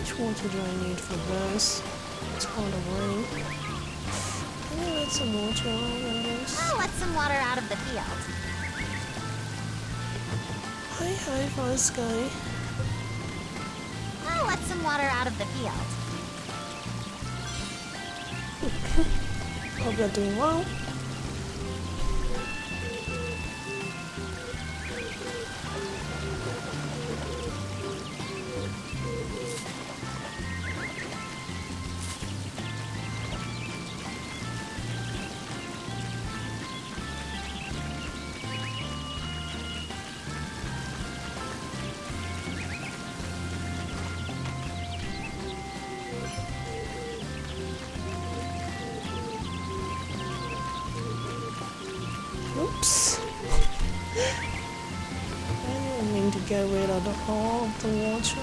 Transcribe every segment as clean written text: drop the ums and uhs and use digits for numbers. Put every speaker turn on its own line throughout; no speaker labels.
much water do I need for this? It's called a rain. Can I let some water out of this?
I'll let some water out of the field.
Hi, fast guy.
I'll let some water out of the field.
Hope you're doing well. Oops. I didn't mean to get rid of all of the water.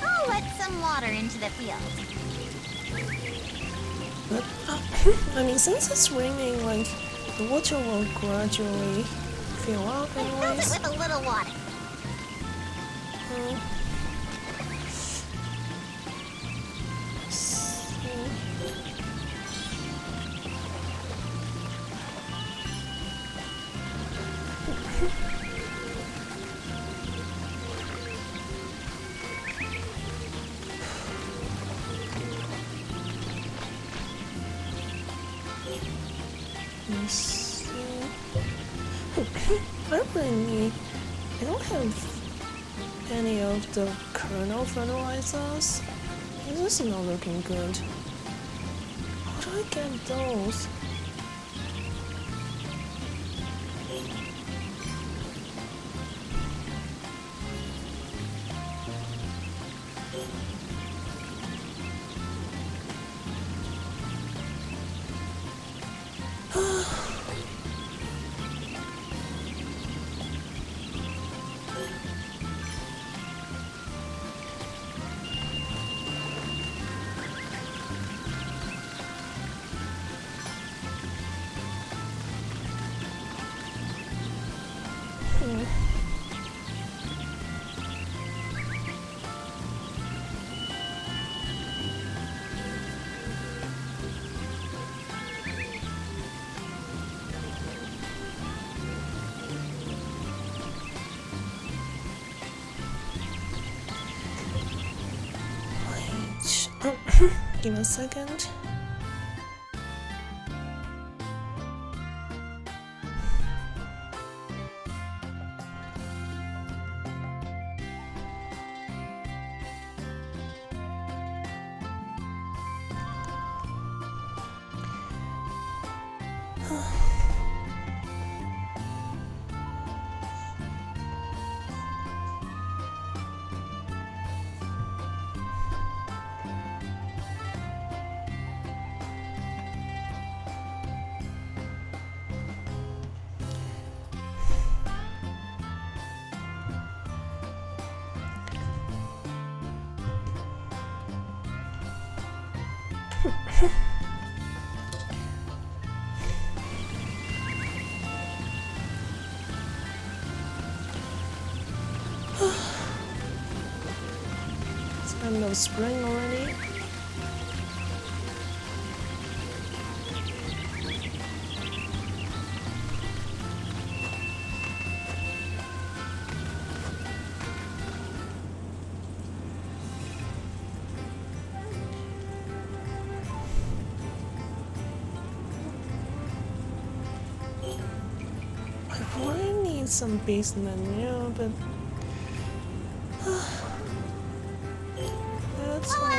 I'll let some water into the field.
But, I mean, since it's raining, like, the water will gradually fill up
Fill it
anyways.
with a little water.
So- I don't have any of the kernel fertilizers. This is not looking good. How do I get those? Give me a second. It's kind of spring already. I really need some basement, yeah, but let's hope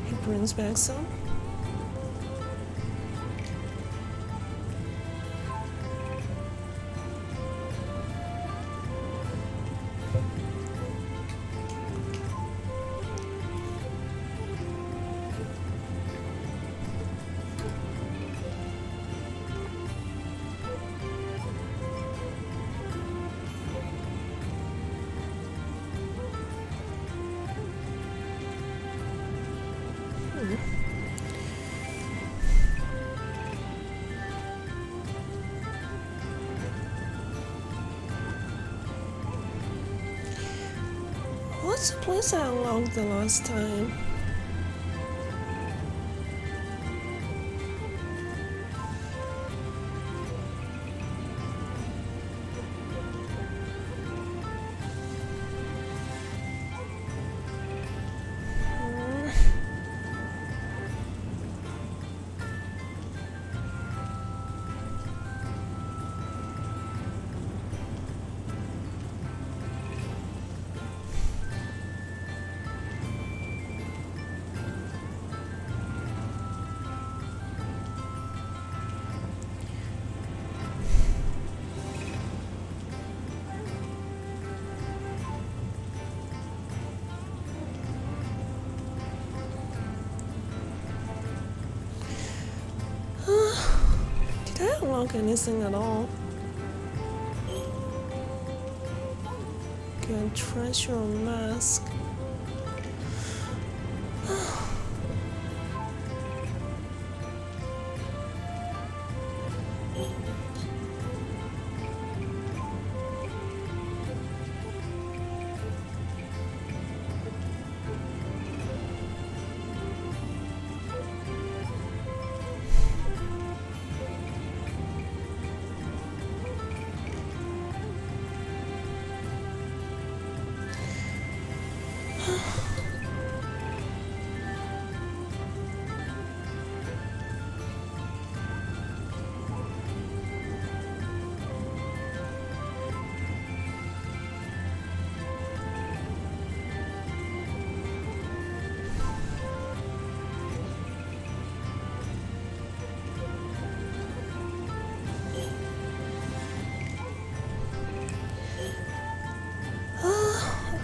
he brings back some. What's the place I unlocked the last time? Did I unlock anything at all? Get treasure mask.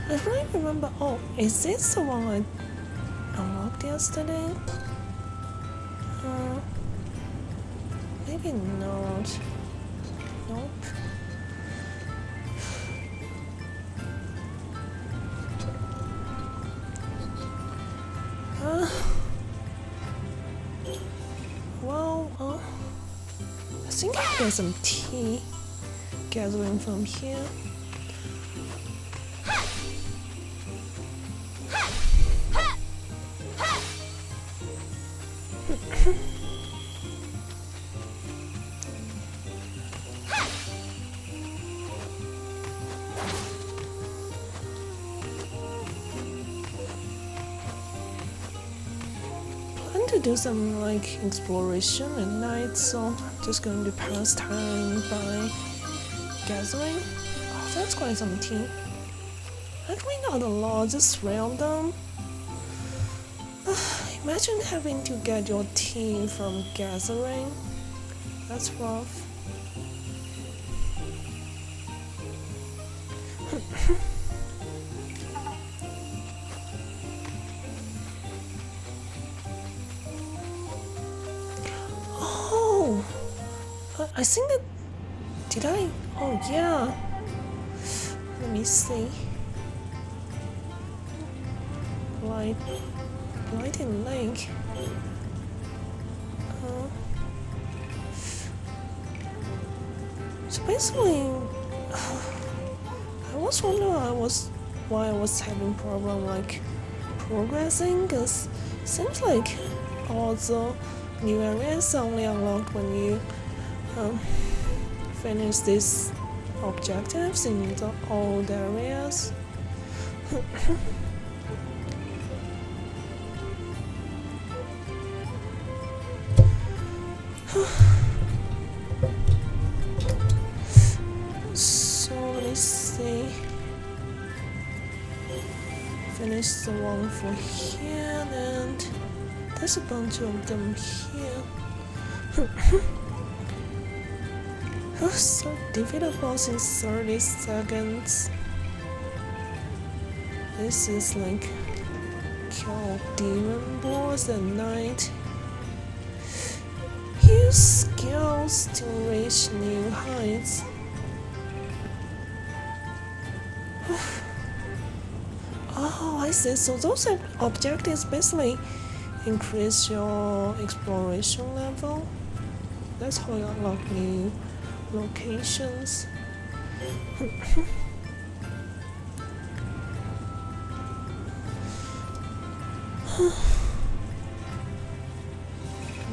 I really remember. Oh, is this the one I unlocked yesterday? Maybe not. Nope. Well, I think I get some tea gathering from here. To do some like exploration at night, so I'm just going to pass time by gathering. Oh, that's quite some tea. Actually not a lot, just 3 of them. Imagine having to get your tea from gathering. That's rough. I think that... Did I? Oh yeah. Let me see. Blighting Lake. So basically, I was wondering why I was having problem like progressing, cause it seems like all the new areas only unlocked when you finish these objectives in the old areas. So let me see. Finish the one for here, and there's a bunch of them here. So defeat a boss in 30 seconds. This is like kill demon boss at night. Use skills to reach new heights. Oh, I see. So those objectives basically increase your exploration level. That's how you unlock new locations. Let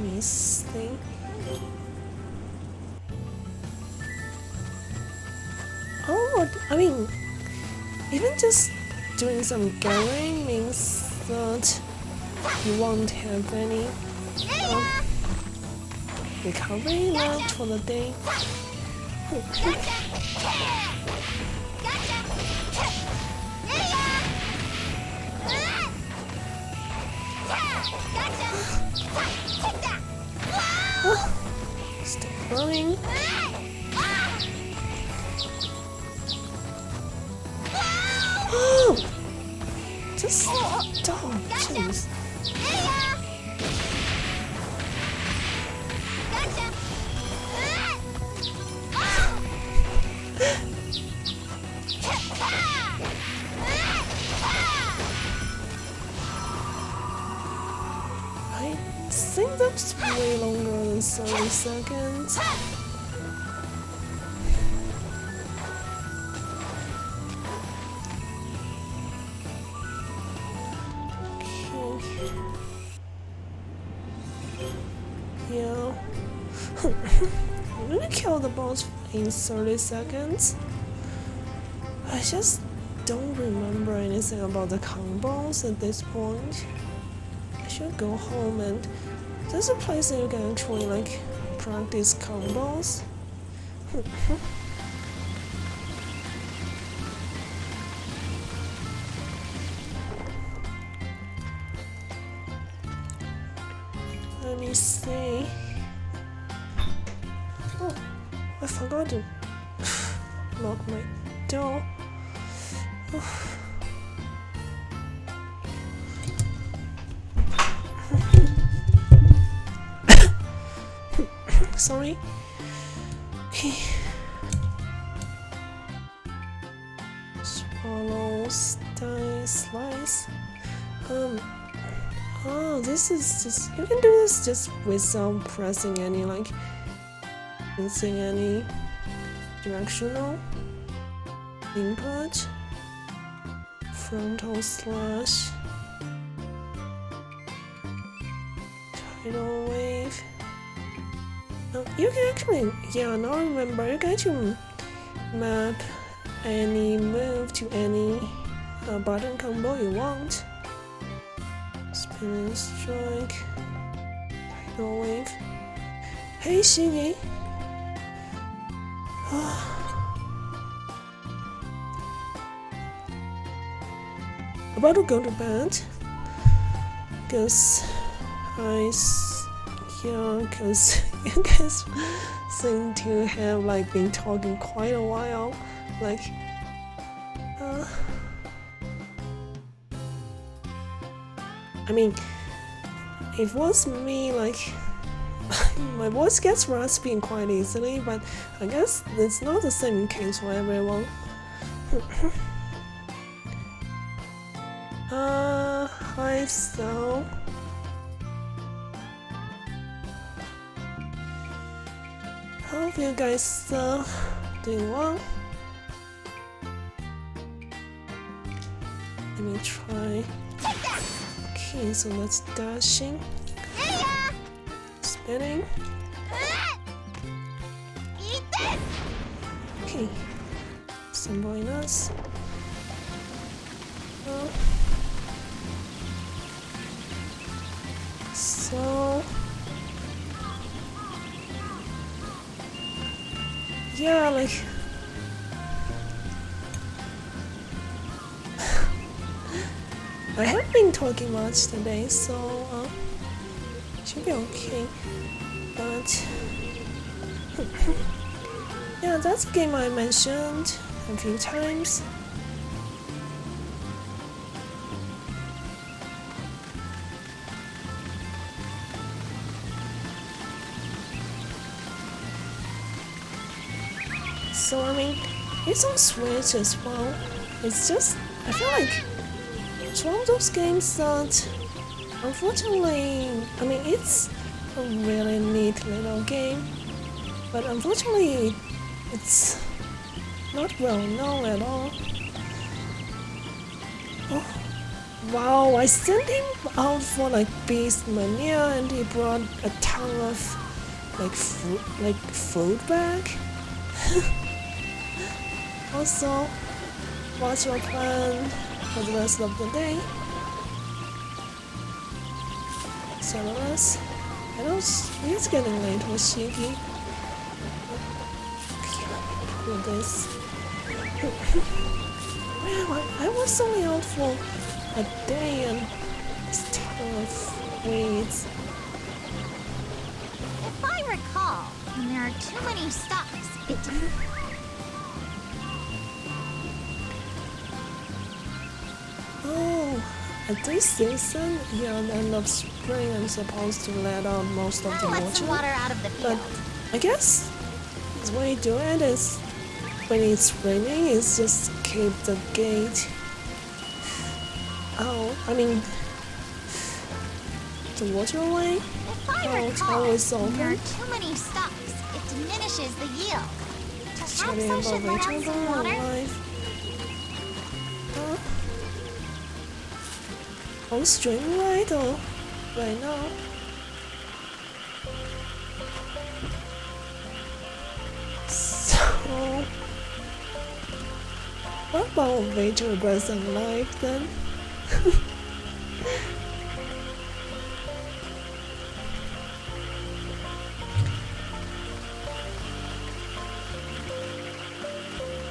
me see. Oh, I mean, even just doing some gathering means that you won't have any recovery left for the day. Stop running. Oh! Just stop, jeez. I think that's way longer than 30 seconds. Okay. Yeah. I'm gonna kill the boss in 30 seconds. I just don't remember anything about the combos at this point. I should go home, and there's a place that you can actually like practice combos. Let me see. Oh, I forgot to lock my door. Sorry. Okay. Swallow, slice. Oh, this is just, you can do this just without pressing any, like, using any directional input. Frontal slash. Tidal wave. You can actually, yeah, now remember, you can actually map any move to any button combo you want. Spin and strike, tidal wave. Hey, Shingy. About to go to bed, because because you guys seem to have like been talking quite a while. Like, I mean, if it was me, like, my voice gets raspy quite easily, but I guess it's not the same case for everyone. Hi, so. Hope you guys doing well. Let me try. Okay, so that's dashing, spinning. Okay, somebody else. So. Yeah, like I haven't been talking much today, so should be okay. But yeah, that's a game I mentioned a few times. So I mean, it's on Switch as well. It's just, I feel like it's one of those games that, unfortunately, I mean, it's a really neat little game, but unfortunately, it's not well known at all. Oh, Wow, I sent him out for like Beast Mania and he brought a ton of like food back. Also, what's your plan for the rest of the day? Some of us. I know it's getting late for Shiki. With this. Man, I was only out for a day and it's ton of weeds.
If I recall, when there are too many stops, it
Oh, at this season, yeah, at the end of spring, I'm supposed to let out most of the
I'll let some
water.
water out of the
But
field.
I guess the way you do it is when it's raining, is just keep the gate. Oh, I mean, the waterway.
If I
Oh, it's
recall,
always
when there are
open.
too many stops, it diminishes the yield. Perhaps I
Chatting about
should let out some
vegetable
water?
life. On stream right or right now? So, what about vegetables and life then?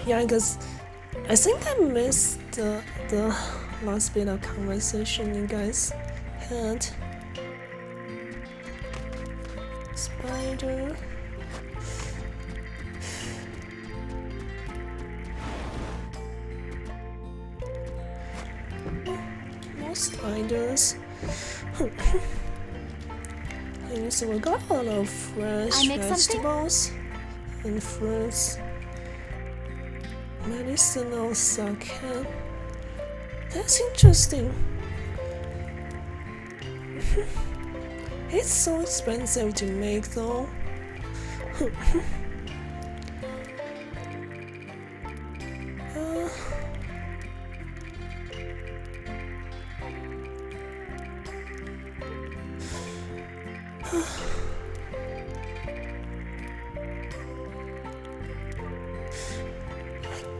Yeah, because I think I missed the last bit of conversation you guys had. Spider. More spiders. And so we got a lot of fresh vegetables and fruits. Medicinal sake. That's interesting. It's so expensive to make though.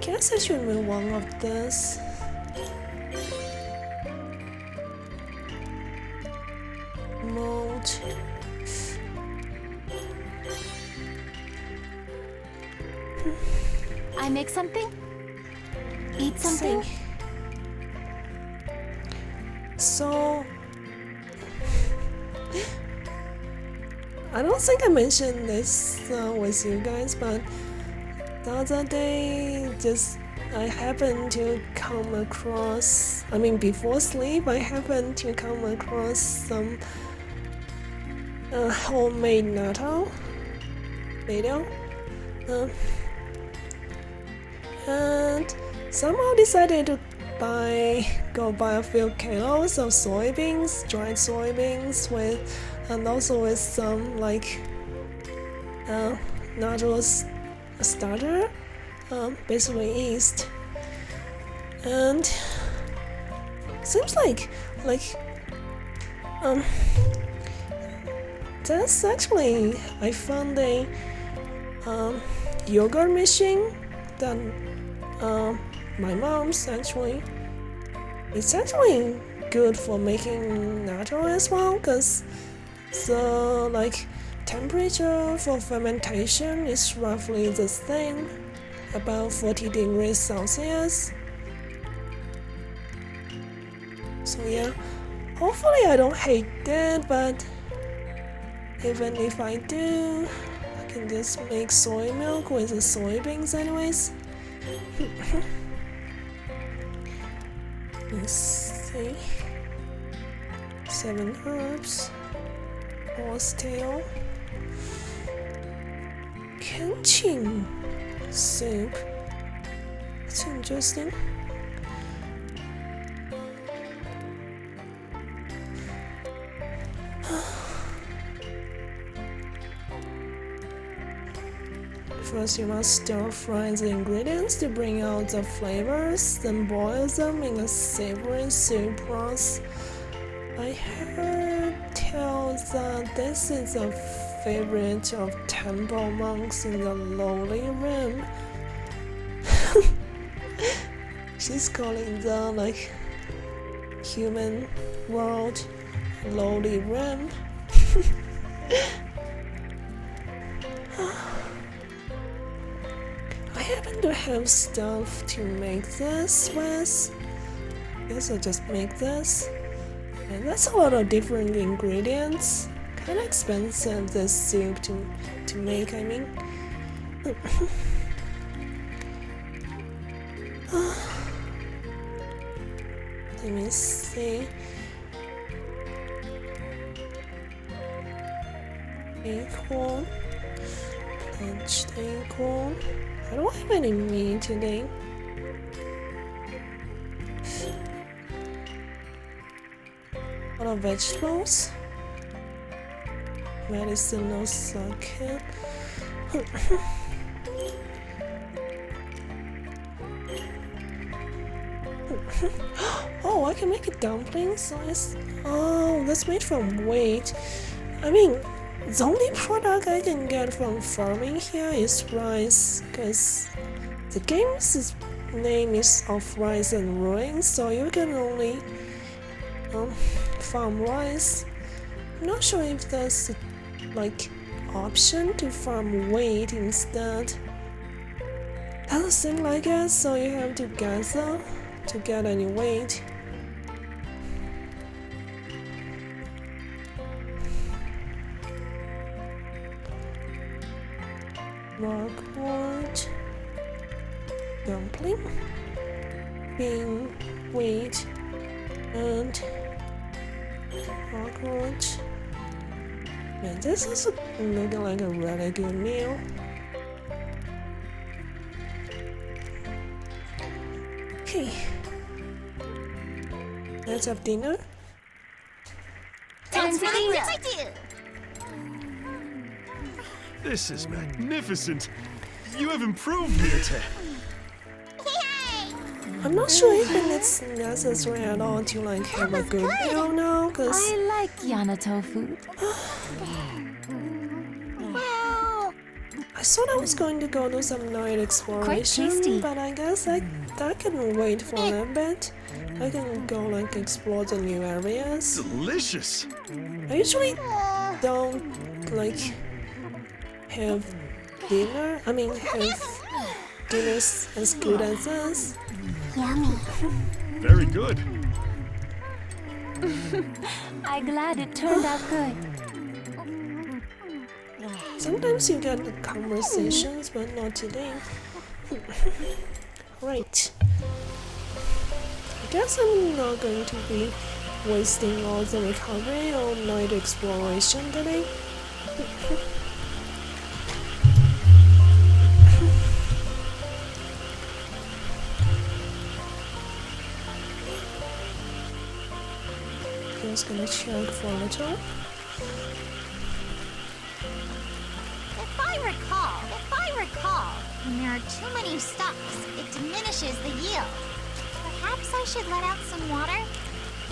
Guess I should make one of this. Mold.
I make something? Eat something?
So, I don't think I mentioned this with you guys, but the other day, I happened to come across. I mean, before sleep, I happened to come across some homemade natto video, and somehow decided to go buy a few kilos of soybeans, dried soybeans, and also with some like natto starter, basically yeast, and seems like that's actually I found a yogurt machine that my mom's actually. It's actually good for making natto as well, cause the like temperature for fermentation is roughly the same, about 40 degrees Celsius. So yeah, hopefully I don't hate that, but even if I do, I can just make soy milk with the soybeans anyways. Let's see. 7 herbs. Horse tail. Kimchi soup. It's interesting. First, you must stir fry the ingredients to bring out the flavors, then boil them in a savory soup broth. I heard tell that this is a favorite of temple monks in the lowly realm. She's calling the human world lowly realm. I happen to have stuff to make this with. Guess I'll just make this. And that's a lot of different ingredients. Kinda expensive, this soup to make, I mean. Let me see. Acorn. Blanched acorn. I don't have any meat today. A lot of vegetables. Medicinal sake. Oh, I can make a dumpling. So that's made from wheat. I mean, the only product I can get from farming here is rice, because the game's name is of rice and ruins, so you can only farm rice. I'm not sure if there's option to farm wheat instead. Doesn't seem like it, so you have to gather to get any wheat. Rockwood, dumpling, bean, wheat, and rockwood. Man, this is looking like a really good meal. Okay, let's have dinner.
Time for dinner.
This is magnificent. You have improved, Mirte.
Yay!
I'm not sure if it's necessary at all to have a good meal now, cause
I like Yanato food.
Well,
I thought I was going to go do some night exploration,
tasty.
but I guess I can wait for a little bit. I can go explore the new areas.
Delicious.
I usually don't have dinner. I mean, have dinners as good as this.
yummy.
Very good.
I'm glad it turned out good.
Sometimes you get the conversations, but not today. Right. I guess I'm not going to be wasting all the recovery on night exploration today. Just gonna check for a little.
If I recall, when there are too many stocks, it diminishes the yield. Perhaps I should let out some water?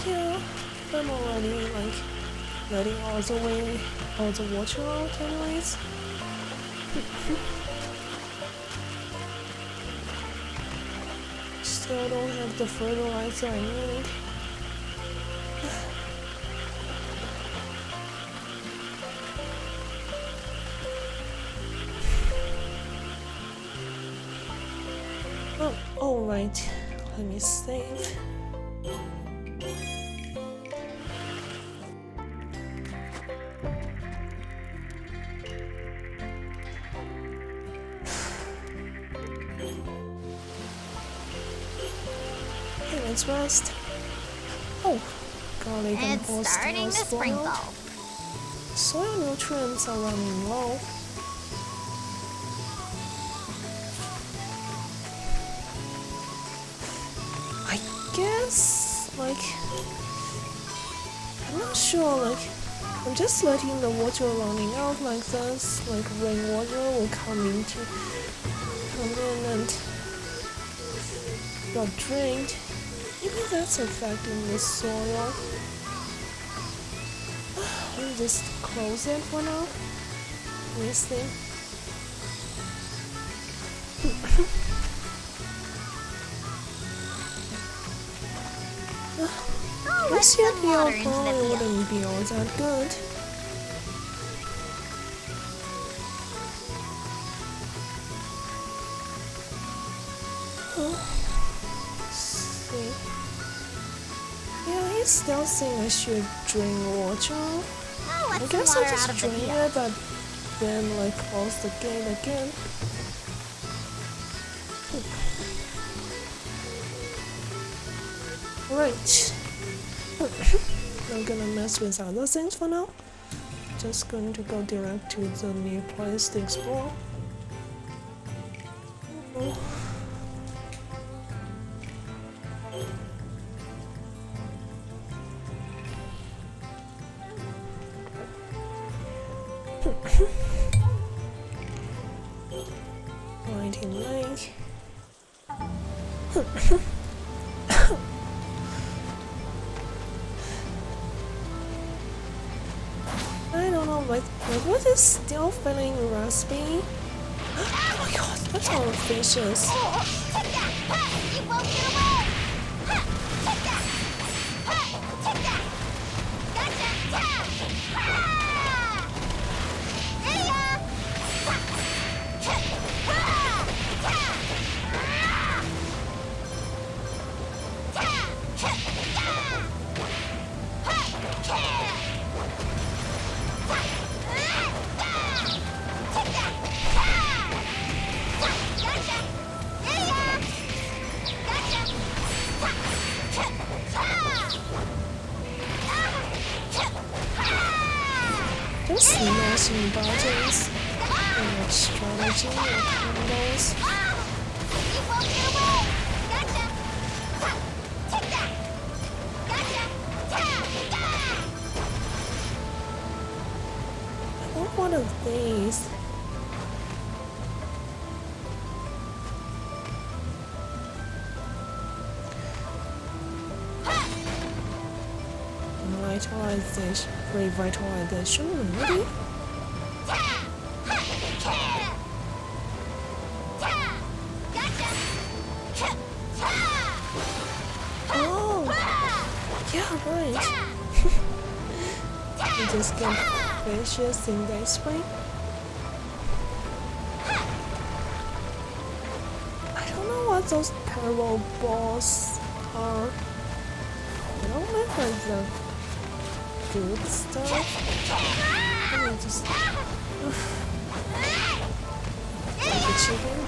Yeah, I'm already letting all the water out anyways. Still don't have the fertilizer I need. Oh, alright. Let me save. Okay, let's rest. Oh, garlic and
It's
horse
starting to
tail
sprinkle.
spoiled. Soil nutrients are running low. I guess, I'm not sure, I'm just letting the water running out like this, like rainwater will come in and got drained. Maybe that's affecting the soil. We'll just close it for now. Let me see. This year the probably wouldn't be all that good. See. Yeah, he's still saying I should drink water. I guess I'll just drink it, but then like close the gate again. Right. Not gonna mess with other things for now. Just going to go direct to the new place to explore. Lighting lake. I don't know, my voice is still feeling raspy. Oh my god, that's all the fishes.
You won't get away! Take that! Take that! Gotcha! There ya!
Just smashing buttons and like strategy and combos.
You won't get away! Gotcha! Take that! Gotcha!
I want one of these. Revitalization, really? Oh, yeah, right. You just get fishes in this way. I don't know what those purple balls are. They don't look like the good stuff. Let me just take the chicken.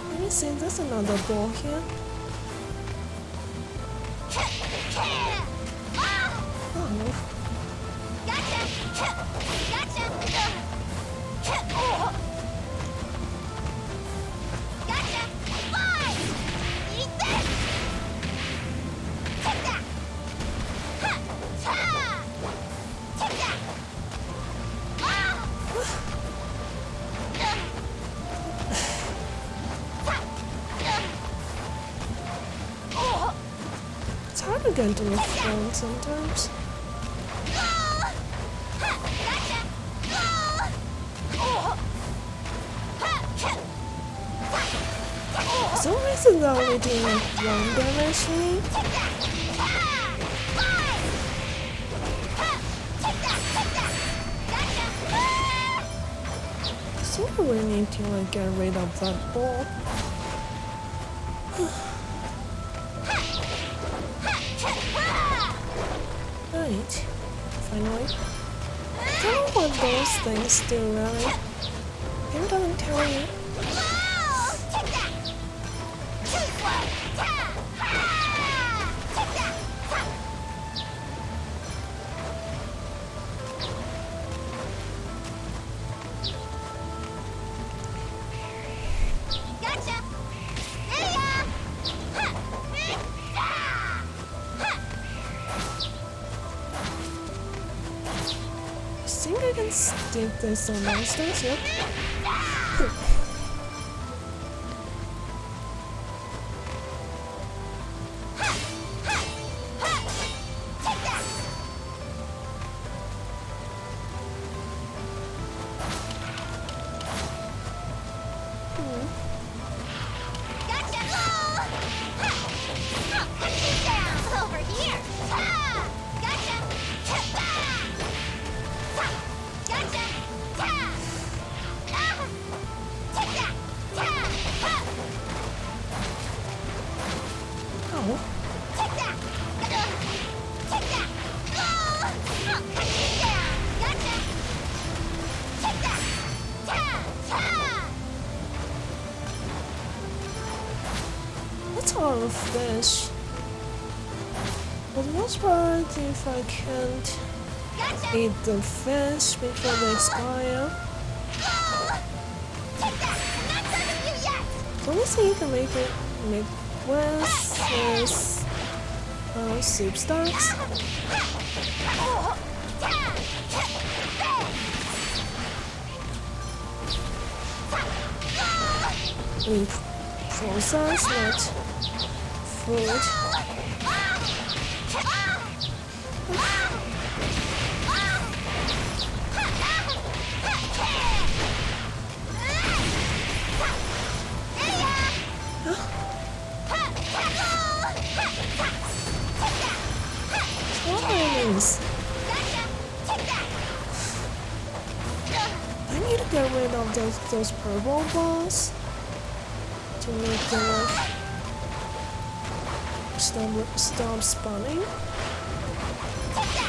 Let me see, there's another ball here. Oh no. It's hard to get to the phone sometimes. For some reason they're only doing like one damage to me. So I really need to like get rid of that ball. Right, finally. I don't know what those things do really. It doesn't tell you. let's dig this some monsters, yeah? That's a lot of fish. But the most part, if I can't eat the fish before they expire, the only thing you can make with is soup stocks. I mean, processed, not food. Nice. I need to get rid of those purple balls to make them stop spawning. Okay.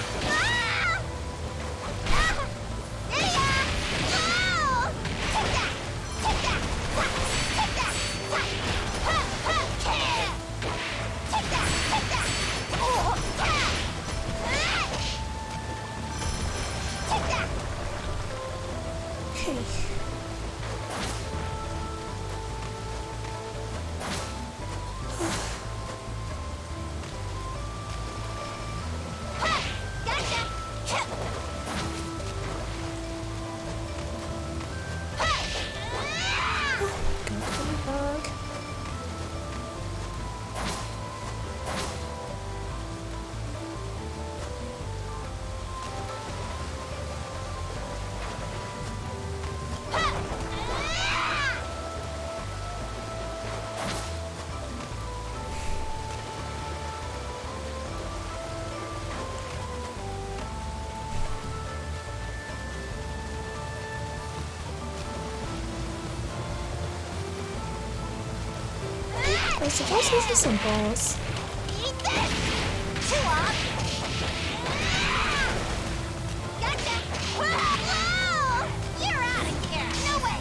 I suppose this is some balls.
Eat this! Chew up! Gotcha! Whoa! You're out of here! No way!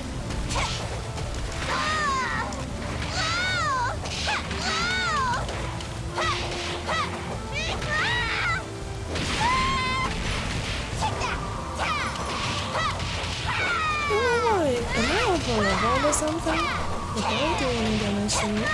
Oh, wait, am I over a level or something? If I do any damage to me.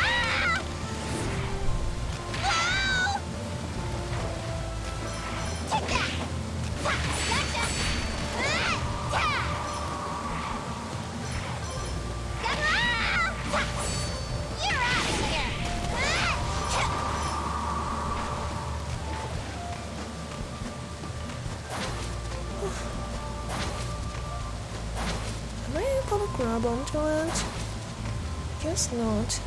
Am I able to grab onto it? Guess not.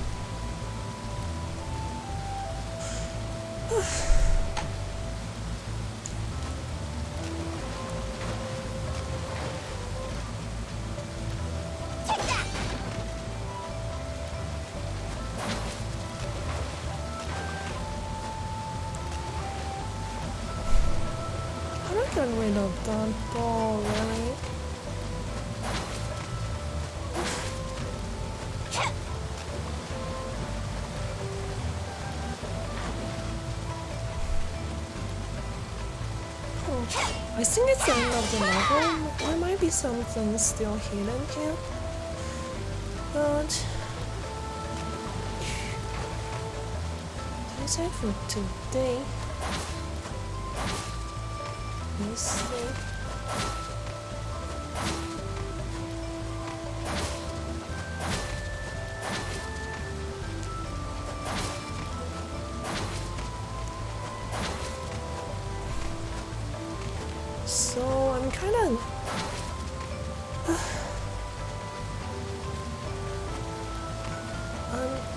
How do I get rid of that ball, really? I think it's the end of the level. There might be something still hidden here. But that's it for today. Let's see.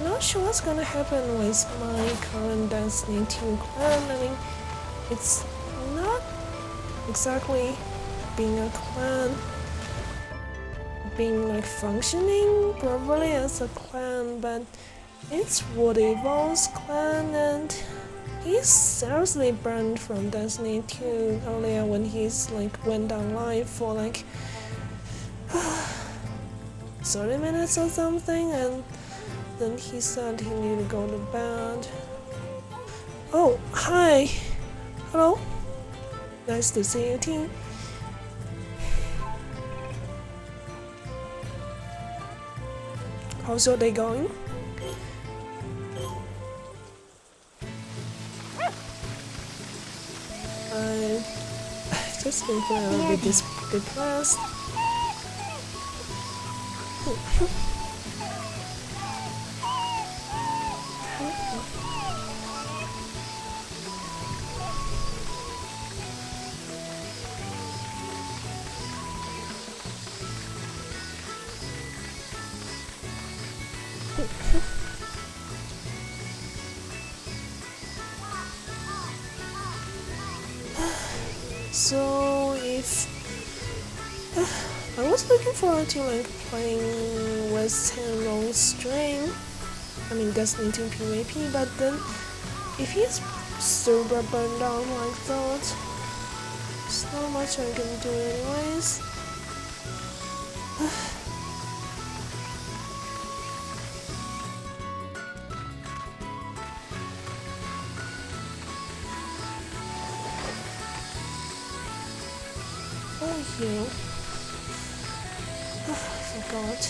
not sure what's gonna happen with my current Destiny 2 clan. I mean, it's not exactly being a clan, being like functioning properly as a clan, but it's Woodyville's clan, and he's seriously burned from Destiny 2 earlier when he's like went down live for like 30 minutes or something, and then he said he needed to go to bed. Oh, hi. Hello. Nice to see you, T. How's your day going? I've just been feeling a little bit depressed. So if I was looking forward to like playing with him on stream, I mean Destiny 2 PvP, but then if he's super burned out like that, there's not much I can do anyways. Oh, you. I forgot.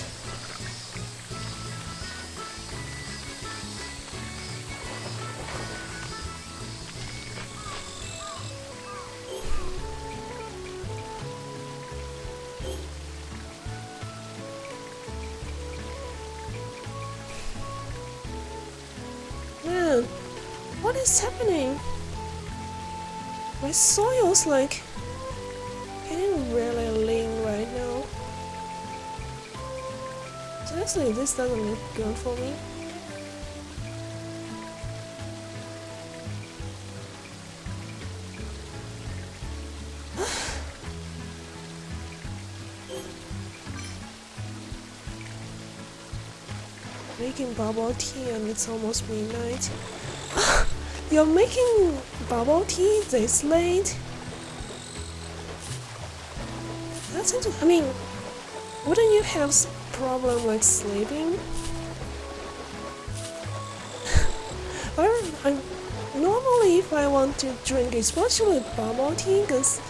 Man, what is happening? My soil's like getting really lean right now. Seriously, this doesn't look good for me. Making bubble tea and it's almost midnight. You're making bubble tea this late? That's interesting. I mean, wouldn't you have problem like sleeping? I normally if I want to drink, especially bubble tea, because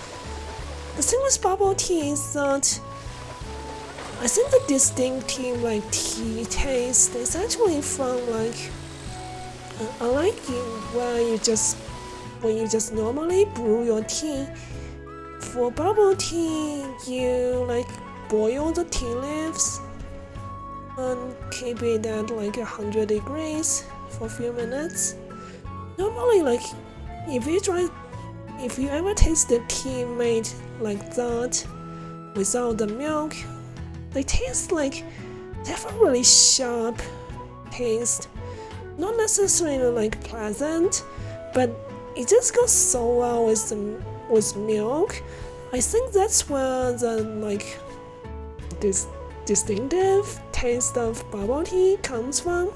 the thing with bubble tea is that I think the distinctive like tea taste is actually from like unlike when you just normally brew your tea. For bubble tea, you like boil the tea leaves and keep it at like 100 degrees for a few minutes. Normally, like if you ever taste the tea made like that without the milk, they taste like they have a really sharp taste. Not necessarily like pleasant, but it just goes so well with milk. I think that's where the like this distinctive taste of bubble tea comes from.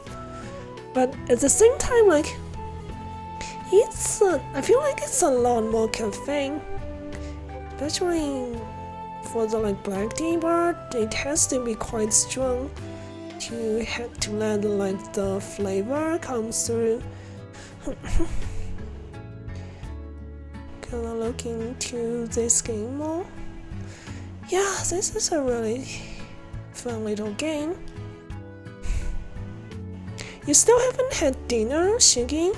But at the same time, like I feel like it's a lot more caffeine, especially for the like black tea part. It has to be quite strong to let like the flavor come through. Gonna look into this game more. Yeah, this is a really fun little game. You still haven't had dinner, Shiggy?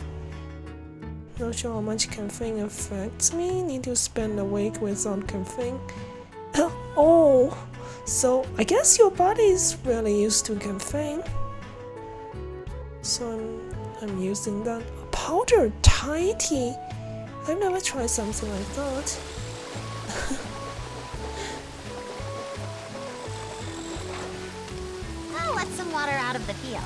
Not sure how much caffeine affects me. Need to spend a week without caffeine. Oh, so I guess your body is really used to caffeine. So I'm using that powdered Thai tea. I've never tried something like that.
I'll let some water out of the field.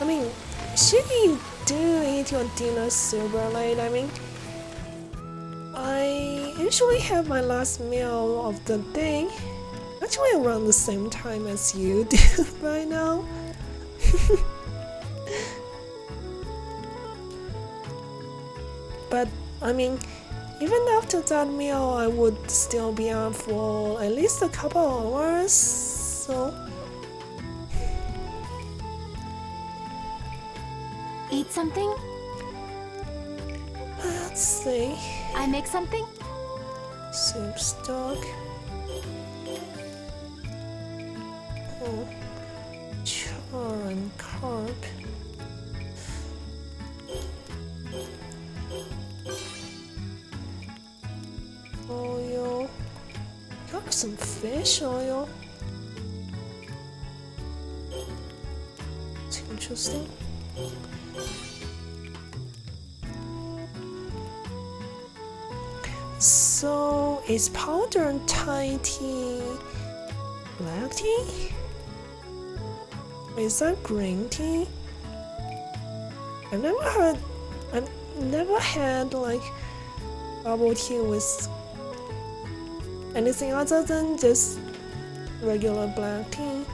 I mean, should you do eat your dinner super late? I mean, I usually have my last meal of the day actually around the same time as you do right now. But I mean, even after that meal, I would still be up for at least a couple hours. So
Eat something?
let's see.
I make something?
Soup stock. Oh, char and carp. Oil. Got some fish oil. It's interesting. So is powdered Thai tea black tea? Is that green tea? I've never had like bubble tea with anything other than just regular black tea.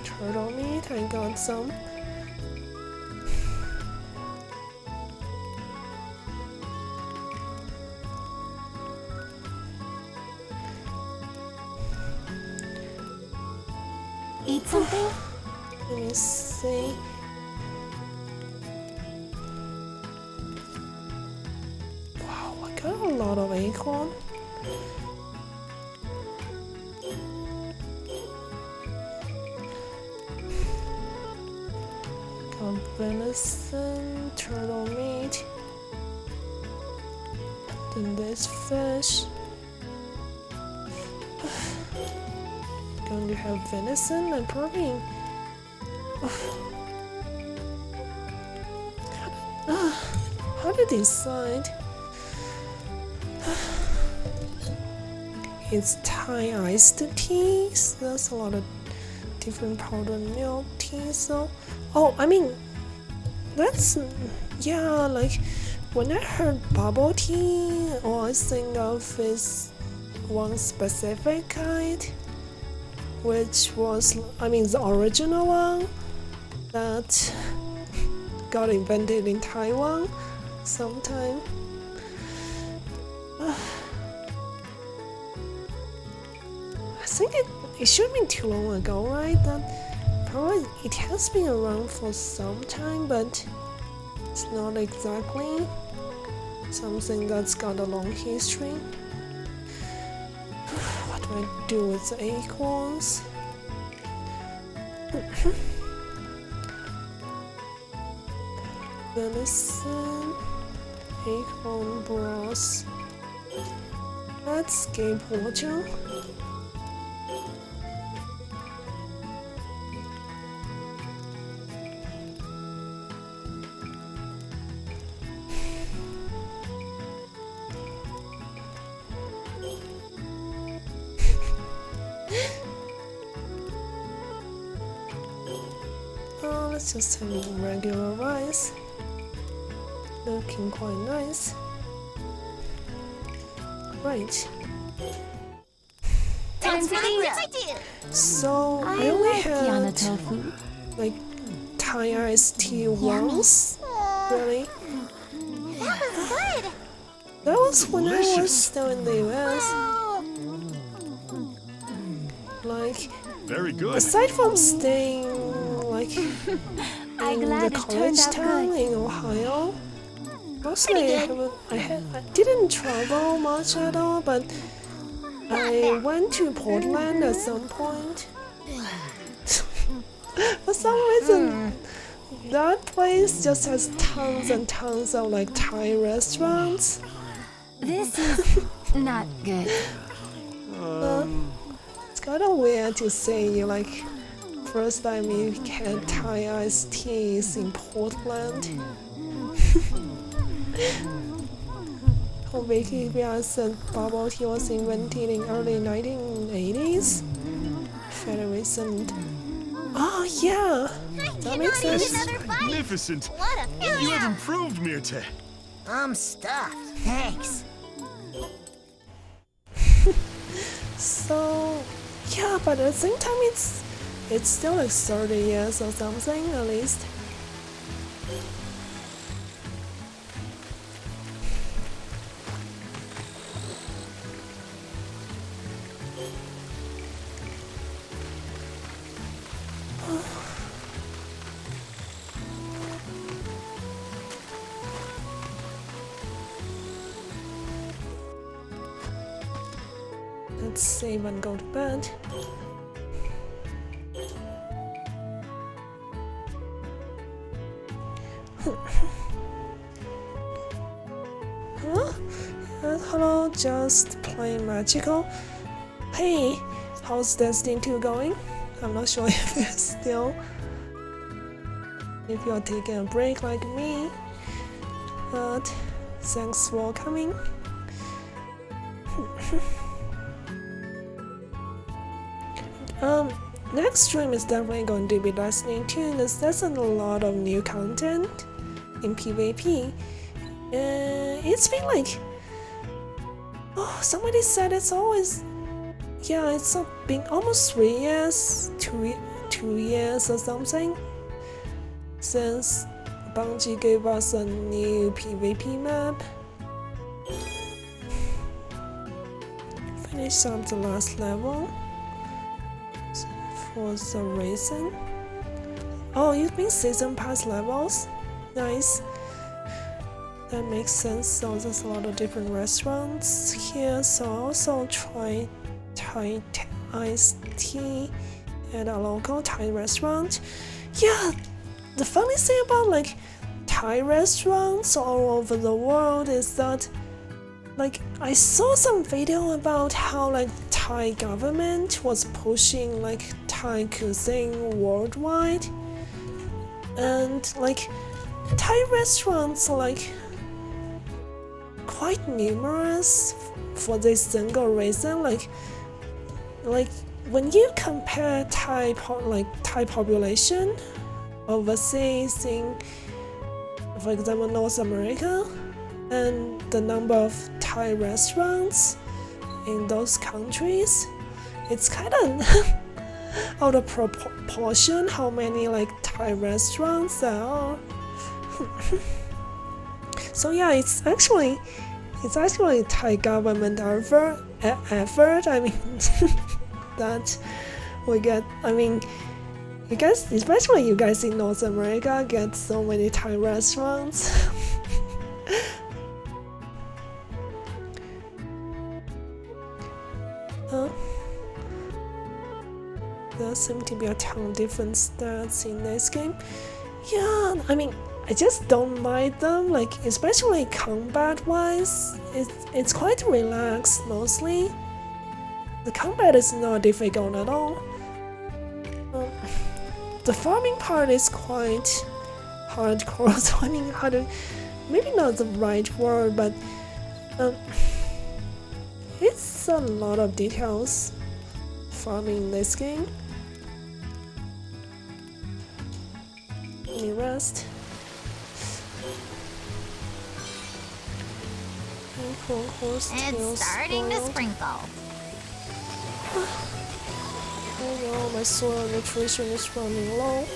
Turtle meat, I got some.
Eat something?
Let me see. Wow, I got a lot of acorn. Got venison, turtle meat. Then this fish. Going to have venison and probably how to decide. It's Thai iced tea, so that's a lot of different powdered milk tea. So I mean that's like when I heard bubble tea, all I think of is one specific kind, which was, I mean, the original one that got invented in Taiwan sometime. I think it should be too long ago, right? That probably it has been around for some time, but it's not exactly something that's got a long history. What do I do with the acorns? Venison, acorn broth. Let's skip water. Let's just have regular rice. Looking quite nice. Right.
Time for the
So I
I
only
like Yana
had
tofu.
like Thai iced tea once. Really?
That was good.
That was when I was
Delicious.
still in the US. Like,
Very good.
aside from staying like
I'm
in
glad
the
it turned
college
out
town
good.
in Ohio, mostly I didn't travel much at all, but I went to Portland at some point. For some reason, that place just has tons and tons of like Thai restaurants.
This is not good.
It's kind of weird to say like first time you had Thai iced teas in Portland. On Wikipedia said bubble tea was invented in early 1980s. Fairly recent. Oh yeah, that makes
Cannot eat
sense.
another bite.
Magnificent!
What a
You have
failure.
improved, Myrte.
I'm stuffed. Thanks.
So yeah, but at the same time it's still like 30 years or something at least. Let's save and go to bed. Huh? Hello, just playing magical. Hey, how's Destiny 2 going? I'm not sure if it's still. If you're taking a break like me, but thanks for coming. Next stream is definitely going to be Destiny 2 because there's a lot of new content in PvP. It's been like, oh, somebody said it's always, yeah, it's been almost 3 years, 2 years or something since Bungie gave us a new PvP map. Finish up the last level. For the reason. Oh, you mean season pass levels? Nice. That makes sense. So there's a lot of different restaurants here. So I also try Thai iced tea at a local Thai restaurant. Yeah, the funny thing about like Thai restaurants all over the world is that like I saw some video about how like Thai government was pushing like Thai cuisine worldwide, and like Thai restaurants are like quite numerous for this single reason. Like when you compare Thai population overseas in, for example, North America, and the number of Thai restaurants in those countries, it's kind of out of proportion how many like Thai restaurants there are. So yeah, it's actually Thai government effort. I mean that we get. I mean, you guys, especially you guys in North America, get so many Thai restaurants. There seem to be a ton of different stats in this game. Yeah, I mean, I just don't mind them. Like, especially combat-wise, it's quite relaxed mostly. The combat is not difficult at all. The farming part is quite hardcore. So I mean, maybe not the right word, but it's a lot of details farming in this game. Let me rest.
It's starting to sprinkle.
Oh no, my soil nutrition is running low.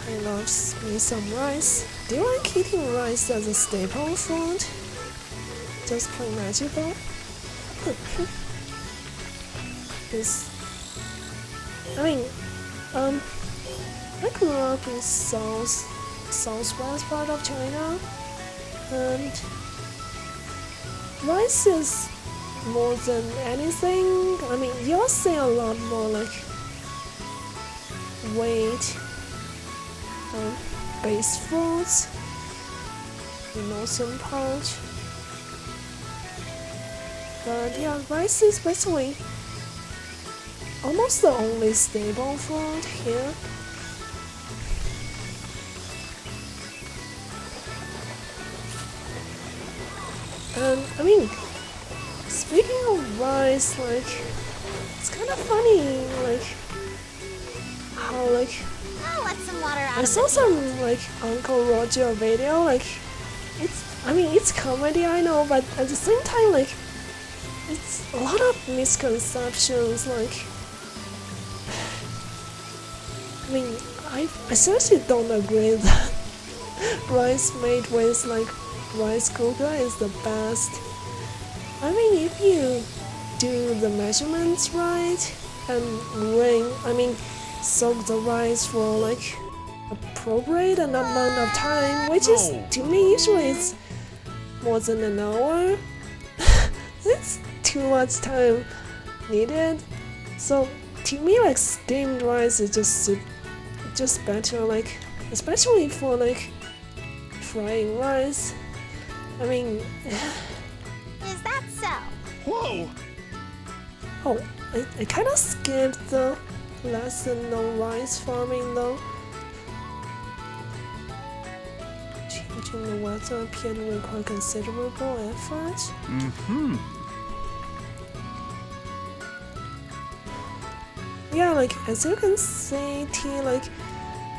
I love me some rice. Do you like eating rice as a staple food? Just plain magical? I mean, I grew up in southwest part of China, and rice is more than anything. I mean, you'll see a lot more like weight based foods in northern part. But yeah, rice is basically almost the only stable food here. And I mean, speaking of rice, like, it's kind of funny, like, how, like,
I'll let some water out
I
of
saw
the
some, like, Uncle Roger video, like, it's comedy, I know, but at the same time, like, it's a lot of misconceptions, like, I mean, I seriously don't agree that rice made with, like, rice cooker is the best. I mean, if you do the measurements right and soak the rice for like appropriate amount of time, which is to me usually it's more than an hour. It's too much time needed. So to me, like steamed rice is just better. Like especially for like frying rice. I mean.
Is that so?
Whoa!
Oh, I kind of skipped the lesson on rice farming though. Changing the weather appeared to require considerable effort.
Mm-hmm.
Yeah, like as you can see,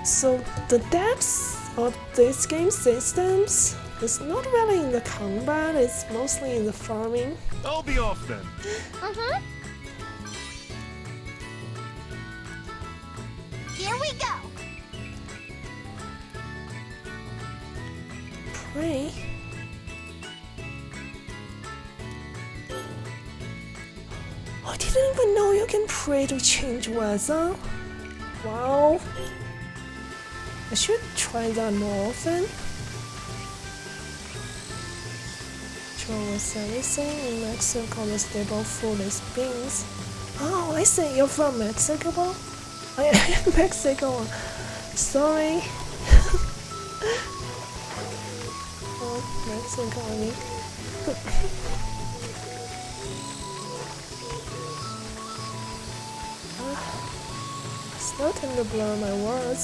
so the depths of this game systems is not really in the combat, it's mostly in the farming.
I'll be off then.
Mm-hmm. Here we go.
Pray. I didn't even know you can pray to change weather. Wow. I should try that more often. Was everything in Mexico the staple food is beans. Oh, I see you're from Mexico. I am Mexico. Sorry. Oh, Mexico. I mean. It's no time to blur my words.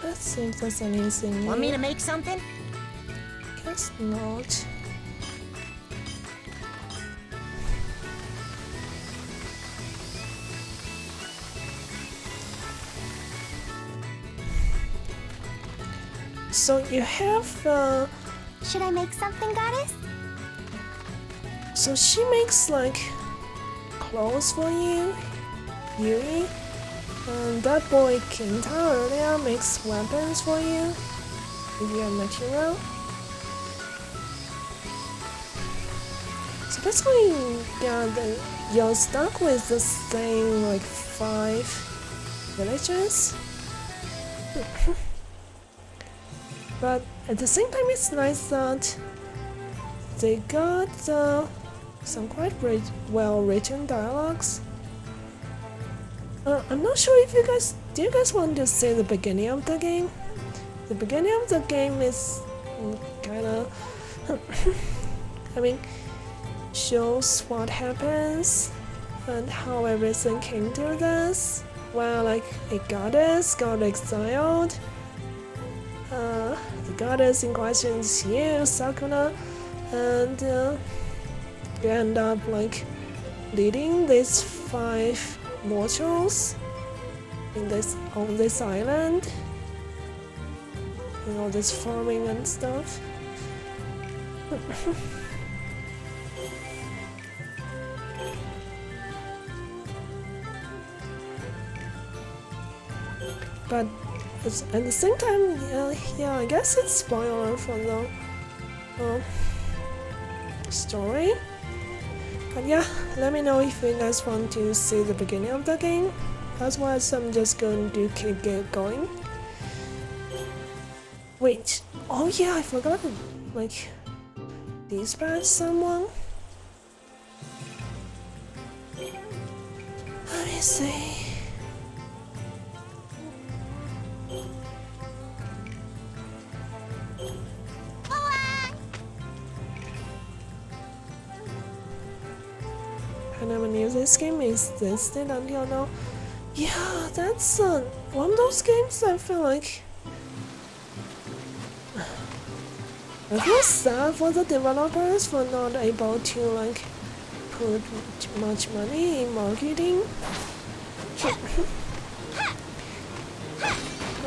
Let's see if there's anything new.
Want me to make something?
Guess not. So you have
Should I make something, goddess?
so she makes like clothes for you, Yui. And that boy Kinta earlier makes weapons for you if you have material. So basically, yeah, you're stuck with the same like 5 villages. But at the same time, it's nice that they got some quite well-written dialogues. I'm not sure if do you guys want to see the beginning of the game? The beginning of the game is kinda, shows what happens and how everything came to this. Well, like a goddess got exiled. The goddess in question is you, Sakuna, and you end up like leading these 5 mortals on this island, all this farming and stuff. But at the same time, yeah, I guess it's spoiler for the story. But yeah, let me know if you guys want to see the beginning of the game. Otherwise, I'm just going to keep it going. Wait, oh yeah, I forgot to like dispatch someone. Let me see. I never knew this game existed until now. Yeah, that's one of those games I feel like I feel sad for the developers for not able to like put much money in marketing.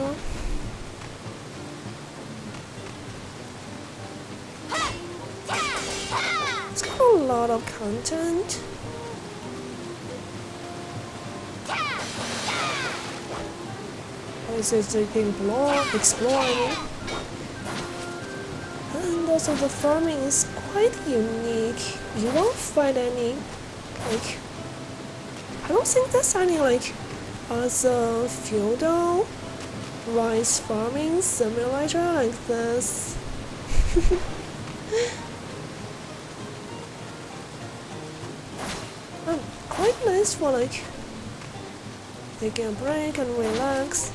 Oh. It's got a lot of content. This is exploring. And also the farming is quite unique. You won't find any like I don't think there's any like other feudal rice farming simulator like this. Quite nice for like taking a break and relax.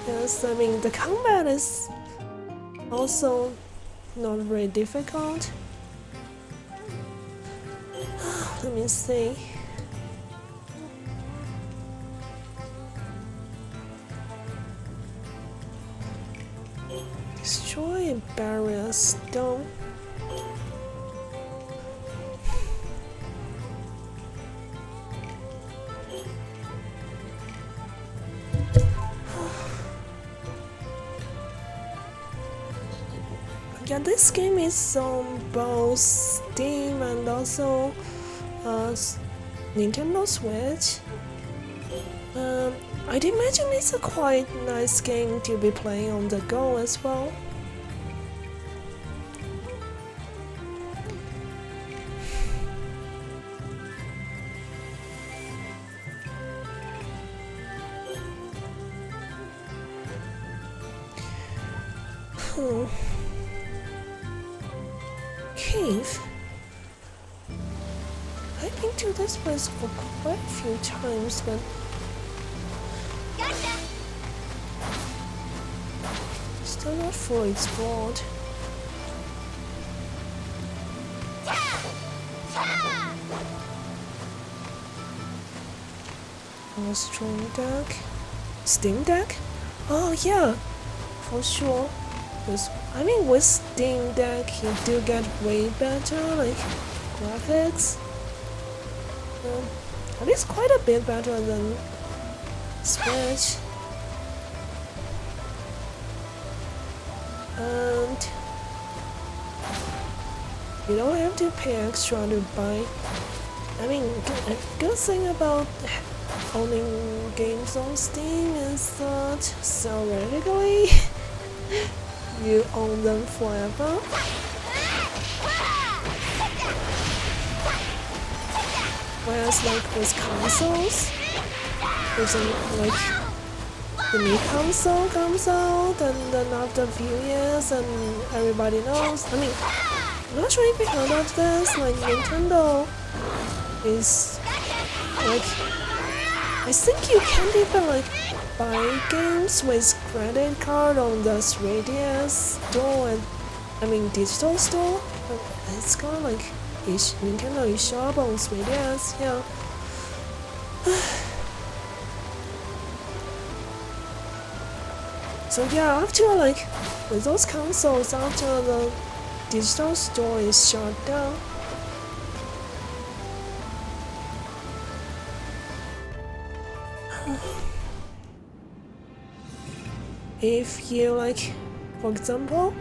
Yes, I mean the combat is also not very difficult. Let me see. Destroy a barrier stone. Yeah, this game is on both Steam and also Nintendo Switch. I'd imagine it's a quite nice game to be playing on the go as well. Cave. I've been to this place for quite a few times, but still not fully explored. Oh, Stream Deck? Steam Deck? Oh yeah, for sure. I mean, with Steam Deck, you do get way better like graphics. At least quite a bit better than Switch. And you don't have to pay extra to buy. I mean, a good thing about owning games on Steam is that theoretically you own them forever. Whereas like with consoles, like the new console comes out and then after a few years and everybody knows. I mean, I'm not sure if you heard of this, like Nintendo is like, I think you can't even like buy games with credit card on the 3DS store and I mean digital store. It's called like Nintendo eShop on 3DS, yeah. So yeah, after like with those consoles, after the digital store is shut down, if you like, for example,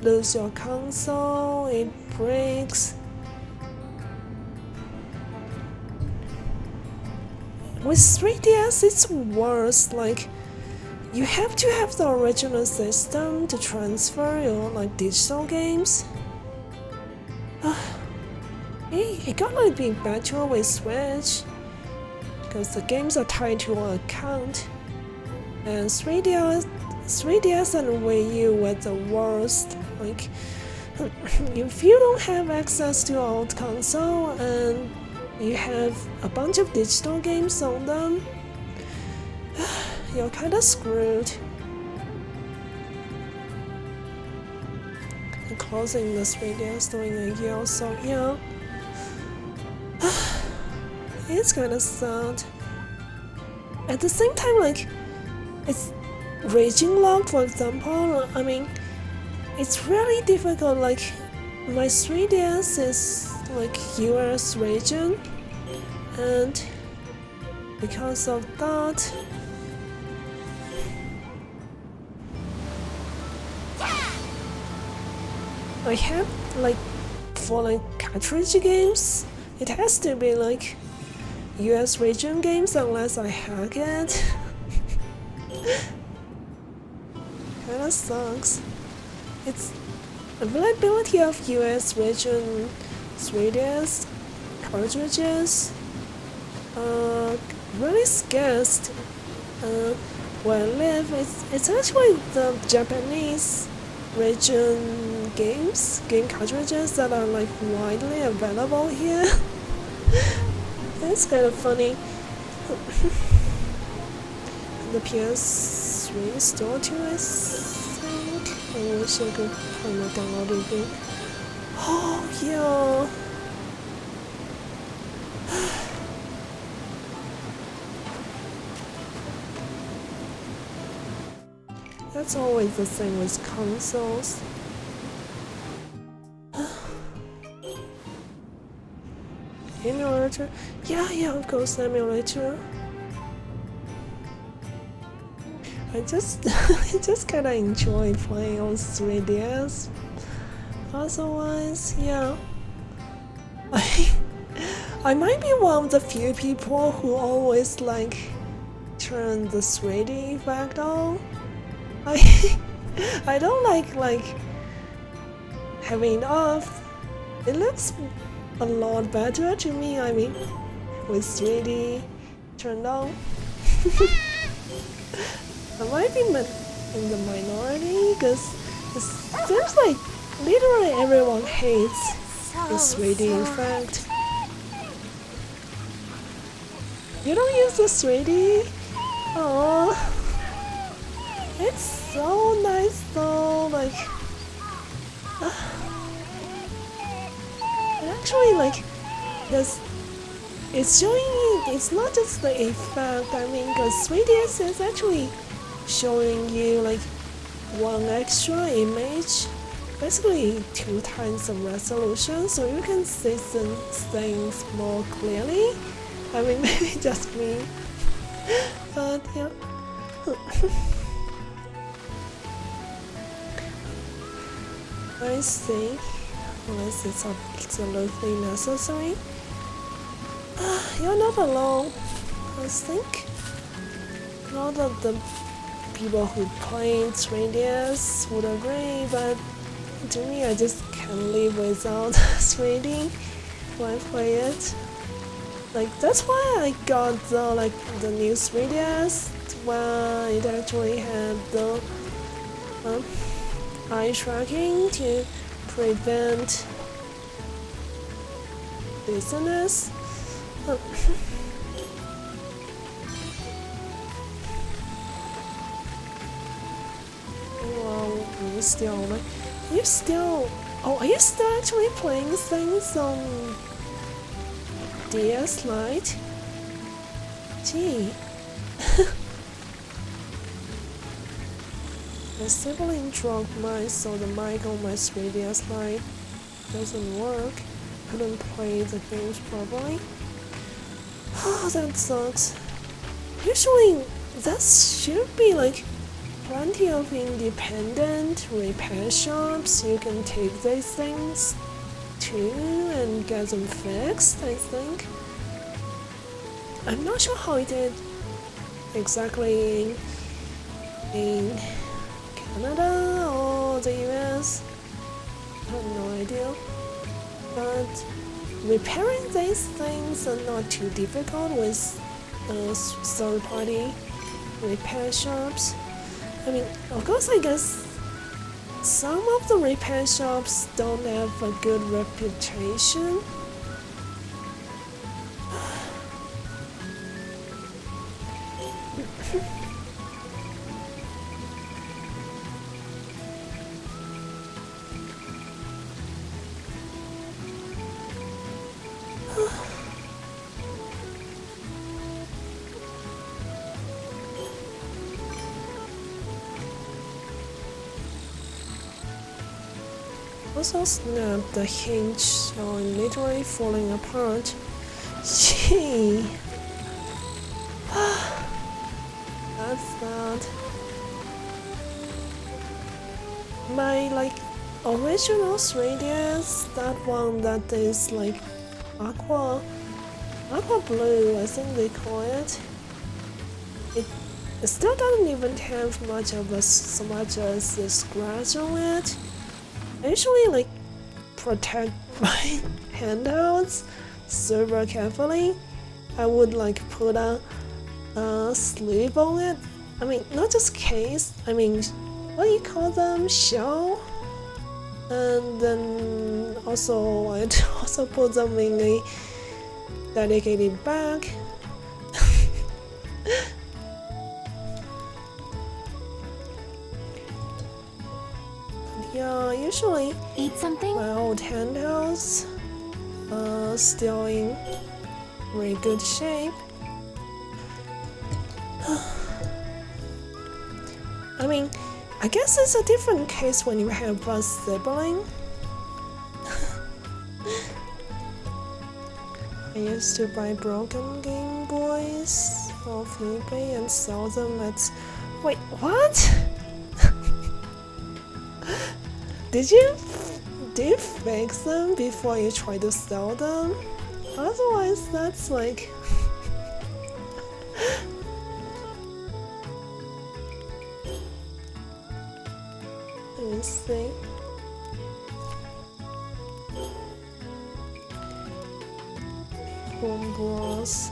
lose your console, it breaks. With 3DS it's worse, like you have to have the original system to transfer your like digital games. It gotta be better with Switch because the games are tied to an account. And 3DS and Wii U were the worst. Like, if you don't have access to an old console and you have a bunch of digital games on them, you're kinda screwed. I'm closing the 3DS store in a year or so, yeah. It's kinda sad. At the same time, like, it's Raging Log, for example, I mean, it's really difficult. Like my 3DS is like US region, and because of that, I have like for like cartridge games, it has to be like US region games unless I hack it. Kinda sucks. It's availability of US region 3DS cartridges really scarce. Where I live, it's actually the Japanese region game cartridges that are like widely available here. It's kind of funny. The PS3 store too, I think. I wish I could find my downloaded game. Oh yeah. That's always the same with consoles. Emulator? Yeah, of course, emulator. I just kinda enjoy playing on 3DS. Otherwise, yeah. I might be one of the few people who always like turn the 3D effect on. I don't like having it off. It looks a lot better to me. I mean, with 3D turned on. I might be in the minority because it seems like literally everyone hates the 3D effect. You don't use the 3D? Oh, it's so nice though. Like, actually, like, because it's showing you. It's not just the effect. I mean, because 3DS is actually showing you like one extra image, basically 2 times the resolution, so you can see some things more clearly. I mean, maybe just me, but yeah. I see, unless it's absolutely necessary. You're not alone. I think a lot of the people who play 3DS would agree, but to me, I just can't live without 3D when I play it. Like, that's why I got the new 3DS when it actually had the eye tracking to prevent dizziness. Wow, are you still actually playing things on DS Lite? Gee. My sibling dropped mine, so the mic on my 3DS Lite doesn't work. Couldn't play the games properly. Oh, that sucks. Usually, that should be like plenty of independent repair shops you can take these things to and get them fixed, I think. I'm not sure how it is exactly in Canada or the US. I have no idea. But repairing these things are not too difficult with third-party repair shops. I mean, of course, I guess some of the repair shops don't have a good reputation. Also snapped the hinge, so I'm literally falling apart. Gee. That's sad. My original 3DS, that one that is like aqua blue, I think they call it. It still doesn't even have much of so much as a scratch on it. I usually like protect my handhelds super carefully. I would like put a sleeve on it. I mean, not just case. I mean, what do you call them? Shell. And then also I'd also put them in a dedicated bag. Yeah, usually
Eat something?
my old handhelds still in very good shape. I mean, I guess it's a different case when you have a sibling. I used to buy broken Game Boys off eBay and sell them at... Wait, what? Did you fix them before you try to sell them? Otherwise, that's like... Let me see. Boom Bros.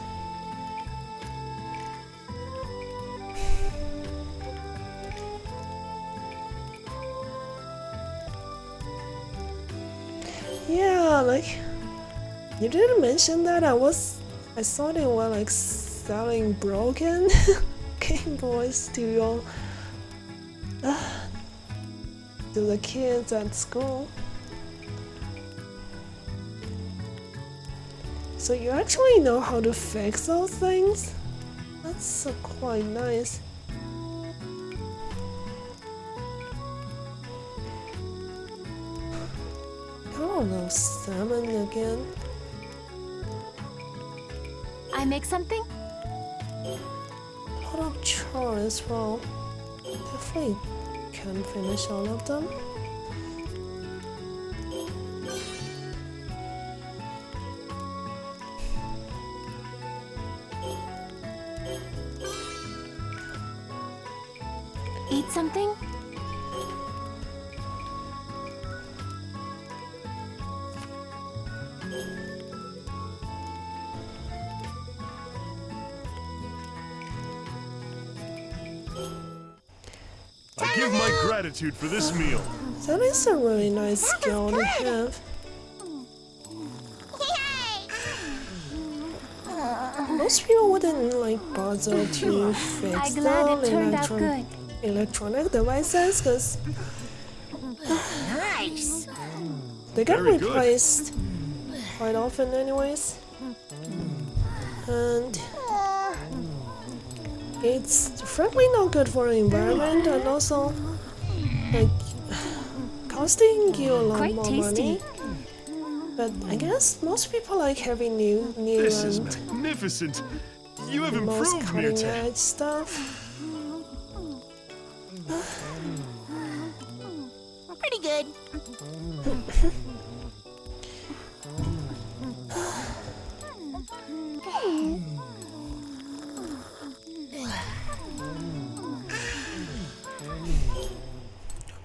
Yeah, like you didn't mention that. I thought they were like selling broken Game Boys to your to the kids at school. So you actually know how to fix those things? That's quite nice. Oh no, salmon again.
I make something?
A lot of char as well. Definitely can't finish all of them.
Eat something?
I give my gratitude for this meal.
That is a really nice skill to have. Most people wouldn't like bother to fix
I'm glad it turned out
the
good.
electronic devices because
Nice.
they get
Very good.
replaced quite often anyways. And it's frankly not good for the environment and also like costing you a lot
Quite
more
tasty.
money. But I guess most people like having new
This is
and
magnificent. You have
most
improved,
cutting
Mirte.
edge stuff.
Pretty good.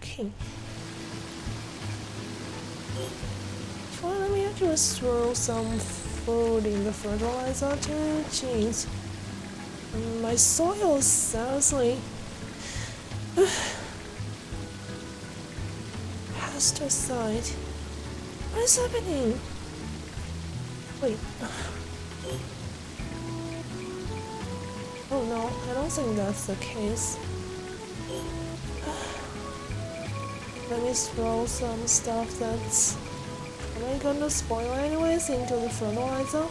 Okay. Well, let me just throw some food in the fertilizer too. Jeez. My soil is seriously pesticide. What is happening? Wait. Oh no, I don't think that's the case. Let me throw some stuff that's probably gonna spoil anyways into the fertilizer.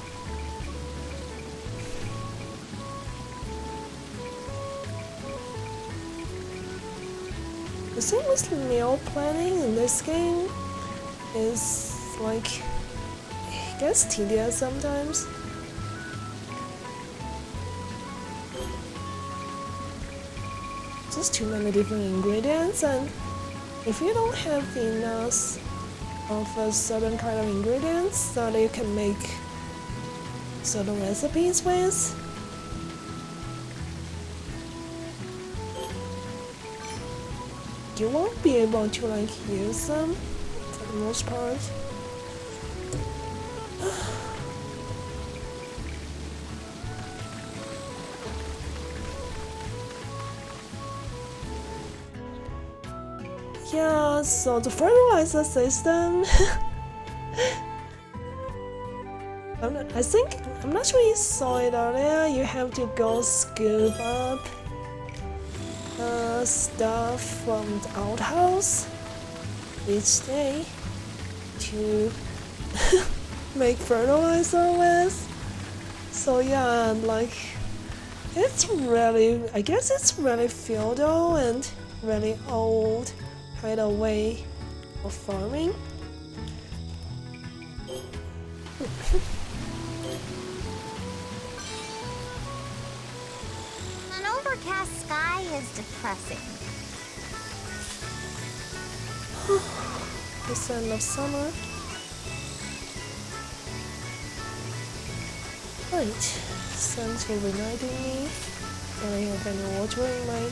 The thing with meal planning in this game, is like, it gets tedious sometimes. Just too many different ingredients, and if you don't have enough of a certain kind of ingredients that you can make certain recipes with, you won't be able to like use them for the most part. Yeah, so the fertilizer system. I'm not sure you saw it earlier. You have to go scoop up stuff from the outhouse each day to make fertilizer with. So yeah, like it's really, I guess it's really feudal and really old kind of way of farming.
An overcast sky is depressing.
It's the end of summer. Right, thanks for reminding me that I have any water in my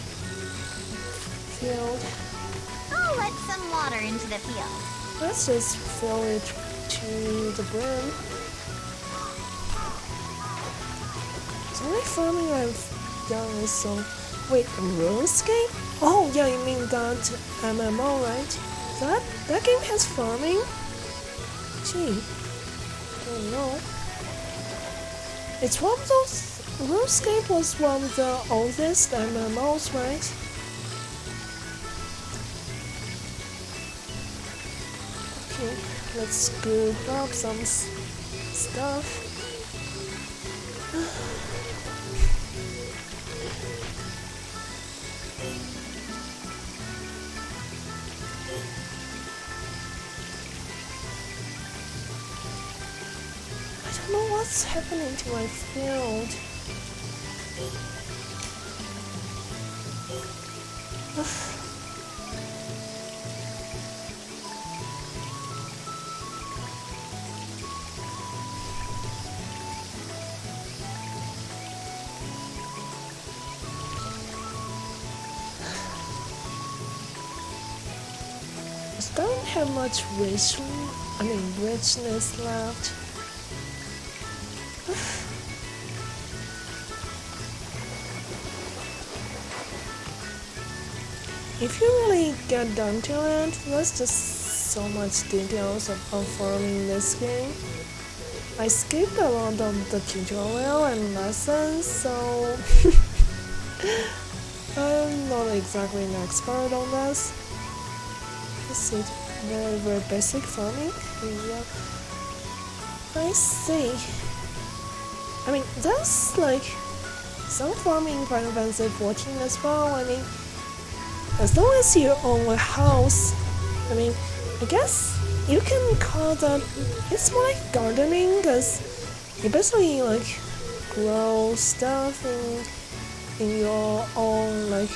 field.
I'll let some water into the field.
Let's just fill it to the brim. The only farming I've done is some. Wait, RuneScape? Oh yeah, you mean that MMO, right? That game has farming? Gee, I don't know. It's one of those. RuneScape was one of the oldest MMOs, right? Okay, let's scoop up some stuff. I don't know what's happening to my field. I don't have much richness left. If you really get down to it, there's just so much details about farming this game. I skipped a lot of the tutorial and lessons, so I'm not exactly an expert on this. This is very, very basic farming. Yeah. I see. I mean, there's like some farming in Final Fantasy 14 as well. I mean, as long as you own a house, I mean, I guess you can call that, it's more like gardening, because you basically like grow stuff in your own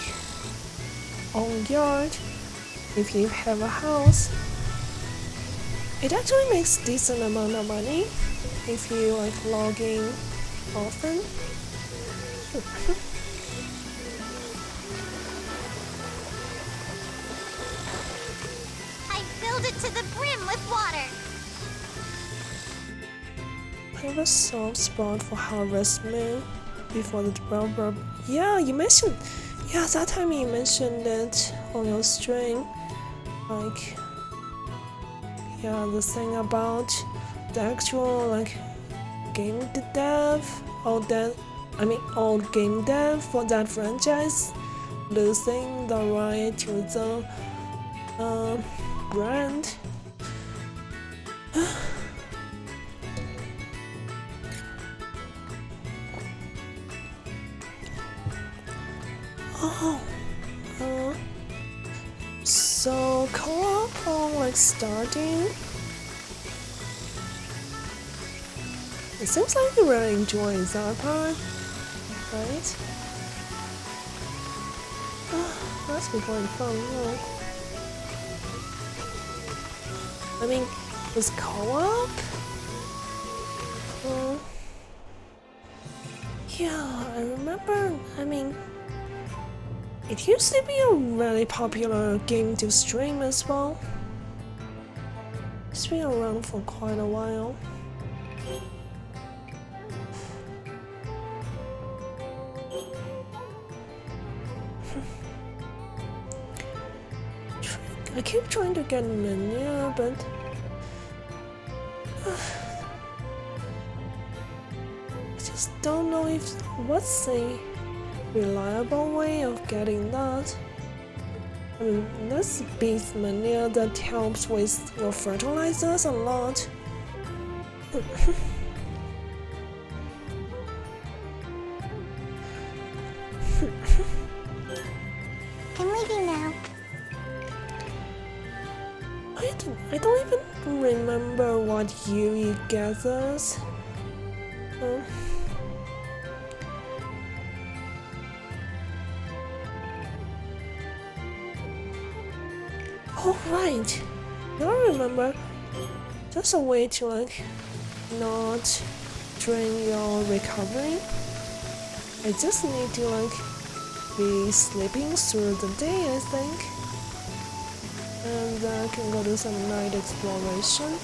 own yard. If you have a house, it actually makes decent amount of money if you like logging often.
I filled it to the brim with water.
I have a soft spot for Harvest Moon before the developer. Yeah, you mentioned. Yeah, that time you mentioned it on your stream. Like, yeah, the thing about the actual game dev, or game dev for that franchise losing the right to the brand. Oh, so co-op on starting It seems like you really enjoy that part, right? Must be quite fun, no? I mean, with co-op? Yeah, I remember, it used to be a really popular game to stream as well. It's been around for quite a while. I keep trying to get menu, but I just don't know if what's a reliable way of getting that. I mean, this beats menu that helps with your fertilizers a lot.
I'm leaving now.
I don't even remember what Yui gathers. Oh right, now I remember. There's a way to like not drain your recovery. I just need to like be sleeping through the day, I think. And I can go do some night exploration.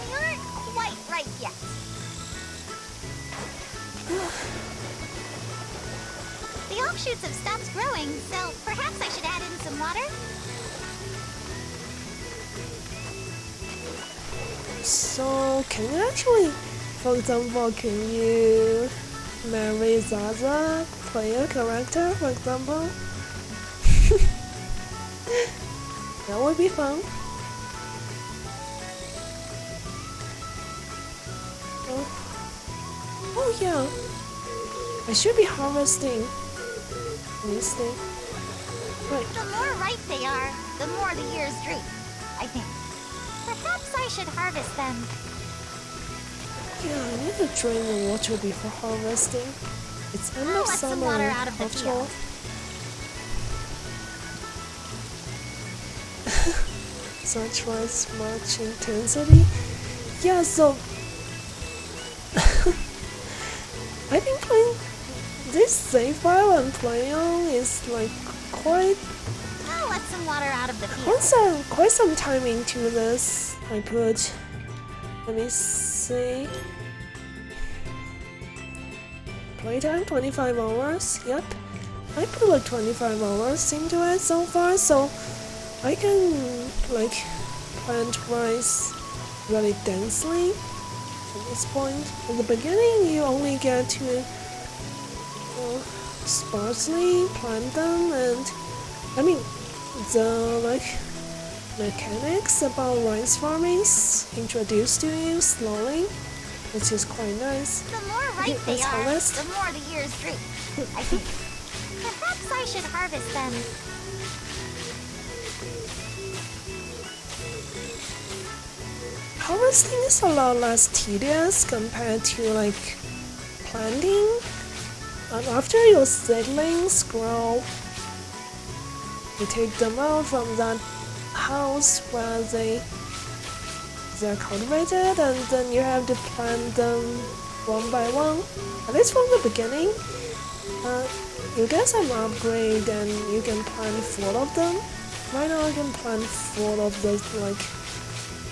You aren't quite right yet. The offshoots have stopped growing, so perhaps I should add in some water?
So, can you actually, for example, can you marry Zaza, player character, for example? That would be fun. Oh yeah, I should be harvesting this thing. Right.
The more ripe they are, the more the years droop, I think. Perhaps I should harvest them.
Yeah, I need to drain the water before harvesting. It's end
I'll
of
let some
summer
water out of the
after all. Such was much intensity. Yeah, so I think playing this save file I'm playing on is like quite
I'll let some water out of the field.
quite some time into this. I put, let me see, playtime 25 hours. Yep, I put like 25 hours into it so far, so I can like plant rice really densely at this point. At the beginning, you only get to sparsely plant them, and I mean the like mechanics about rice farming is introduced to you slowly, which is quite nice.
The more ripe
Okay,
they
let's
are,
harvest.
the more the years droop, I think. Perhaps I should harvest them.
Harvesting is a lot less tedious compared to like planting. And after your seedlings grow, you take them out from that house where they're cultivated, and then you have to plant them one by one. At least from the beginning, you get some upgrade and you can plant 4 of them. Right now I can plant 4 of those like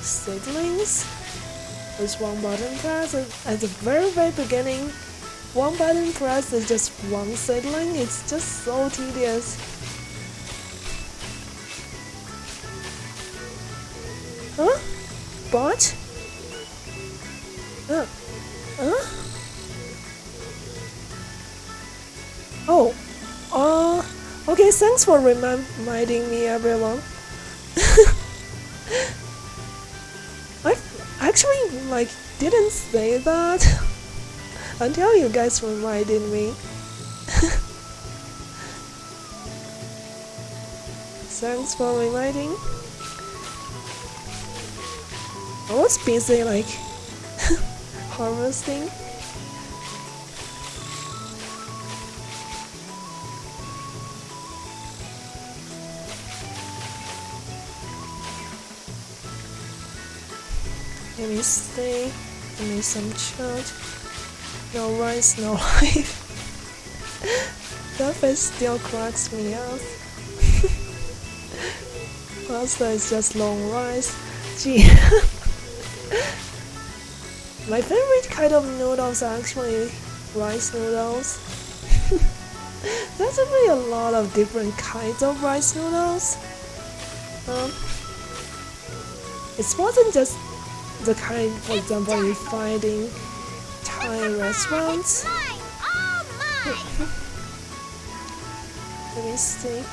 seedlings with 1 button press. At the very beginning, 1 button press is just 1 seedling. It's just so tedious. Huh? But? Oh. Okay, thanks for reminding me, everyone. I actually, like, didn't say that until you guys reminded me. Thanks for reminding. I was busy like harvesting. Let me stay. Give me some chat. No rice, no life. That face still cracks me up. Pasta is just long rice. Gee. My favorite kind of noodles are actually rice noodles. There's actually a lot of different kinds of rice noodles. It wasn't just the kind, for example, you find in Thai restaurants.
Mine! All mine!
Let me see.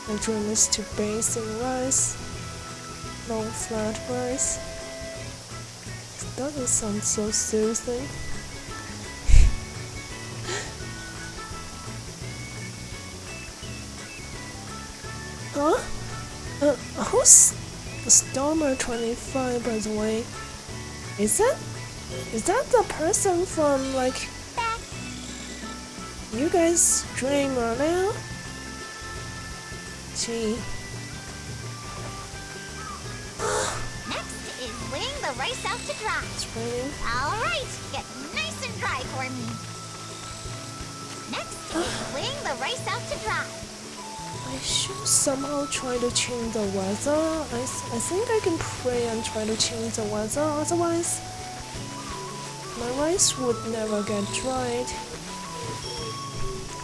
My dream is to base in rice, long flat rice. It doesn't sound so soothing. Huh? Who's Stormer 25, by the way? Is that the person from like you guys stream earlier? Gee.
Next is laying the rice out to dry.
It's raining.
Alright, get nice and dry for me. Next is laying the rice out to dry.
I should somehow try to change the weather. I think I can pray and try to change the weather, otherwise my rice would never get dried.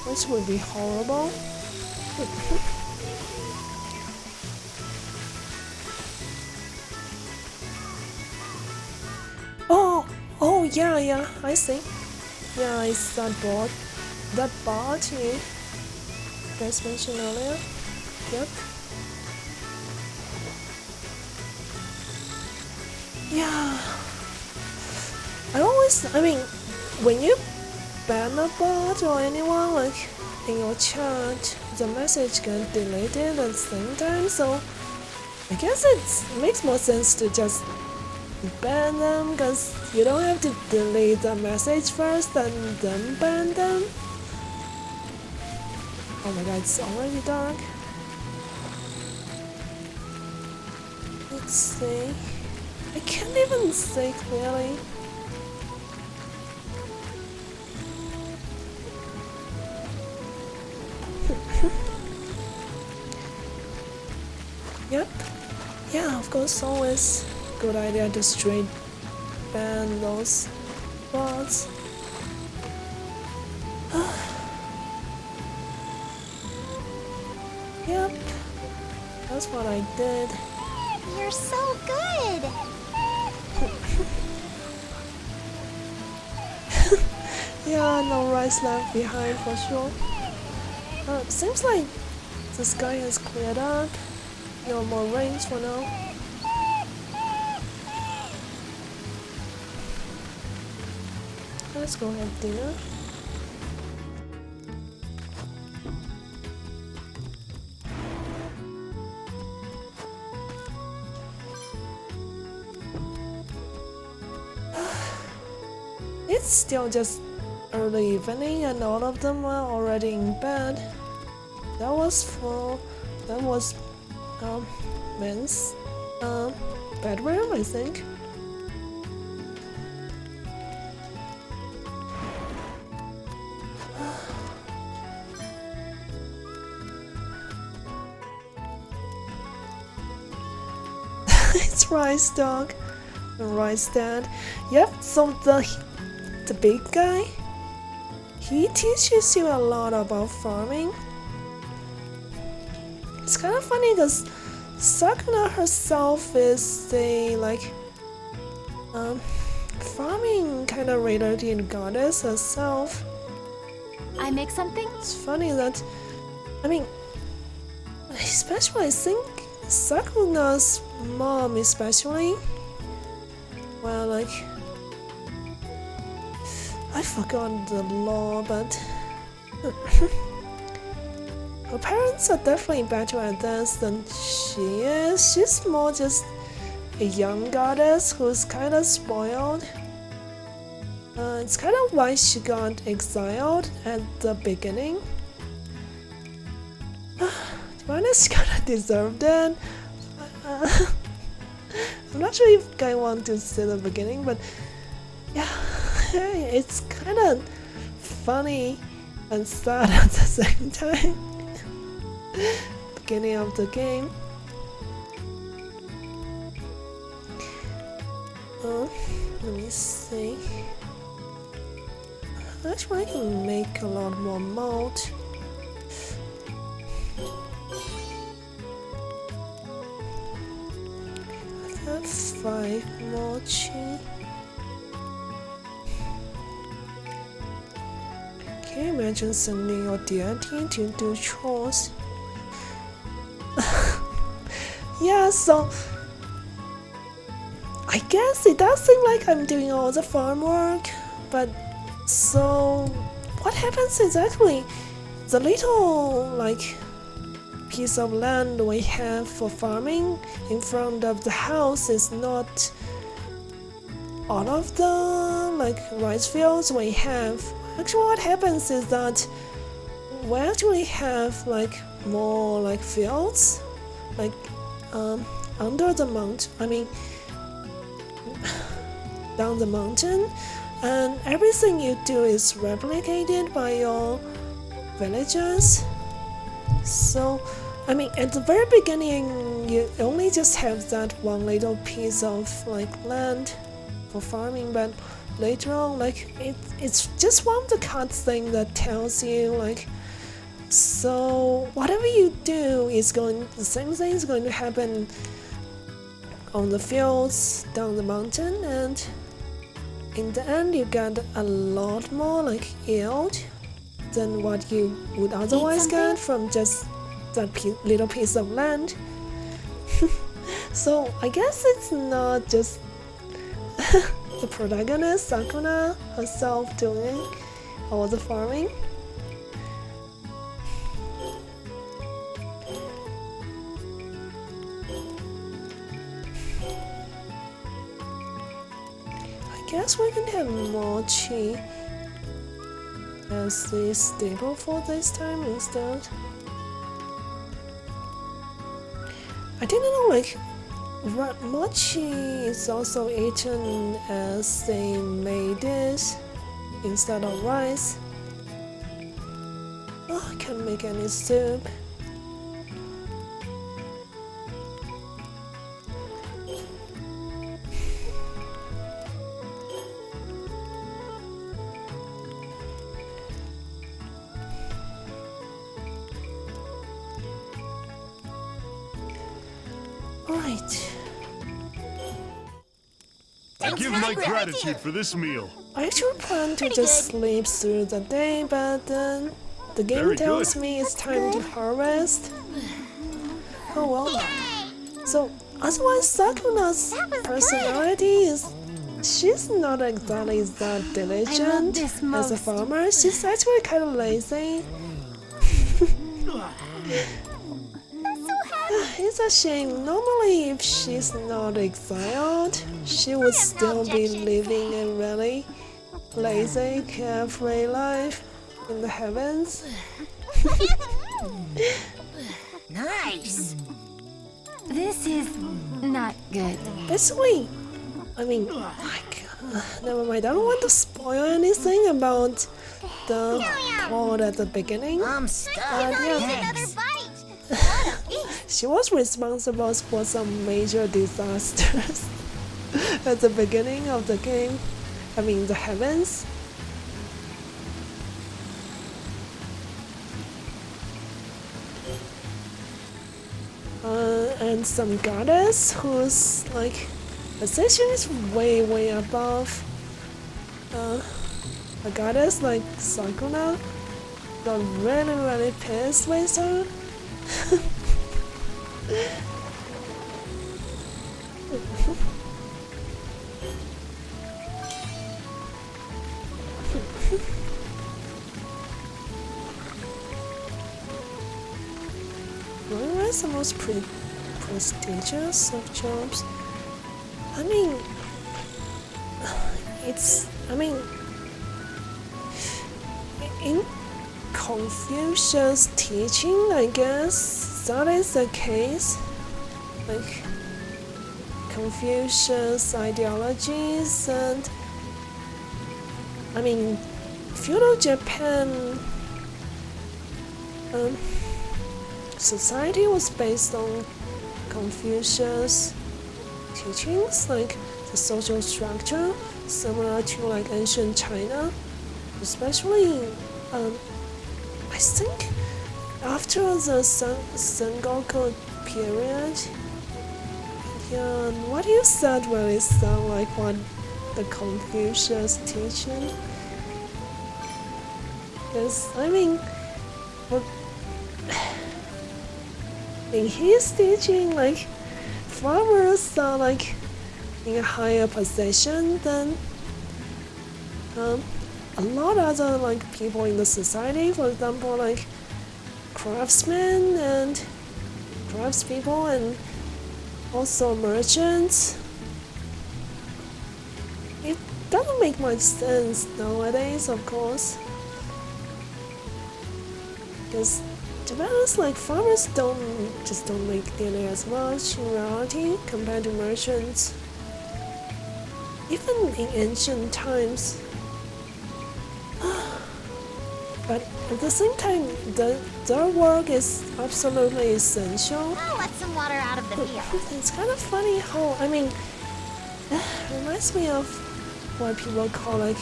Which would be horrible. Oh yeah, I see. Yeah, it's that board. That bar you guys mentioned earlier. Yep. Yeah. I mean, when you ban a bot or anyone like in your chat, the message gets deleted at the same time, so I guess it makes more sense to just ban them, because you don't have to delete the message first and then ban them. Oh my god, it's already dark. Let's see. I can't even see clearly. Yep. Yeah, of course, always good idea to straight ban those bots. Yep. That's what I did.
You're so good!
Yeah, no rice left behind for sure. Seems like the sky has cleared up. No more rains for now. Let's go have dinner. It's still just early evening and all of them are already in bed. That was men's bedroom, I think. It's Rice Dog and Rice Dad. Yep, so the big guy, he teaches you a lot about farming. It's kind of funny because Sakuna herself is a farming kind of related goddess herself.
I make something?
It's funny that, I mean, especially I think Sakuna's mom especially, well, like, I forgot the law, but Her parents are definitely better at this than she is. She's more just a young goddess who's kind of spoiled. It's kind of why she got exiled at the beginning. To be honest, she kind of deserved it. I'm not sure if I want to say the beginning, but yeah, it's kind of funny and sad at the same time. Beginning of the game. Let me see. Actually, I can make a lot more mode. I have 5 more chi. Can you imagine sending your deity to do chores? Yeah, so I guess it does seem like I'm doing all the farm work, but so what happens exactly? The little piece of land we have for farming in front of the house is not all of the rice fields we have. Actually, what happens is that we actually have more fields under the mountain. I mean, down the mountain, and everything you do is replicated by your villagers. So, I mean, at the very beginning, you only just have that one little piece of land for farming, but later on, it's just one of the cards thing that tells you so whatever you do is the same thing is going to happen on the fields down the mountain, and in the end you get a lot more yield than what you would otherwise get from just that little piece of land. So I guess it's not just the protagonist Sakuna herself doing all the farming. I guess we can have more chi as the staple for this time instead. I didn't know mochi is also eaten as a main dish instead of rice. Oh, I can't make any soup. Right.
I give my gratitude for this meal.
I actually plan to just sleep through the day, but then the game
Very
tells
good.
me it's time to harvest. Oh well. So otherwise, Sakuna's personality is she's not exactly that diligent as a farmer. She's actually kind of lazy. It's a shame. Normally, if she's not exiled, she would still be living a really lazy, carefree life in the heavens.
Nice.
This is not good.
Basically, I mean, never mind. I don't want to spoil anything about the plot at the beginning.
I'm stuffed.
yeah.
Thanks.
Bite.
She was responsible for some major disasters at the beginning of the game. I mean, the heavens. And some goddess who's essentially is way above a goddess like Sakuna. Got really pissed with her. is the most prestigious of jobs. I mean, in Confucius' teaching, I guess that is the case. Like, Confucius' ideologies and feudal Japan society was based on Confucius' teachings, like the social structure similar to like ancient China, especially I think after the Sengoku period. Yeah, what you said really sound like what the Confucius teaching. Because what in his teaching, like farmers are like in a higher position than a lot other like people in the society. For example, like craftsmen and craftspeople and also merchants. It doesn't make much sense nowadays, of course, because to be honest, like farmers don't make nearly as much in reality compared to merchants. Even in ancient times. But at the same time, their work is absolutely essential.
I'll let some water out of the field.
It's kind of funny how, reminds me of what people call like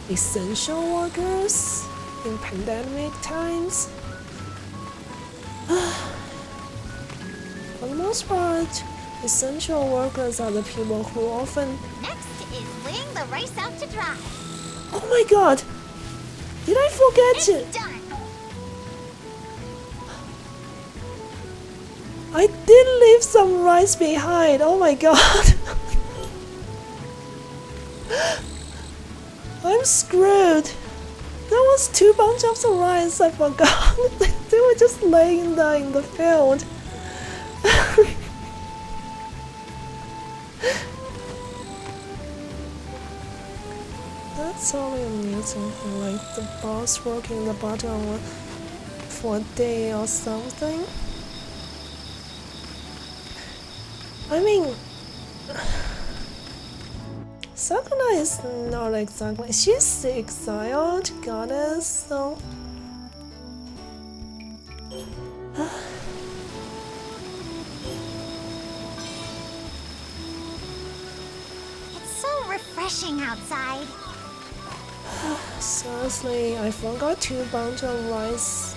essential workers in pandemic times. For the most part, essential workers are the people who often...
Next is laying the rice out to dry.
Oh my god! Did I forget it?
It's done.
I did leave some rice behind. Oh my god. I'm screwed. There was 2 bunches of rice I forgot. They were just laying there in the field. That's only amusing for like the boss working in the bottom for a day or something. Sakuna is not exactly. She's the exiled goddess, so.
It's so refreshing outside.
Seriously, I forgot 2 bunches of rice.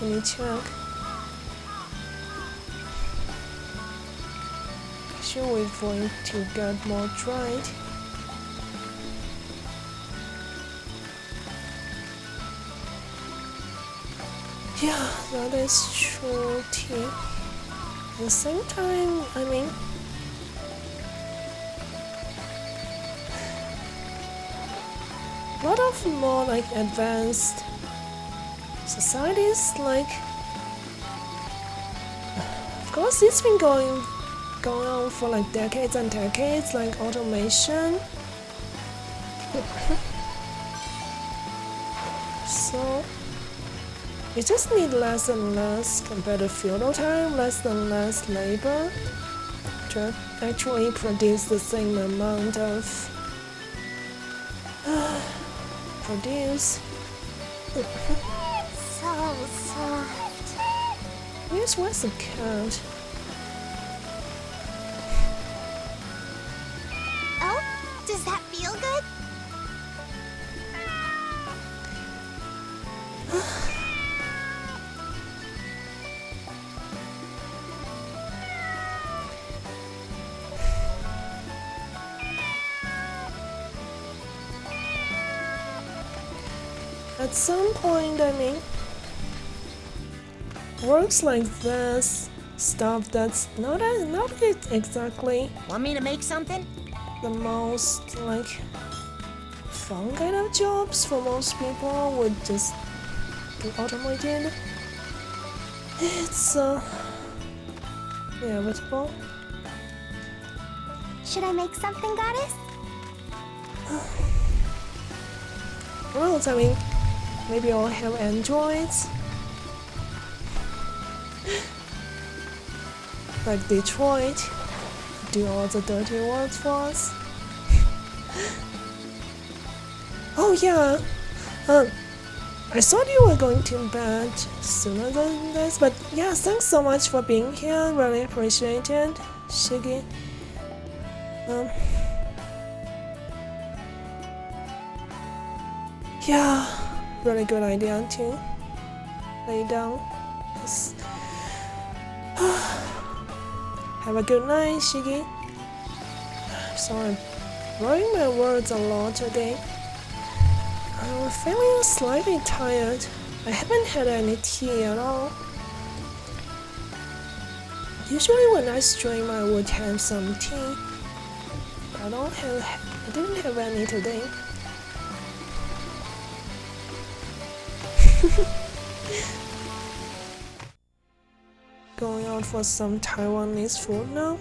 Let me check. I should wait for it to get more dried. Yeah, that is true too. At the same time, a lot of more like advanced societies, like of course it's been going on for like decades and decades, like automation. So you just need less and less compared to feudal time, less and less labor to actually produce the same amount of produce.
It's so soft.
Where's the cat?
Oh, does that feel good?
At some point, works like this, stuff that's not exactly
Want me to make something?
the most like fun kind of jobs for most people would just get automated. It's inevitable.
Should I make something, Goddess?
Well, I mean, maybe I'll have androids. Like Detroit, do all the dirty work for us. Oh yeah, I thought you were going to bed sooner than this, but yeah, thanks so much for being here. Really appreciate it, Shiggy. Yeah, really good idea to lay down. Have a good night, Shiggy. Sorry, I'm blurring my words a lot today. I'm feeling slightly tired. I haven't had any tea at all. Usually when I stream I would have some tea. I didn't have any today. Going out for some Taiwanese food now?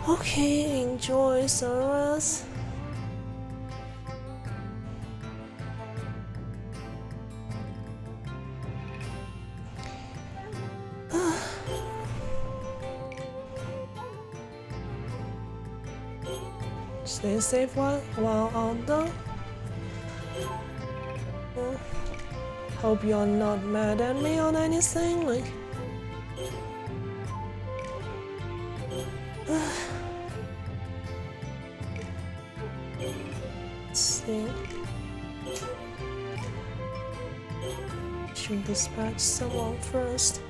Okay, enjoy, Sarah's. Stay safe while out there. Hope you're not mad at me on anything, like. Let's see. Should dispatch someone first.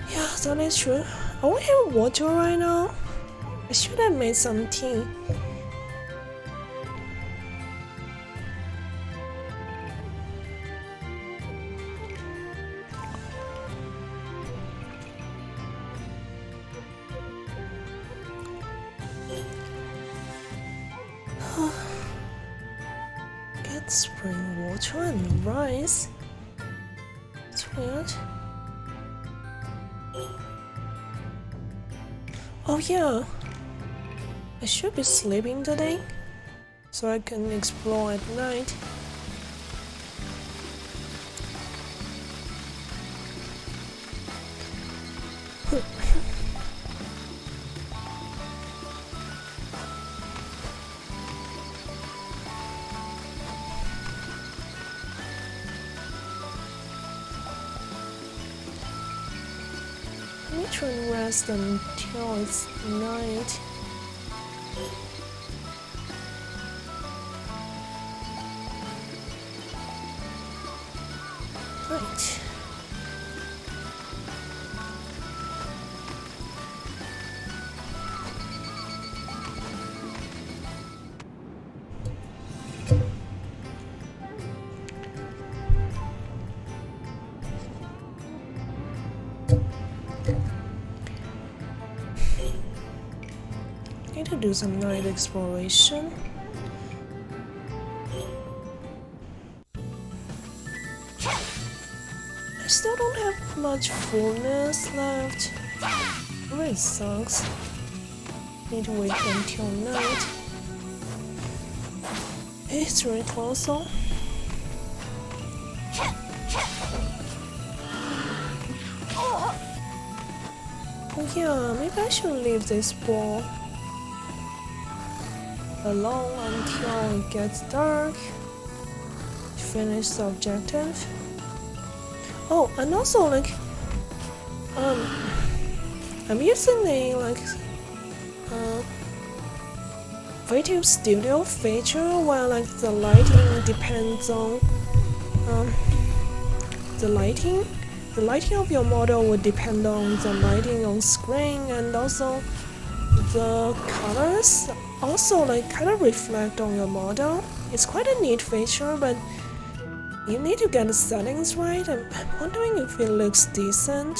Yeah, that is true. I only have water right now. I should have made some tea. Get spring water and rice. It's weird. Oh yeah, I should be sleeping today, so I can explore at night. Let me try and rest until it's night. Right. Need to do some night exploration. I still don't have much fullness left. Really sucks. Need to wait until night. It's really close though. Oh yeah, maybe I should leave this ball alone until it gets dark. Finish the objective. Oh, and also like I'm using the Creative Studio feature where like the lighting depends on the lighting of your model would depend on the lighting on screen, and also the colors also like kind of reflect on your model. It's quite a neat feature, but you need to get the settings right. I'm wondering if it looks decent.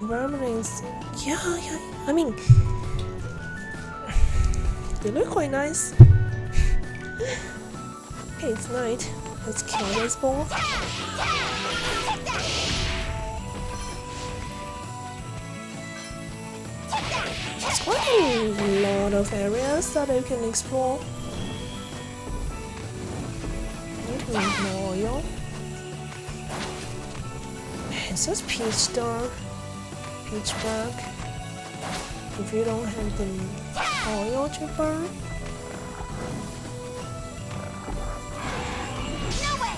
environment is, yeah, I mean, they look quite nice. Okay, it's night. Let's kill this ball. There's quite a lot of areas that you can explore. Need to make more oil. It says peach dark, peach black. If you don't have the oil to burn.
No way!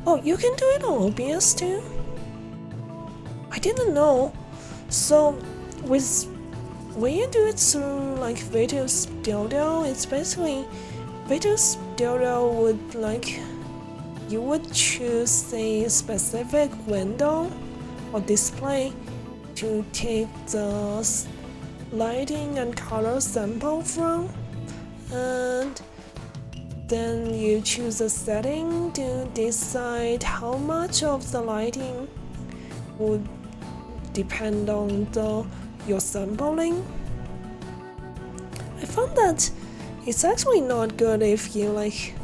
Oh, you can do it on OBS too? I didn't know. So, when you do it through like Feudal Studio, it's basically Feudal Studio would like you would choose a specific window or display to take the lighting and color sample from, and then you choose a setting to decide how much of the lighting would depend on your sampling. I found that it's actually not good if you like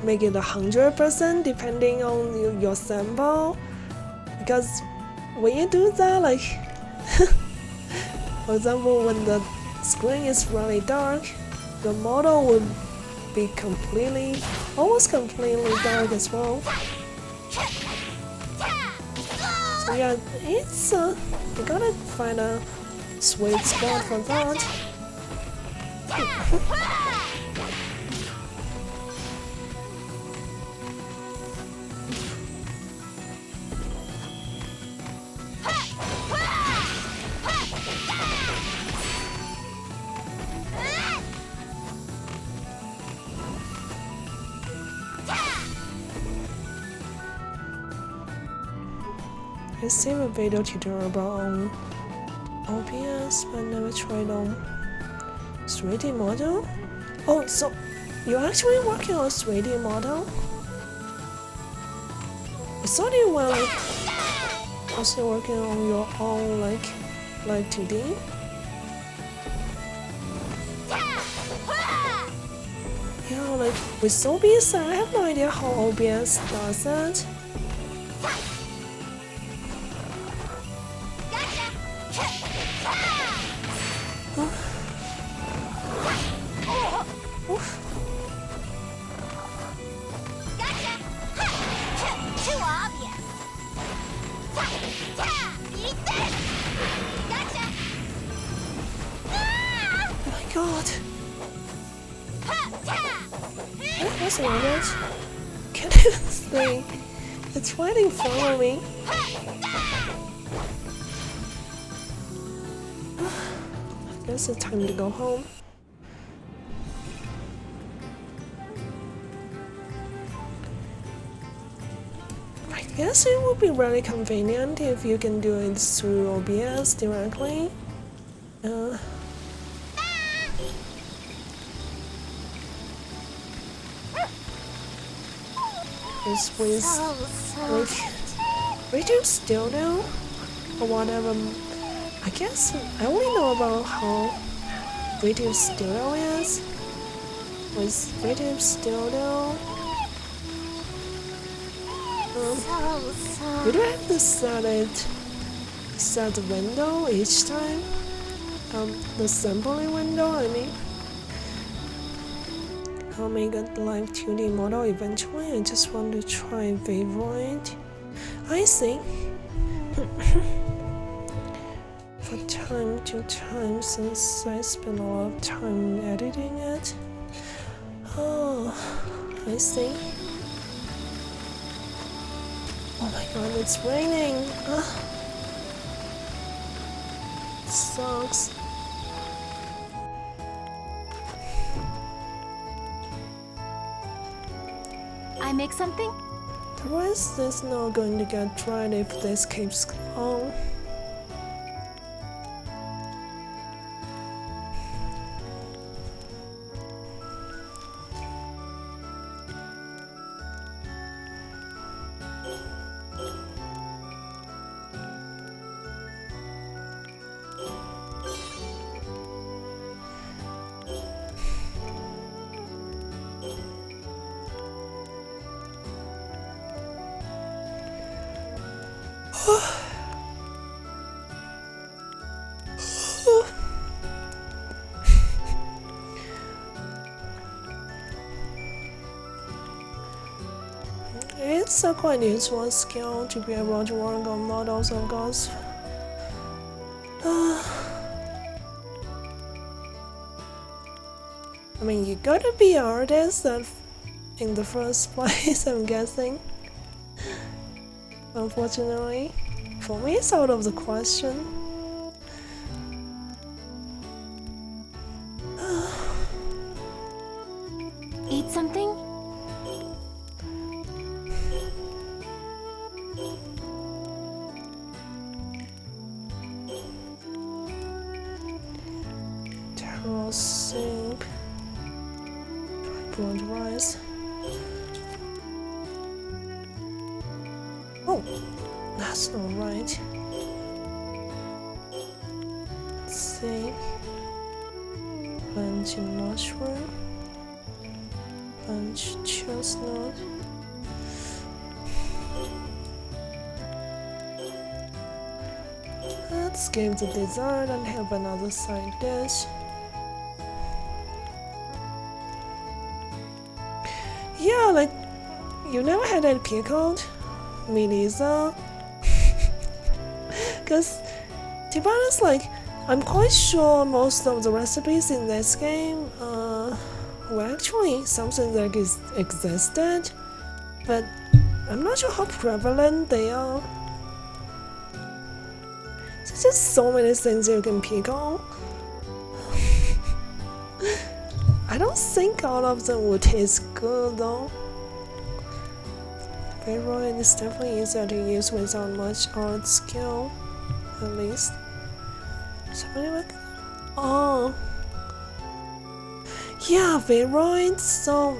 make it 100% depending on your sample, because when you do that, like for example, when the screen is really dark, the model would be almost completely dark as well. So yeah, it's you gotta find a sweet spot for that. I see a video tutorial about OBS, but never tried on 3D model. Oh, so you're actually working on 3D model? I thought you were like also working on your own like 2D. Yeah, like with OBS, I have no idea how OBS does that. God. What's wrong with it? Can't even see. It's right in front of me. I guess it's time to go home. I guess it would be really convenient if you can do it through OBS directly. With Feudal Studio or whatever. I guess I only know about how Feudal Studio is. With Feudal Studio, you don't have to set the window each time. The sampling window, I mean. I'll make a live 2D model eventually. I just want to try Favorite. I see. From time to time, since I spend a lot of time editing it. Oh, I see. Oh my god, it's raining. It sucks.
I make something?
The rest is not going to get dried if this keeps on. It's a quite useful skill to be able to work on models of gods. I mean, you gotta be an artist in the first place, I'm guessing. Unfortunately, for me, it's out of the question.
Eat something?
Taro soup. Browned rice. Oh, that's not right. Let's see. Bunch mushroom. Bunch chestnut. Let's skip the dessert and have another side dish. Yeah, like, you never had it pickled? Me neither. Cause, to be honest, like, I'm quite sure most of the recipes in this game were actually something that existed, but I'm not sure how prevalent they are. There's just so many things you can pickle. I don't think all of them would taste good though. Veroid is definitely easier to use without much art skill, at least. Somebody like, oh, yeah, Veroid. So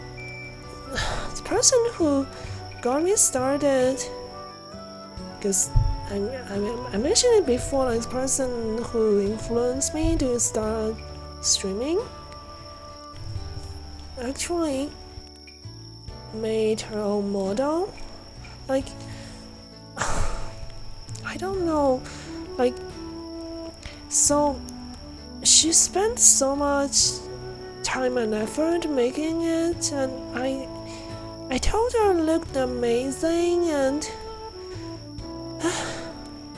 the person who got me started, because I mentioned it before, like the person who influenced me to start streaming actually made her own model. Like, I don't know, like, so she spent so much time and effort making it, and I told her it looked amazing and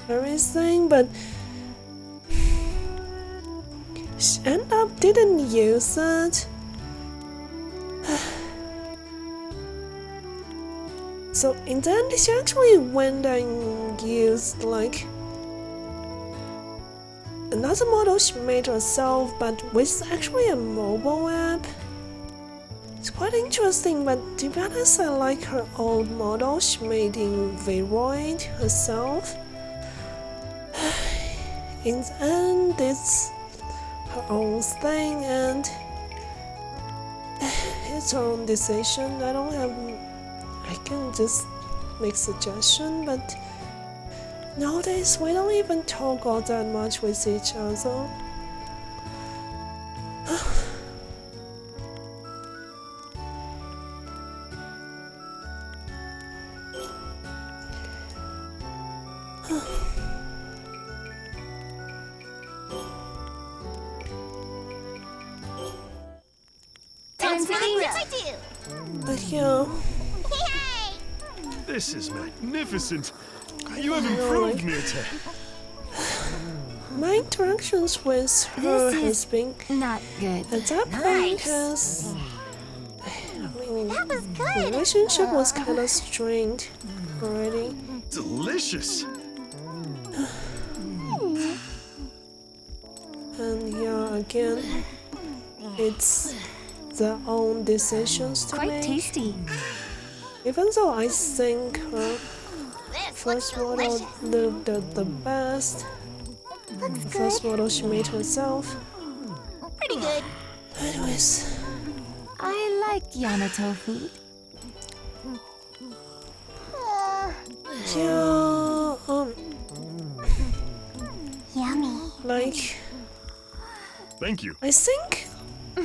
everything, but she ended up didn't use it. So in the end, she actually went and used like another model she made herself, but with actually a mobile app. It's quite interesting, but to be honest, I like her old model she made in Veroid herself. In the end, it's her own thing and it's her own decision. I can just make suggestion, but nowadays we don't even talk all that much with each other.
Time for the
But yeah,
Yay!
This is magnificent. You have improved, Mirte.
my interactions with her
This
has
is
been
not good.
at that point
Nice.
has. I mean,
That was
the
good.
relationship was kind of strained already.
Delicious.
And yeah, again, it's their own decisions to
Quite
make.
tasty.
Even though I think her
This
first
looks
model
delicious.
looked the best,
Looks
the first model she made herself.
pretty good.
Anyways,
I like Yamato food.
yeah,
Yummy.
like,
Thank you.
I think in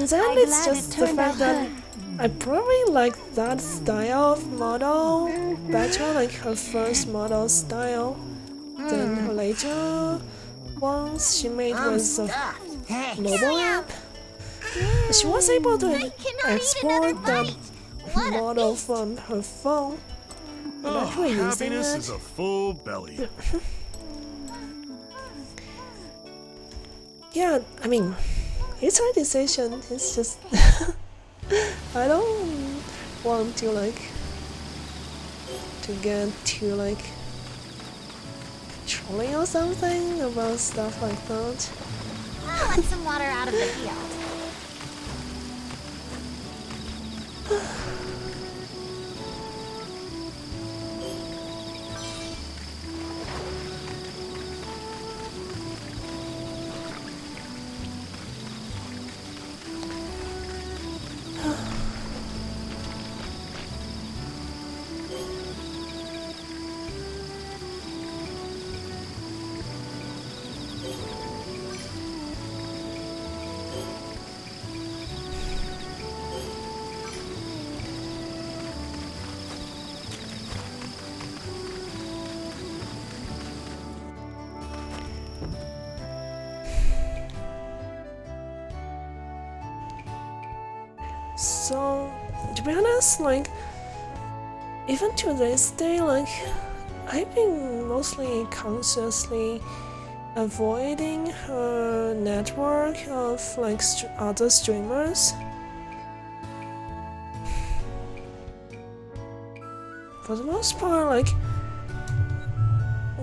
the end
I'm
it's
glad
just
it
the
turned
fact
out
that
good.
I probably like that style of model better, like her first model style, than her later ones she made
I'm
with
stuffed. Thanks.
mobile app. She was able to
I cannot eat another
export the
bite. What a
model
feast.
from her phone and
Oh,
actually using
happiness
it.
is a full belly.
Yeah, I mean, it's her decision. It's just I don't want to like to get too like trolling or something about stuff like that.
I'll let some water out of the field.
So, to be honest, like, even to this day, like, I've been mostly consciously avoiding her network of like other streamers. For the most part, like,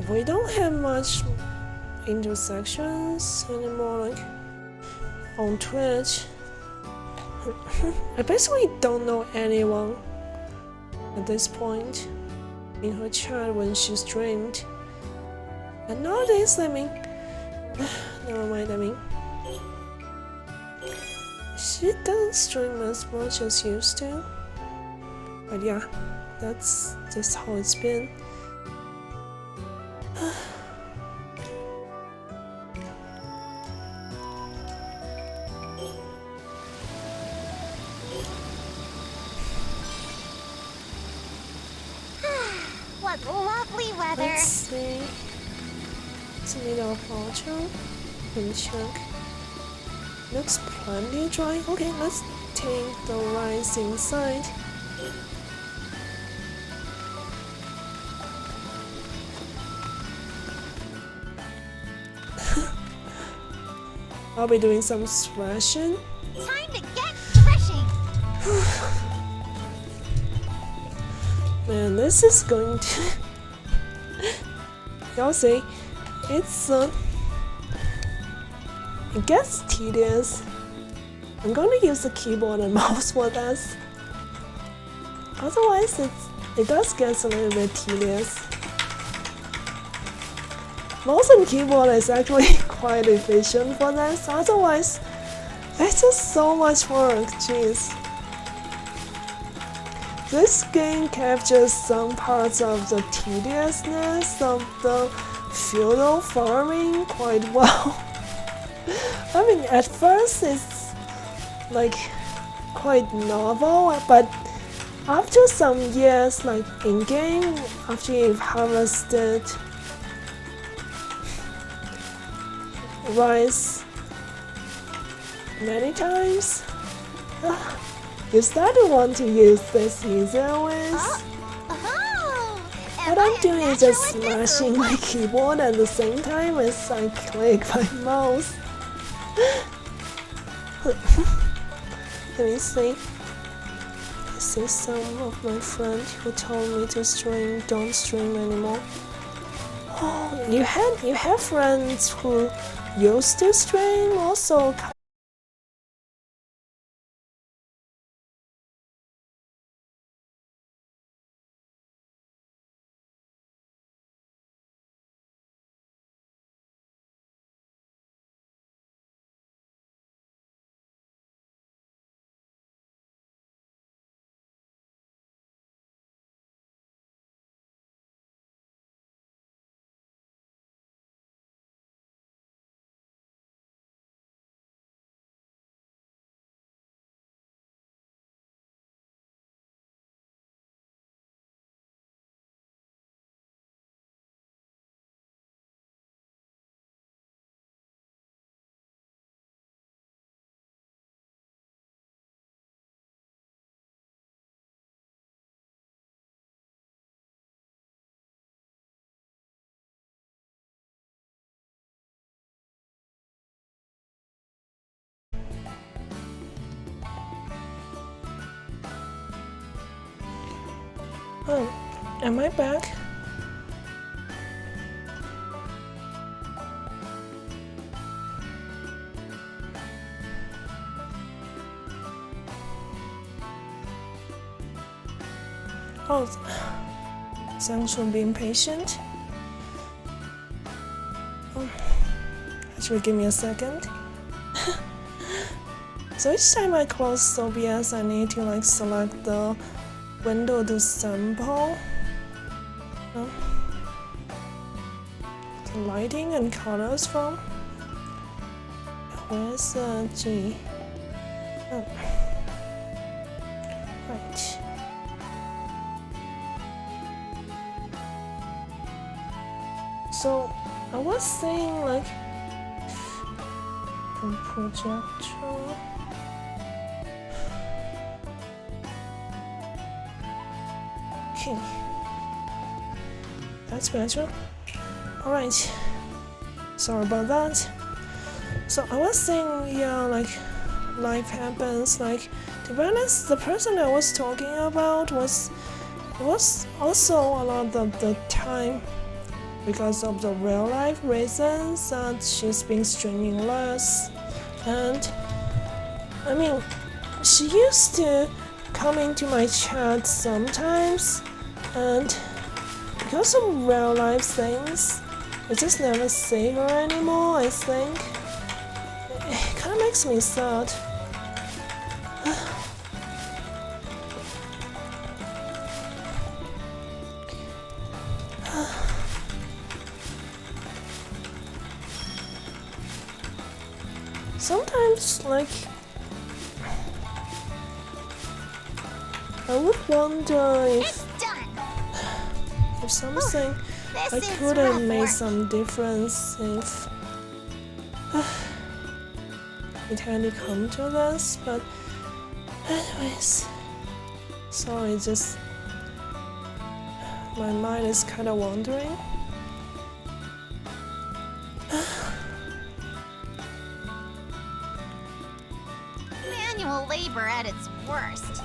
we don't have much intersections anymore, like, on Twitch. I basically don't know anyone at this point in her chat when she streamed. And nowadays, I mean, never mind, I mean, she doesn't stream as much as used to. But yeah, that's just how it's been.
What lovely weather.
Let's see. Tomato culture and check. Looks plenty dry. Okay, let's take the rice inside. I'll be doing some thrashing.
Time to get threshing.
Man, this is going to. Y'all see, it's it gets tedious. I'm going to use the keyboard and mouse for this. Otherwise, it does get a little bit tedious. Mouse and keyboard is actually quite efficient for this. Otherwise, it's just so much work. Jeez. This game captures some parts of the tediousness of the feudal farming quite well. I mean, at first it's like quite novel, but after some years, like in game, after you've harvested rice many times, you start to want to use this easier ways.
Oh,
What I'm doing is just smashing my keyboard at the same time as I click my mouse. Let me see. I see some of my friends who told me to stream don't stream anymore. Oh, you have friends who used to stream also Oh, am I back? Oh, thanks for being patient. Oh, actually, give me a second. So each time I close OBS, I need to like select the window to sample the lighting and colors from. Where's the G? Oh. Right. So I was saying like the projector. Okay, that's better. Alright, sorry about that. So I was saying, yeah, like life happens. Like, to be honest, the person I was talking about was also a lot of the time because of the real life reasons that she's been streaming less. And I mean, she used to come into my chat sometimes, and because of real life things, I just never see her anymore. I think it kind of makes me sad. Sometimes, like, I would wonder
It's done.
if something
This
I
is
could have
rough
made
work.
some difference if it hadn't come to this, but anyways, sorry, just my mind is kind of wandering.
Manual labor at its worst.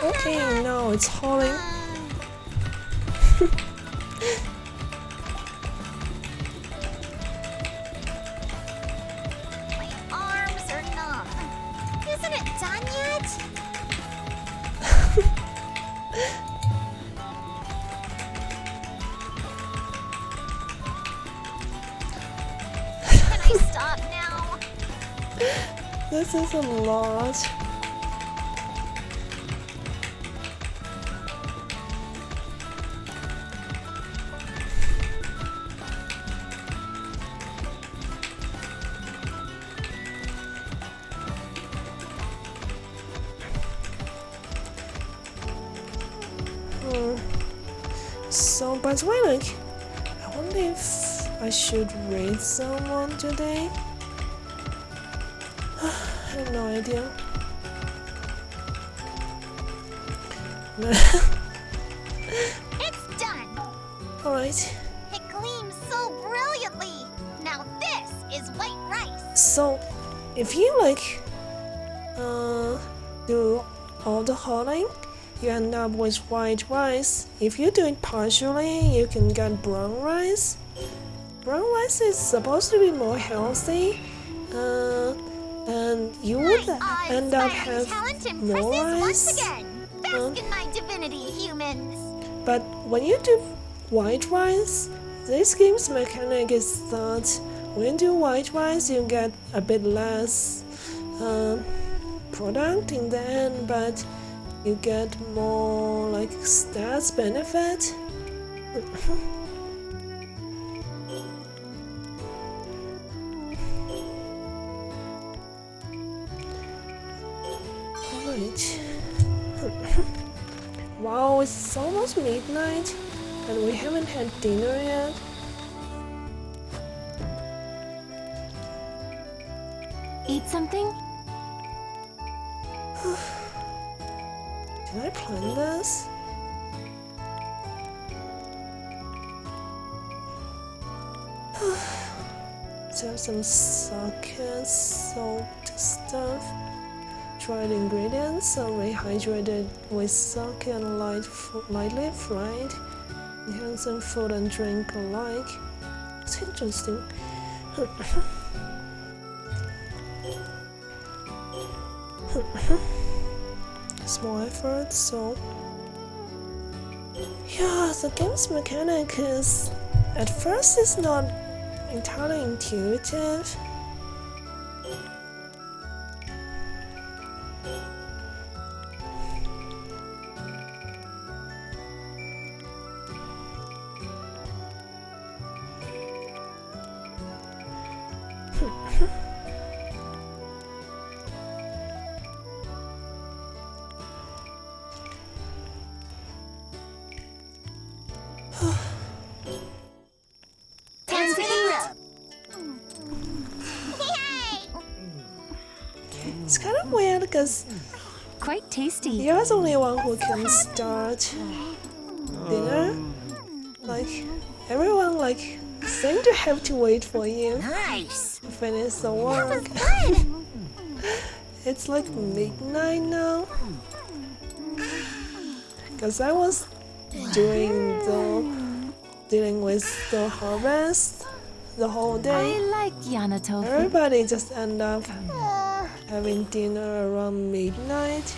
Okay, now it's hauling.
My arms are numb. Isn't it done yet? Can I stop now?
This is a lot. So, by the way, like, I wonder if I should raid someone today. I have no idea.
It's done.
Alright,
It gleams so brilliantly. Now this is white rice.
so if you like do all the hauling, you end up with white rice. If you do it partially, you can get brown rice. Brown rice is supposed to be more healthy, and you would
My
end up
awe-inspiring
have
talent
more
impresses once
rice.
again. Bask in my divinity, humans.
But when you do white rice, this game's mechanic is that when you do white rice, you get a bit less product in the end, but you get more like stats benefit. Alright. Wow, it's almost midnight and we haven't had dinner yet.
Eat something?
Did I plan this? Let's have some sake soaked stuff. dried ingredients are rehydrated with sake and lightly fried, enhancing food and drink alike. It's interesting. Small effort, so yeah, the game's mechanic is at first it's not entirely intuitive. It's kind of weird because
Quite tasty.
you're the only one who can start dinner. Like everyone seem to have to wait for you
Nice.
to finish the work. It's like midnight now. Because I was dealing with the harvest the whole
I
day.
like Yana tofu.
Everybody just end up having dinner around midnight.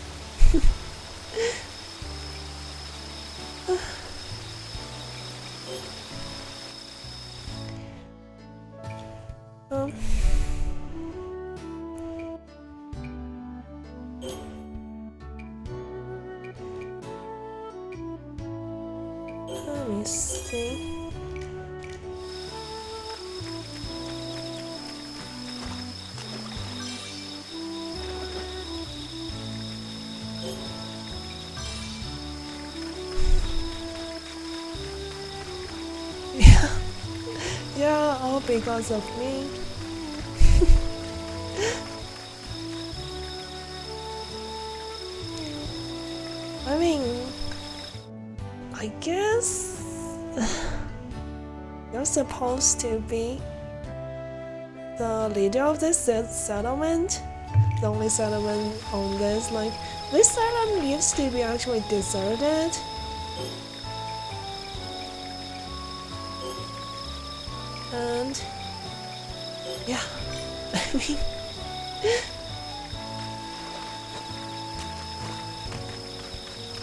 um, Let me see. Yeah, all because of me. I mean, I guess you're supposed to be the leader of this settlement. The only settlement on this, this island used to be actually deserted. And yeah, I mean,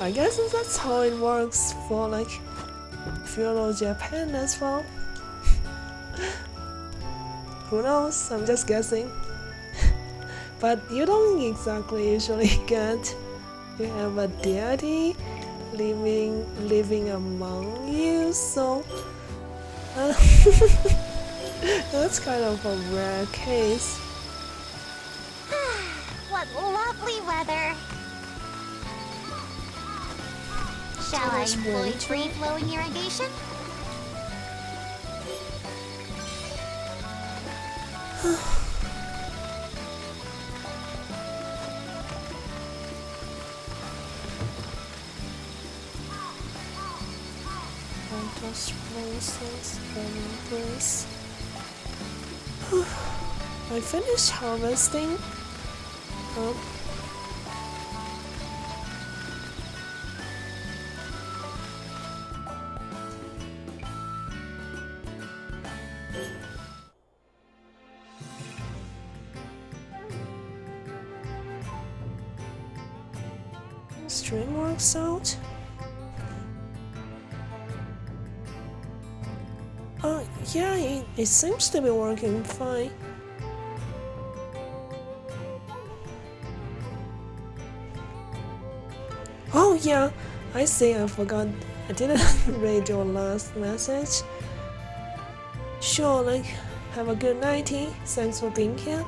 I guess that's how it works for feudal Japan as well. Who knows? I'm just guessing. But you don't exactly usually get to have a deity living among you, so that's kind of a rare case.
What lovely weather. Shall I
It's
employ
winter.
free-flowing irrigation?
Those places, burning place. I finished harvesting. Stream works out. Yeah, it seems to be working fine. Oh yeah, I see, I forgot. I didn't read your last message. Sure, have a good nighty. Thanks for being here.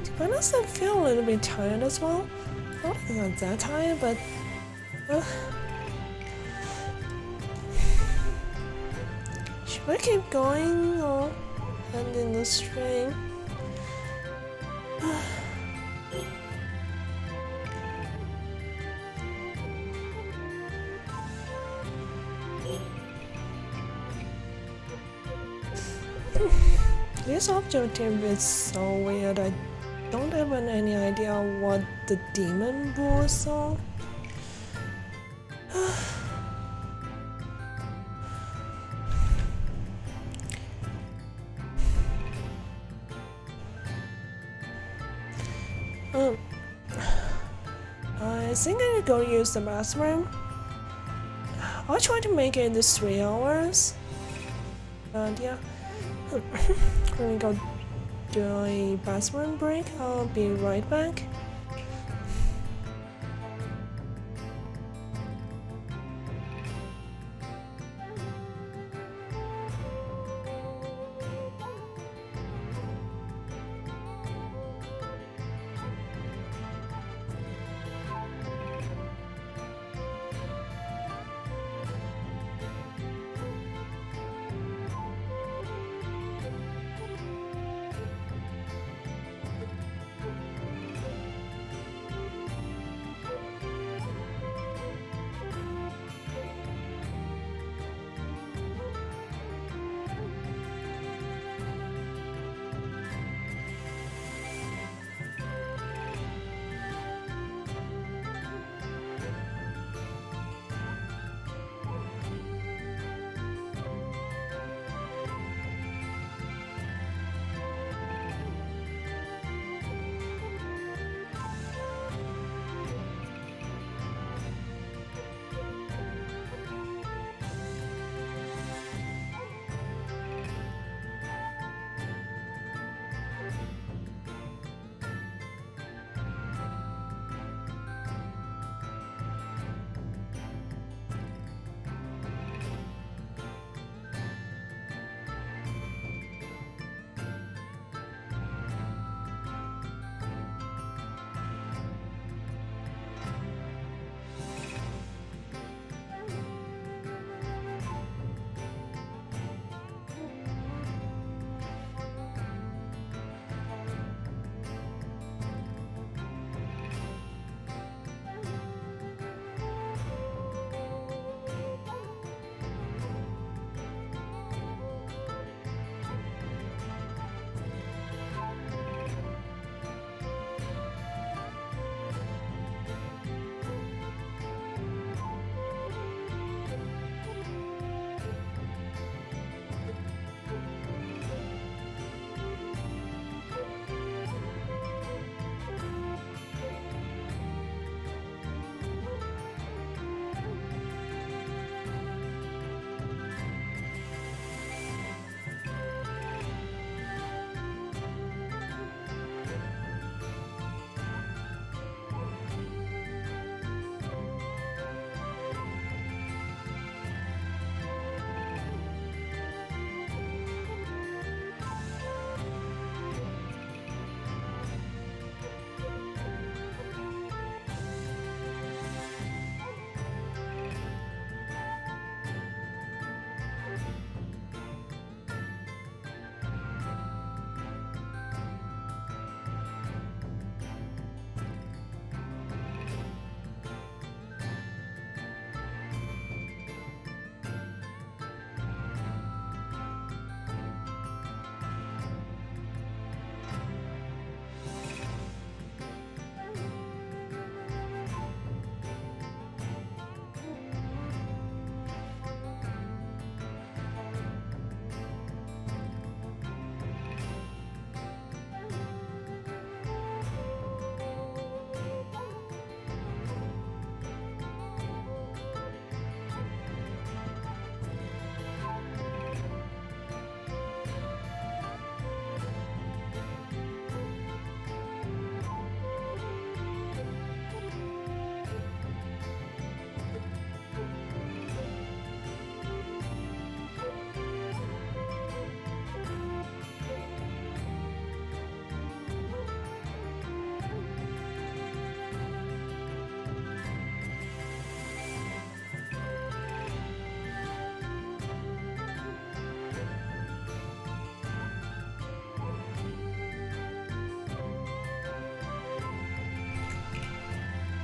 To be honest, I feel a little bit tired as well. Not that tired, but should I keep going or end in the stream? This objective is so weird. I don't have any idea what the demon rules are. I think I go use the bathroom. I'll try to make it 3 hours. But yeah, let me go do a bathroom break. I'll be right back.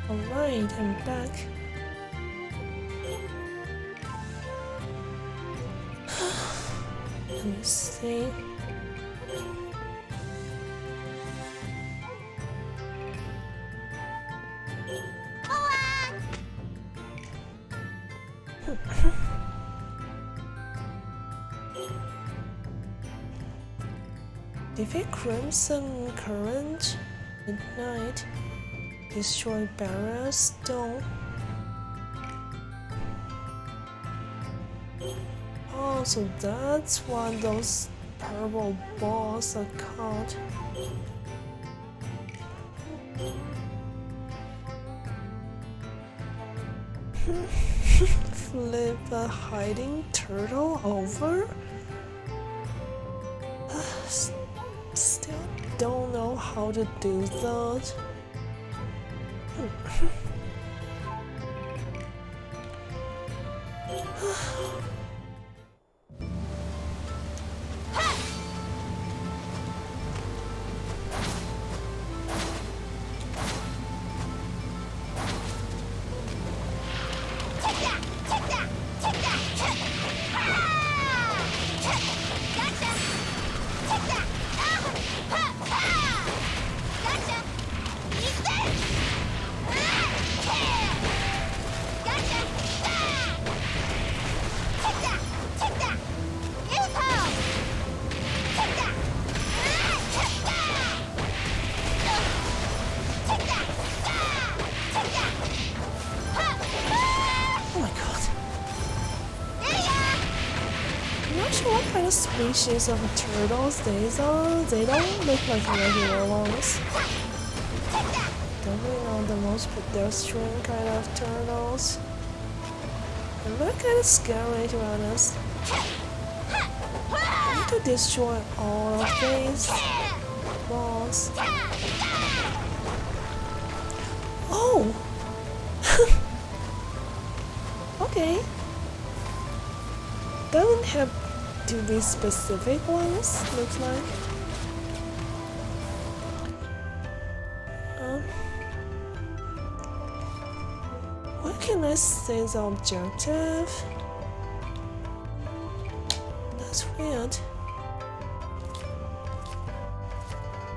Alright, I'm back. Let me see. Defeat Crimson Current at night. Destroy Barrier Stone. Oh, so that's why those purple balls are caught. Flip a hiding turtle over? Still don't know how to do that. What kind of species of turtles these are? They don't look like regular ones. Definitely not the most pedestrian kind of turtles. And they're kind of scary to be honest. I need to destroy all of these balls. Oh! Okay. Doesn't have to be specific ones, looks like. What can I say is the objective? That's weird.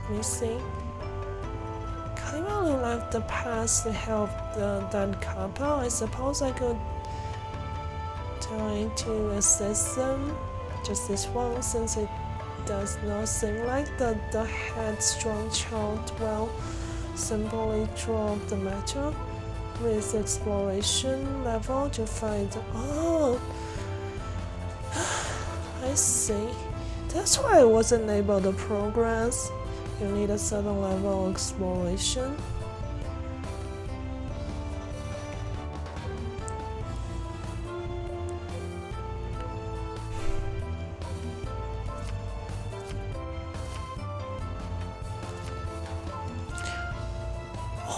Let me see. Came out and left the past to help that couple. I suppose I could try to assist them. Just this one, since it does not seem like the headstrong child will simply drop the matter with exploration level to find. Oh, I see. That's why I wasn't able to progress. You need a certain level of exploration.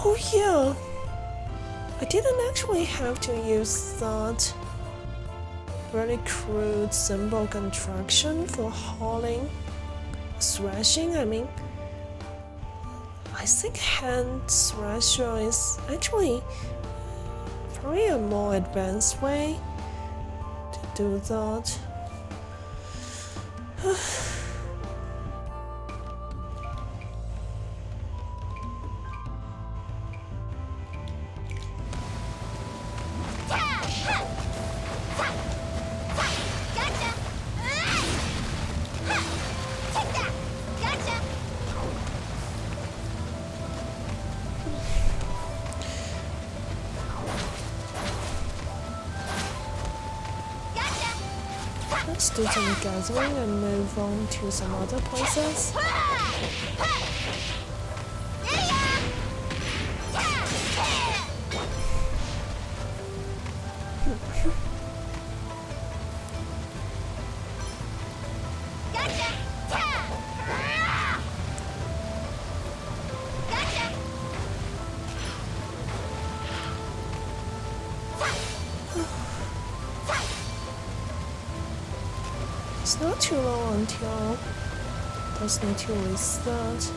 Oh yeah, I didn't actually have to use that really crude symbol construction for hauling, thrashing. I mean, I think hand thrasher is actually probably a more advanced way to do that. Let's do some gathering and move on to some other places. It's not too long until it does need to restart.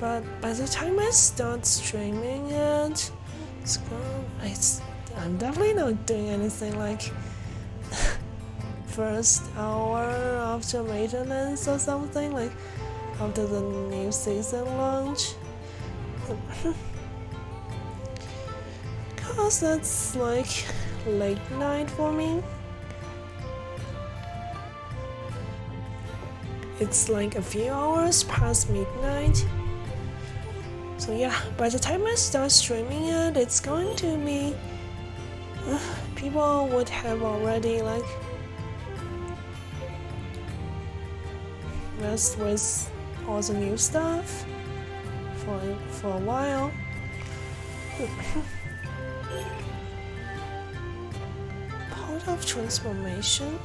But by the time I start streaming it, it's gone. I'm definitely not doing anything like first hour after maintenance or something, like after the new season launch. Cause that's like late night for me. It's like a few hours past midnight. So yeah, by the time I start streaming it, it's going to be people would have already like messed with all the new stuff for a while. Part of transformation.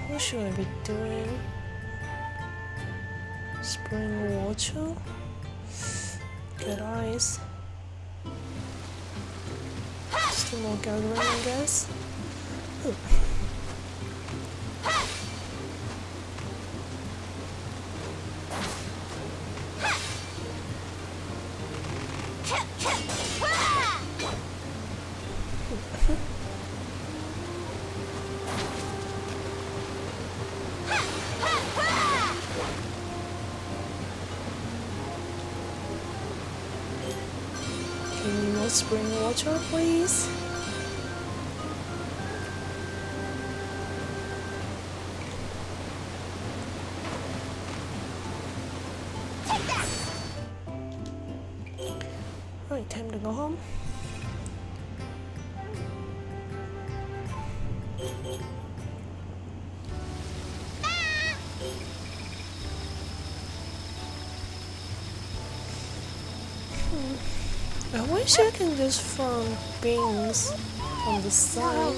What should I be doing? Spring water? Get ice. Still more gathering, I guess. Give me more spring water, please. Alright, time to go home. I wish I can just farm beans on the side.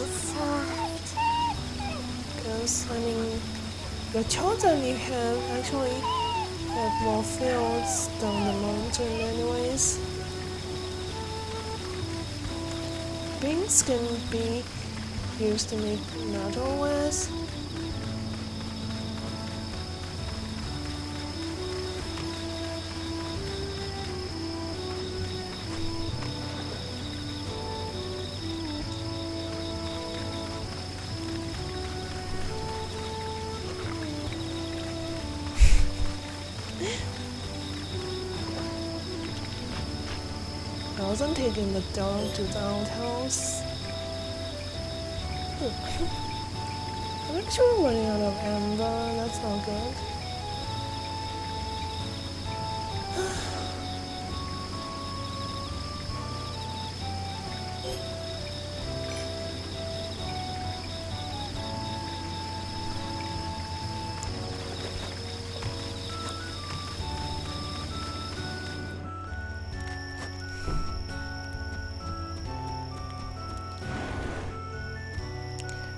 Because, I mean, the children you have actually have more fields down the mountain anyways. Beans can be used to make metal with. I wasn't taking the dog to the outhouse. I'm actually running out of amber, that's not good.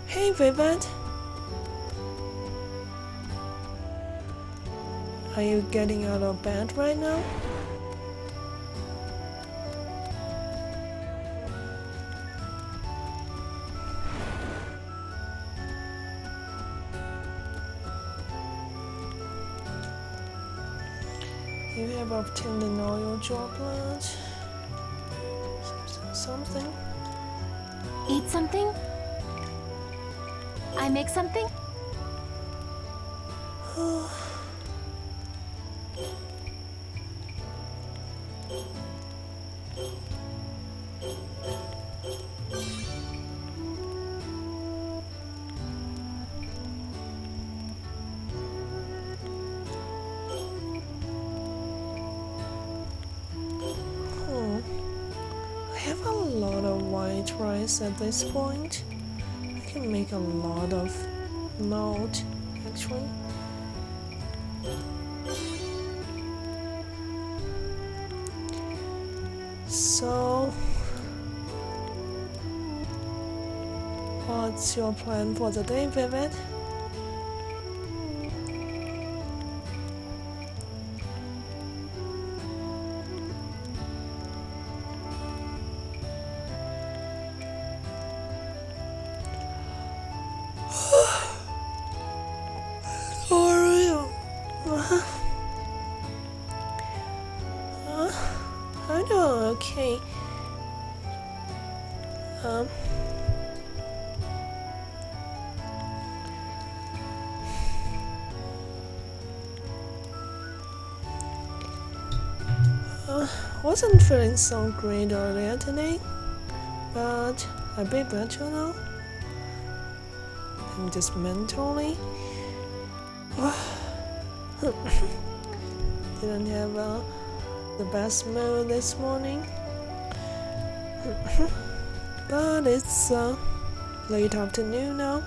Hey, Vivid. Are you getting out of bed right now? You have obtained an oil droplet. Something.
Eat something? I make something?
I have a lot of white rice at this point. I can make a lot of malt, actually. So, what's your plan for the day, Vivid? kinda okay. Wasn't feeling so great earlier today, but a bit better now. And just mentally, didn't have the best mood this morning. But it's late afternoon now.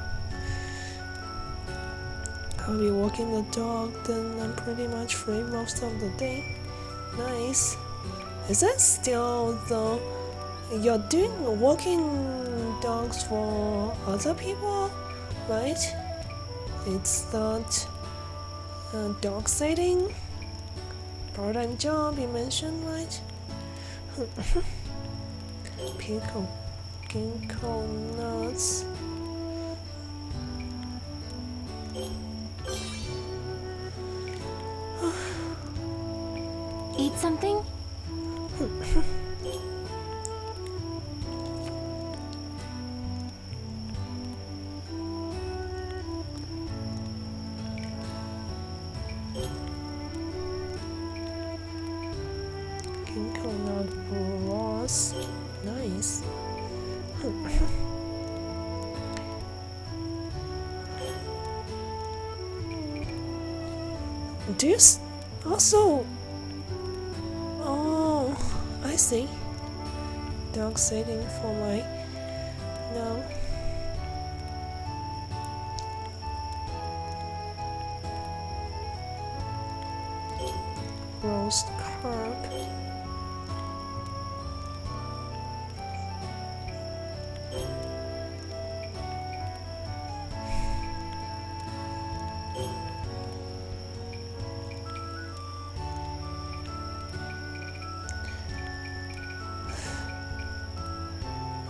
I'll be walking the dog, then I'm pretty much free most of the day. Nice. Is that still though? You're doing walking dogs for other people, right? It's not dog sitting part-time job you mentioned, right? Pickle, ginkgo nuts.
Eat something?
Ginkgo nut broth. Nice. Do you also? Oh, I see. Dog sitting for my now. Roast carp.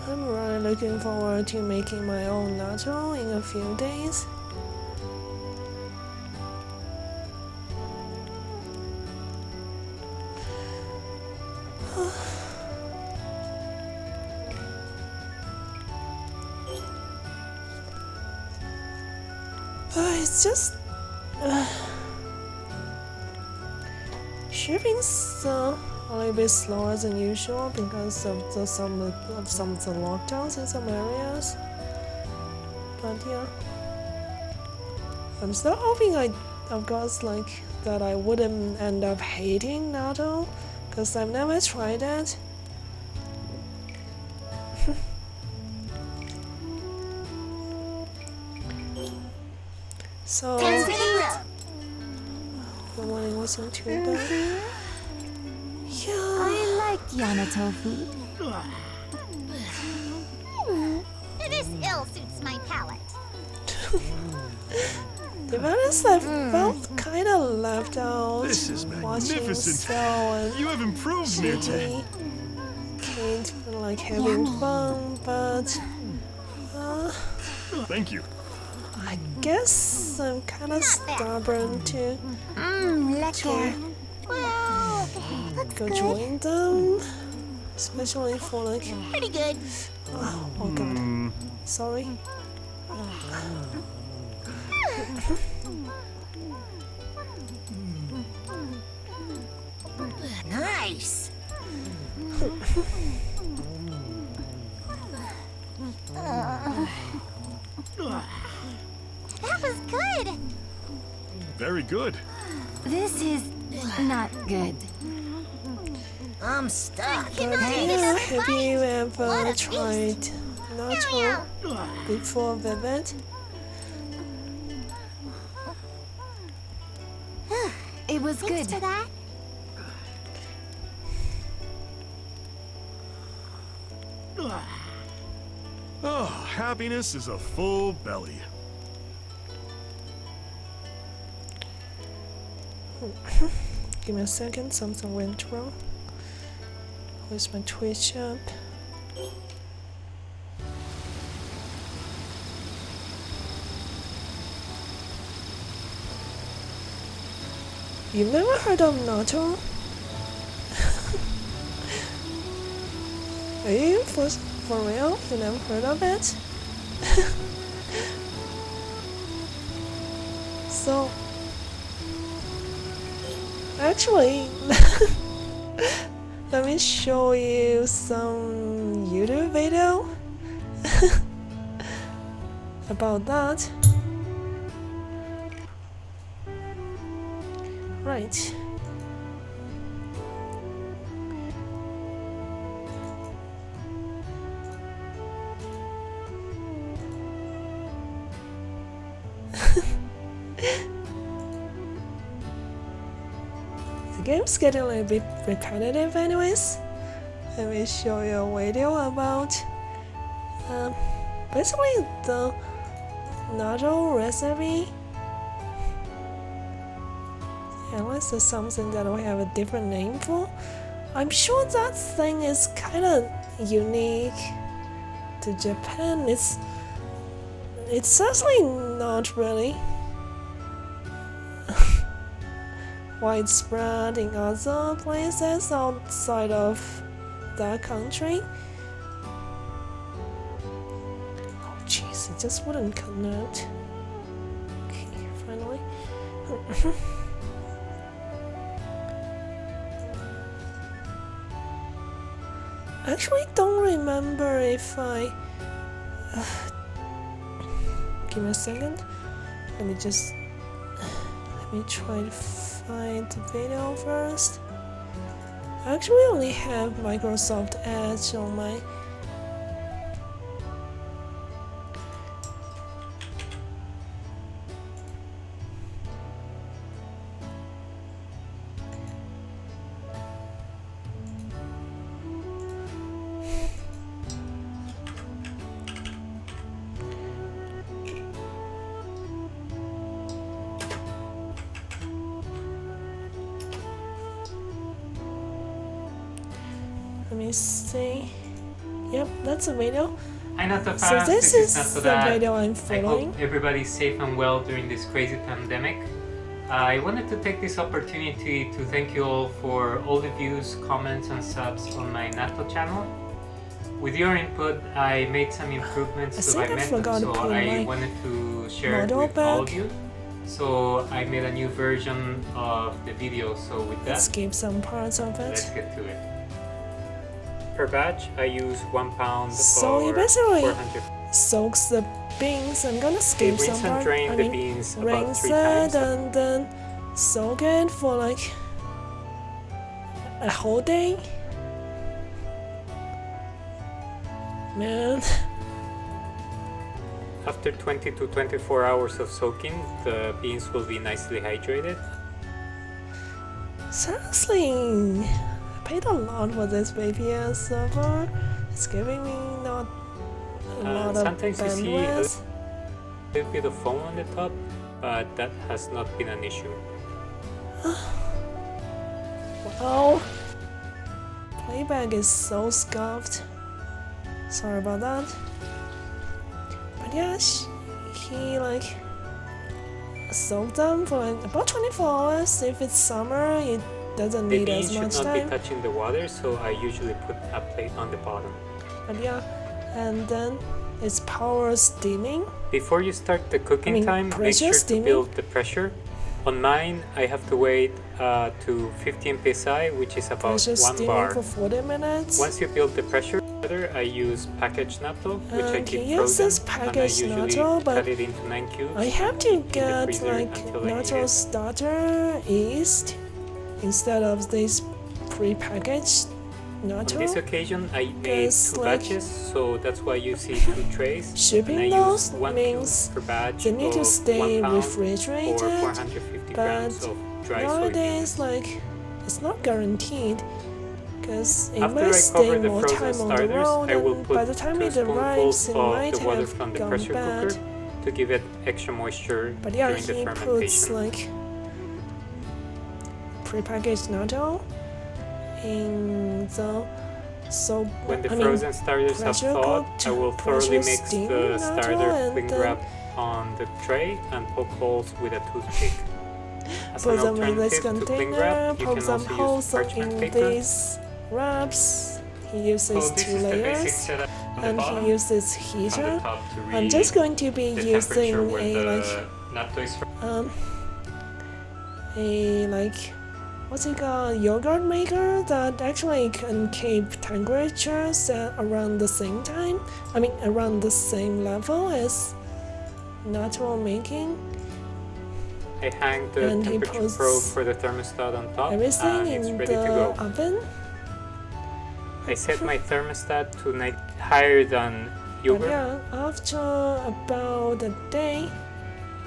I'm really looking forward to making my own natto in a few days. It's just shipping's a little bit slower than usual because of some of the lockdowns in some areas. But yeah, I'm still hoping of course, like that I wouldn't end up hating natto because I've never tried it. So the morning wasn't too bad. Yeah.
I like Yana tofu.
This ill suits my palate.
To be honest, I felt kind of left out
This is
watching
magnificent.
Sal and
You have improved, Mirte.
Gigi Kate like having fun, but
Thank you.
I guess I'm kind of stubborn to
Lekker.
Well, looks
go
good.
join them, especially for like
Pretty good.
oh god, sorry.
Nice.
That was good.
Very good.
This is not good.
I'm stuck.
But yeah, have you ever tried natto before Vivid?
It was
Thanks
good.
for that.
Oh, happiness is a full belly.
Give me a second, something went wrong. Where's my Twitch app? You've never heard of natto? Are you for real? You never heard of it? So, actually, let me show you some YouTube video about that. Right. The game's getting a little bit repetitive anyways. Let me show you a video about basically the natto recipe. Unless there's something that we have a different name for. I'm sure that thing is kinda unique to Japan. It's certainly not really widespread in other places outside of that country. Oh jeez, it just wouldn't connect. Okay, finally. I actually don't remember if I... give me a second. Let me try to find the video first. I actually only have Microsoft Edge on my... Let me see. Yep, that's a video.
Hi Natto
So
fans,
this
is
is the
Natto
video I'm
I
following.
hope everybody's safe and well during this crazy pandemic. I wanted to take this opportunity to thank you all for all the views, comments and subs on my Natto channel. With your input, I made some improvements to my
think I
method,
forgot to
so
put
I
my
wanted to share it
model
with all of
back.
you. So I made a new version of the video, so with that,
Let's skip some parts of
let's
it.
get to it. Per batch, I use 1 pound
So you
or
basically
400.
soaks the beans. I'm gonna skip
rinse
some
and
part.
drain
I
the
mean,
beans about
rinse
3
it
times.
and then soak it for like a whole day. Man,
After 20 to 24 hours of soaking, the beans will be nicely hydrated.
seriously, I paid a lot for this VPN server. It's giving me not a lot of
Sometimes you see a
bandwidth.
little bit of foam on the top, but that has not been an issue.
Wow, playback is so scuffed. Sorry about that. But yeah, he like soaked them for like about 24 hours. If it's summer, it doesn't
The
need
beans
as
should
much
not
time.
be touching the water, so I usually put a plate on the bottom.
But yeah, and then it's power steaming.
Before you start the cooking time, make
pressure
sure
steaming.
to build the pressure. On mine, I have to wait to 15 psi, which is about
Pressure
1
steaming
bar.
for 40 minutes.
Once you build the pressure, I use packaged natto, which I keep
Okay, yes,
frozen,
it's
and I
packaged
usually
natto, but
cut it into 9 cubes.
I have
and
to
keep in the
get
freezer
like
until I need
natto
it.
starter yeast instead of this pre-packaged
On
natto.
this occasion, I made
Because,
2
like,
batches, so that's why you see 2 trays.
shipping
and I
those
use 1
means
cube per batch
they need to
of
stay
1 pound
refrigerated,
or 450 grams
but
of dry
nowadays
soybeans.
like it's not guaranteed because it
After
might
I
stay
cover the
more
frozen
time on the
starters,
road,
I will
and
put
by the time
2
it arrives,
spoonfuls
it
of
might
the water
have
from the
gone
pressure
bad.
cooker to give it extra moisture
But yeah,
during the
he puts
fermentation.
like pre-packaged natto in the
When the
I mean,
frozen starters have
pressure
thawed,
cooked,
I will thoroughly
pressure
mix
steamed
the
natto,
starter
and
cling
then
wrap on the tray and poke holes with a toothpick. As
put
an
them in this
alternative to cling
container,
wrap, you
poke
can
some
also use
holes
parchment
in
paper.
these wraps, he uses
So this
2
is the basic
layers,
setup on the
and
bottom,
he uses
on
heater.
the top to read
I'm just going to be
the
using
temperature where
a
the natto is from.
what's it called, yogurt maker that actually can keep temperatures at around the same time. I mean, around the same level as natto making.
I hang the
And he
temperature
puts
probe for the thermostat on top,
everything
and it's
in
ready to
the
go.
oven.
I set my thermostat to higher than
But
yogurt
yeah, after about a day,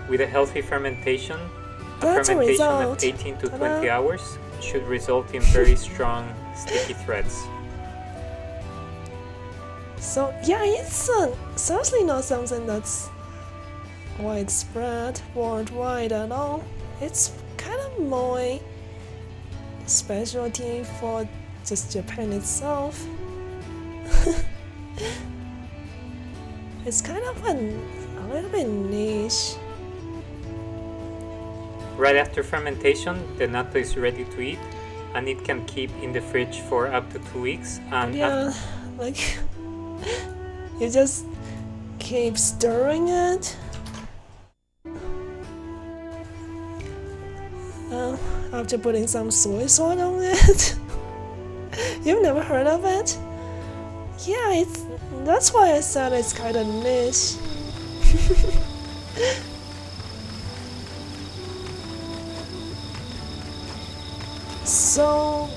with a healthy fermentation. A
that's a
fermentation of
result.
18 to 20
Ta-da.
hours should result in very strong sticky threads.
So yeah, it's certainly not something that's widespread worldwide at all. It's kind of more specialty for just Japan itself. It's kind of a little bit niche.
Right after fermentation, the natto is ready to eat, and it can keep in the fridge for up to 2 weeks. And
Yeah, like you just keep stirring it. After putting some soy sauce on it. You've never heard of it? Yeah, that's why I said it's kind of niche. So,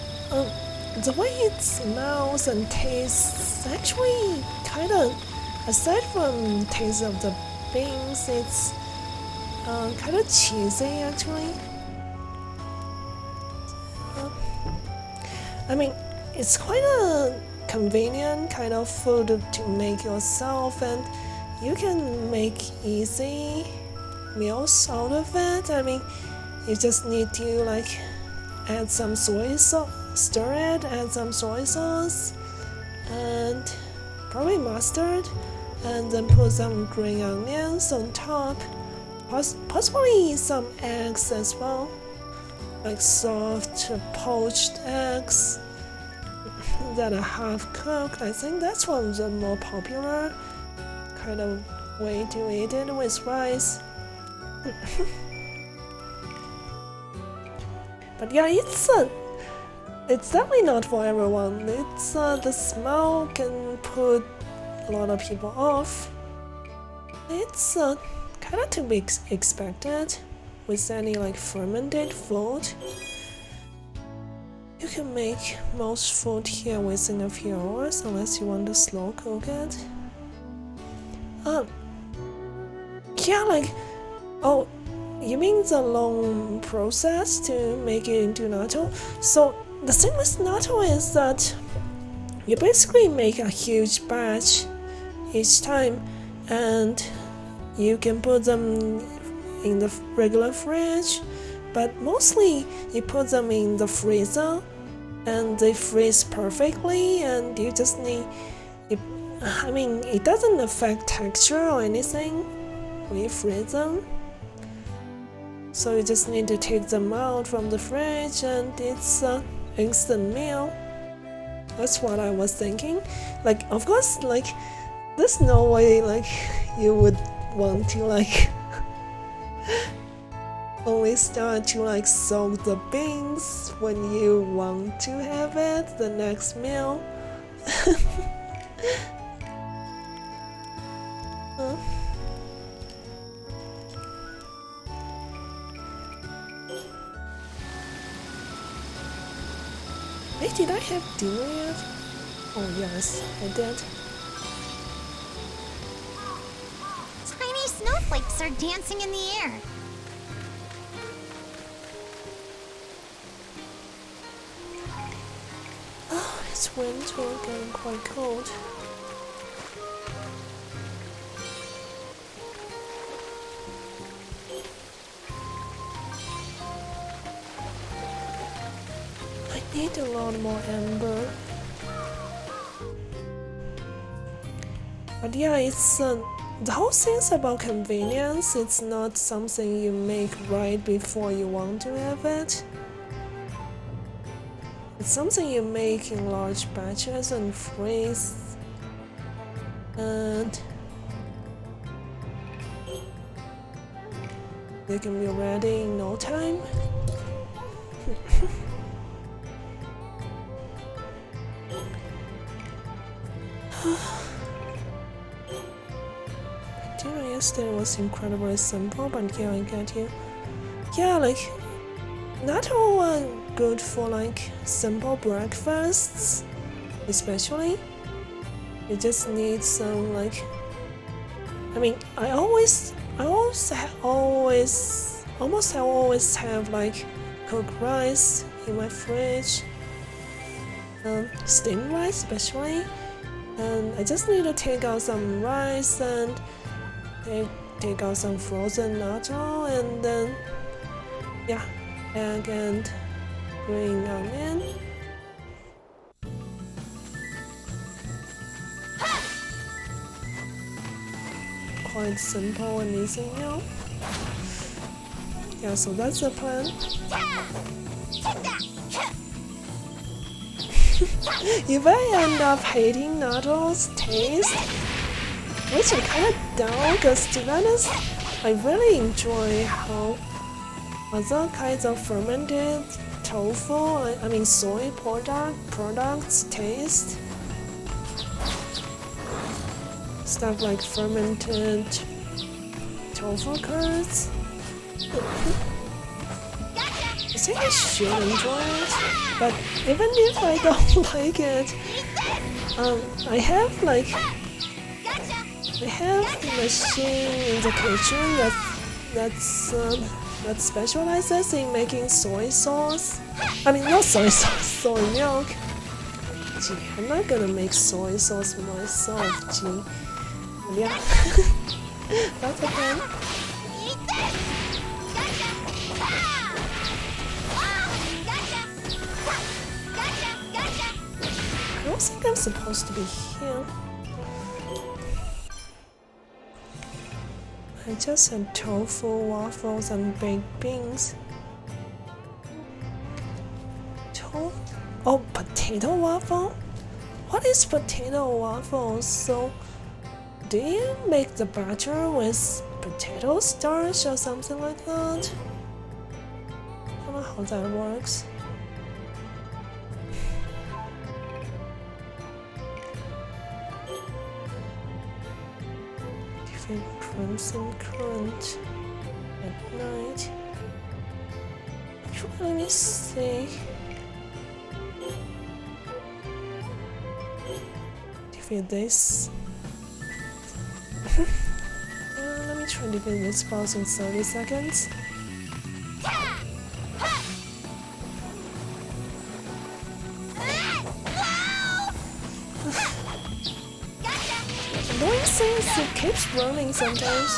the way it smells and tastes actually kind of, aside from taste of the beans, it's kind of cheesy actually. I mean, it's quite a convenient kind of food to make yourself, and you can make easy meals out of it. I mean, you just need to like add some soy sauce, stir it, add some soy sauce, and probably mustard, and then put some green onions on top, possibly some eggs as well, like soft poached eggs that are half cooked. I think that's one of the more popular kind of way to eat it with rice. But yeah, it's definitely not for everyone. It's the smell can put a lot of people off. It's kind of to be expected with any like fermented food. You can make most food here within a few hours unless you want to slow cook it. Yeah, like, oh, you mean the long process to make it into natto? So the thing with natto is that you basically make a huge batch each time, and you can put them in the regular fridge, but mostly you put them in the freezer and they freeze perfectly, and you just need I mean, it doesn't affect texture or anything when you freeze them. So you just need to take them out from the fridge and it's an instant meal. That's what I was thinking. Like, of course, like, there's no way like you would want to like only start to like soak the beans when you want to have it the next meal. Wait, did I have dinner yet? Oh yes, I did.
Tiny snowflakes are dancing in the air.
Oh, it's winter, getting quite cold. I need a lot more amber. But yeah, it's the whole thing's about convenience. It's not something you make right before you want to have it. It's something you make in large batches and freeze, and they can be ready in no time. Dinner yesterday was incredibly simple, but yeah, I get you. Yeah, like, not all are good for like simple breakfasts, especially. You just need some like. I mean, I almost always have like cooked rice in my fridge, steamed rice especially, and I just need to take out some rice and take out some frozen natto, and then yeah, egg and green onion. Quite simple and easy now. Yeah, so that's the plan. If I end up hating natto's taste, which I kinda don't, because to be honest, I really enjoy how other kinds of fermented tofu, I mean soy products taste. Stuff like fermented tofu curds. I think I should enjoy it, but even if I don't like it, I have a machine in the kitchen that specializes in making soy sauce. I mean, not soy sauce, soy milk. Gee, I'm not gonna make soy sauce myself, gee. Yeah, that's okay. I don't think I'm supposed to be here. I just had tofu, waffles, and baked beans. Oh, potato waffle? What is potato waffle? So, do you make the batter with potato starch or something like that? I don't know how that works. Different crimson current at night. Actually, let me see. Defeat this. Let me try to get this boss in 30 seconds. Annoying things, it keeps running sometimes.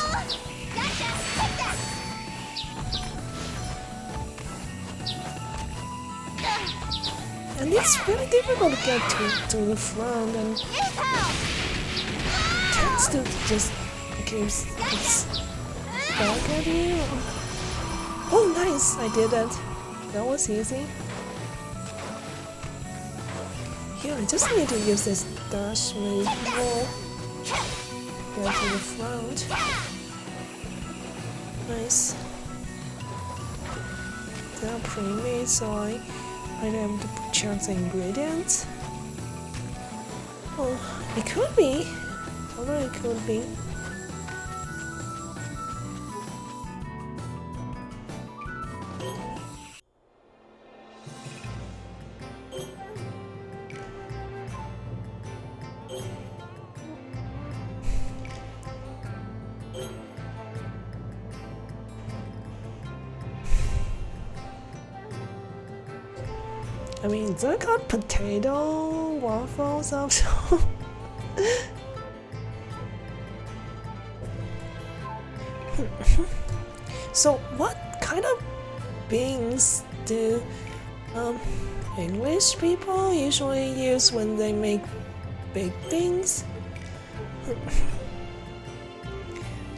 And it's really difficult to get to the front, and it tends to just keeps back at you. Oh, nice! I did it. That was easy. Here, I just need to use this dash with roll. Get to the front. Nice. They're pre-made, so I don't have to check the ingredients. Oh, it could be. Totally could be. I mean, they're called potato waffles also. So, what kind of beans do English people usually use when they make baked beans?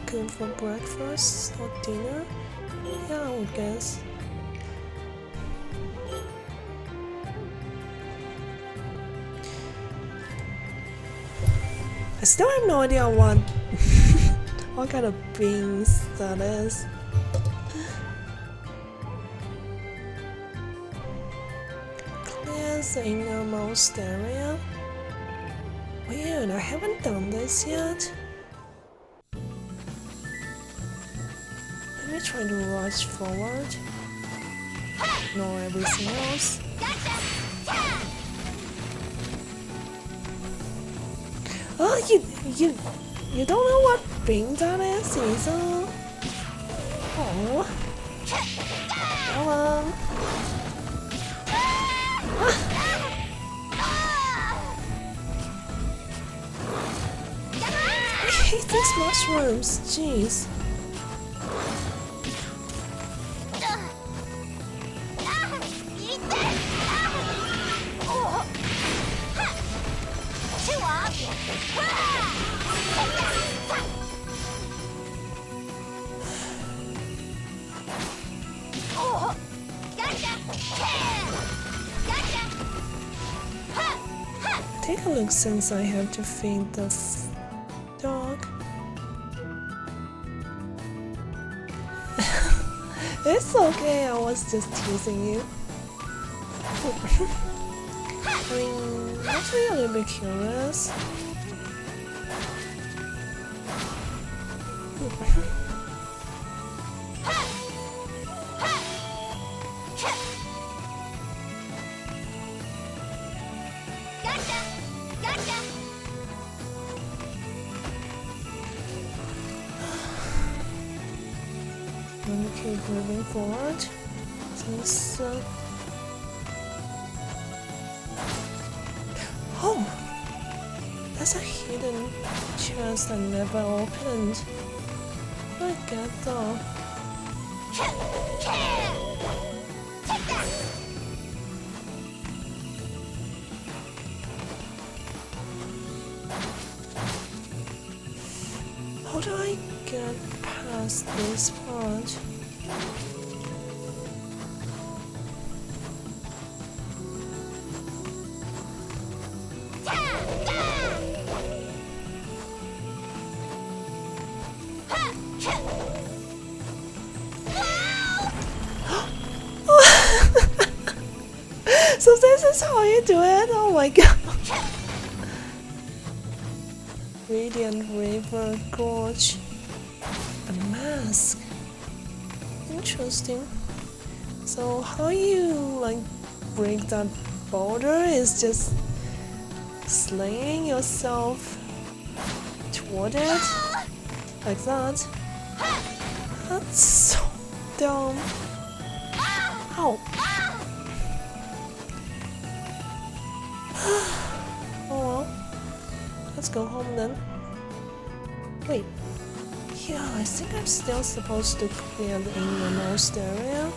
Good for breakfast or dinner? Yeah, I would guess. I still have no idea what kind of beans that is. Clears the innermost area. Weird, I haven't done this yet. Let me try to rush forward. Ignore everything else. Oh, you don't know what bean that is, either? Oh. Hello. I hate these mushrooms, jeez. Take a look since I have to feed the dog. It's okay, I was just teasing you. I mean, actually a little bit curious. Let me keep moving forward. Since, oh! That's a hidden chest I never opened. I get though. How do I get past this part? So this is how you do it? Oh my god. Radiant River Gorge. A mask. Interesting. So how you like break that boulder is just slinging yourself toward it? Like that. That's so dumb. Ow. Oh well. Let's go home then. Wait. Yeah, I think I'm still supposed to clear the innermost area.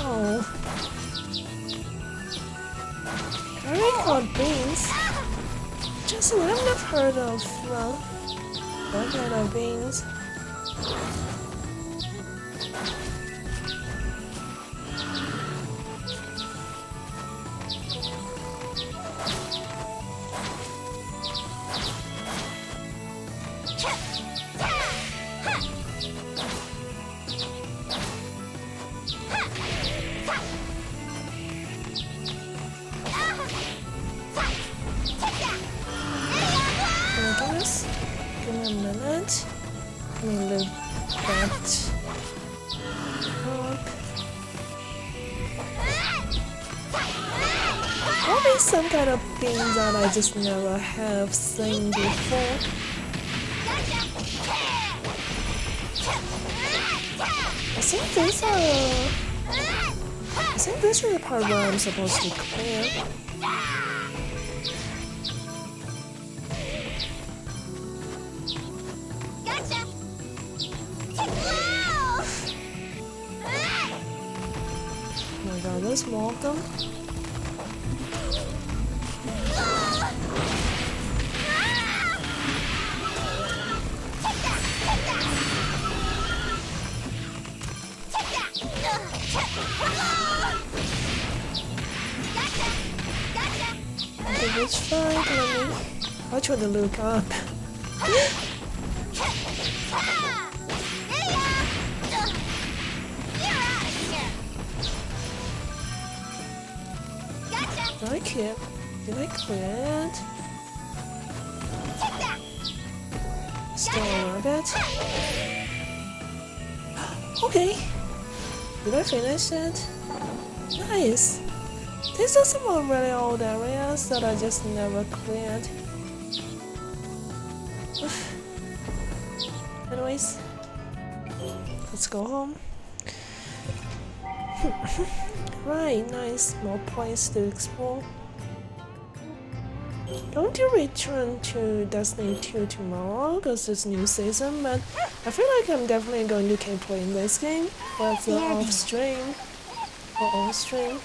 Oh. Very hot beans. Just I've never heard of that kind of beans. Give me a minute. Let me look that up. Probably some kind of bean that I just never have seen before. I think these are the part where I'm supposed to clear. there's more of them. Okay, which fight? Let me. I'll try to look up. Did I clear? Did I clear it? Still a rabbit. Okay. Did I finish it? Nice. These are some of really old areas that I just never cleared. Anyways, let's go home. Right, nice. More points to explore. Going to return to Destiny 2 tomorrow because it's new season, but I feel like I'm definitely going to keep playing this game with the off stream or on stream.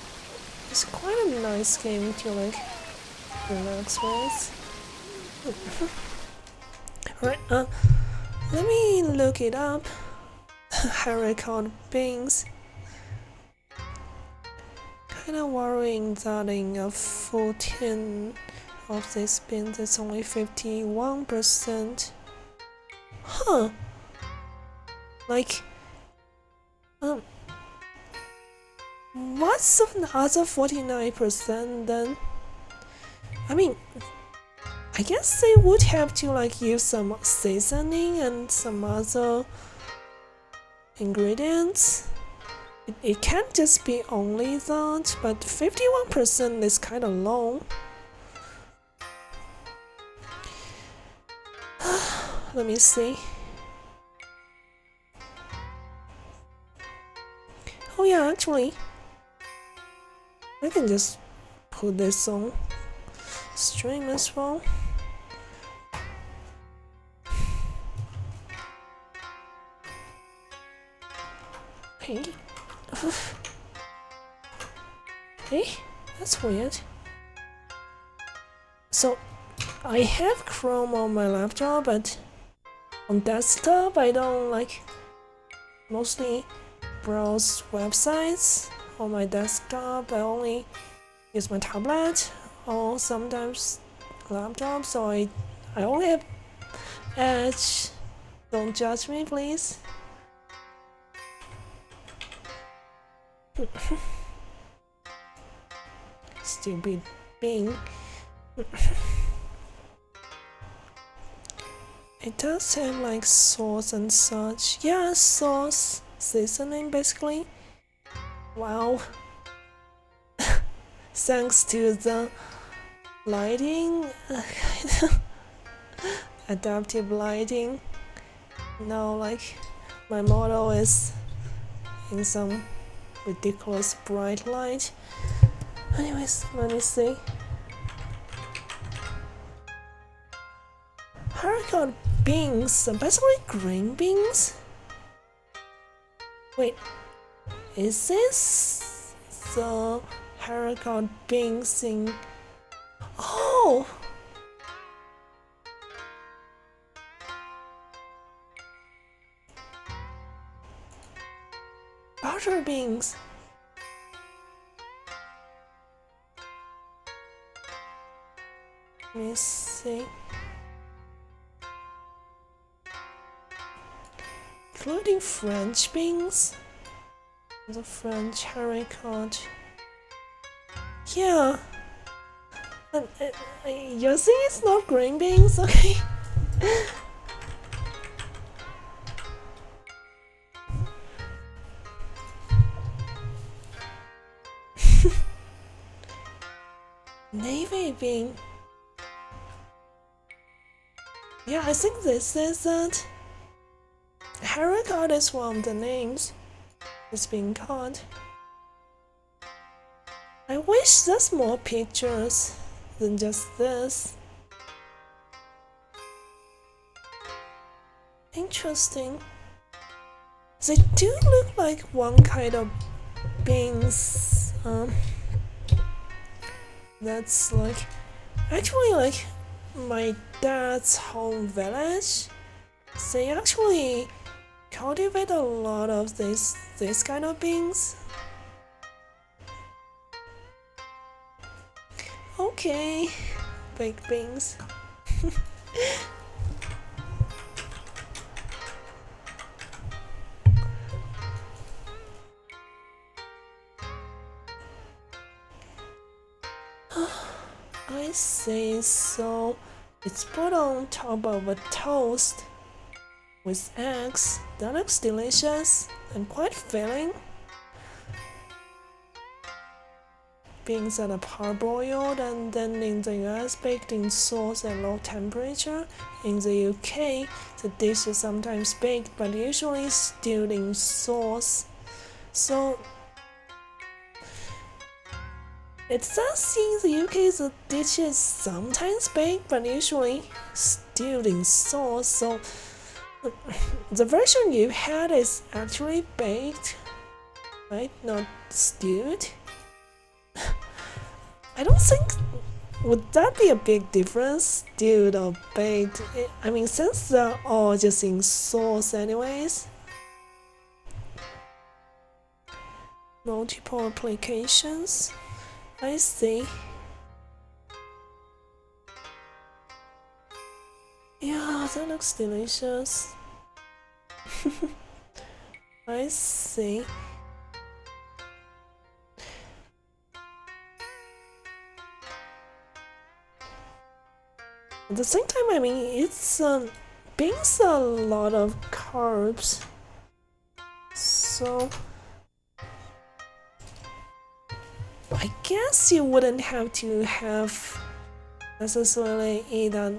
It's quite a nice game to like relax with. Alright, let me look it up. Record beans. Kinda worrying that in a 14 of these bins it's only 51%. Huh. Like, what's the other 49% then? I mean, I guess they would have to like use some seasoning and some other ingredients. It can't just be only that, but 51% is kind of low. Let me see. Oh yeah, actually, I can just put this on stream as well. Hey. Hey, that's weird. So, I have Chrome on my laptop, but on desktop I don't like mostly browse websites on my desktop. I only use my tablet or sometimes laptop, so I only have Edge. Don't judge me, please. Stupid Bing. It does have like sauce and such. Yeah, sauce, seasoning basically. Wow. Thanks to the lighting, adaptive lighting. Now like my model is in some ridiculous bright light. Anyways, let me see. Haricot beans, basically green beans. Wait, is this the haricot beans in? Oh! Butter beans. Let me see. Including French beans. The French haricot. Yeah. You're saying it's not green beans, okay? Navy bean. Yeah, I think this is it. Haricot is one of the names it's being called. I wish there's more pictures than just this. Interesting. They do look like one kind of beans that's like actually like my dad's home village. They actually cultivate a lot of this kind of beans. Okay, baked beans. I see, so it's put on top of a toast with eggs. That looks delicious and quite filling. Beans that are parboiled and then in the US baked in sauce at low temperature. In the UK, the dish is sometimes baked but usually stewed in sauce. So it says in the UK the dish is sometimes baked but usually stewed in sauce. So the version you had is actually baked, right? Not stewed. I don't think, would that be a big difference, stewed or baked? I mean, since they're all just in sauce anyways. Multiple applications. I see. Yeah, that looks delicious. I see. At the same time, I mean, it's beans a lot of carbs, so I guess you wouldn't have to have necessarily eat a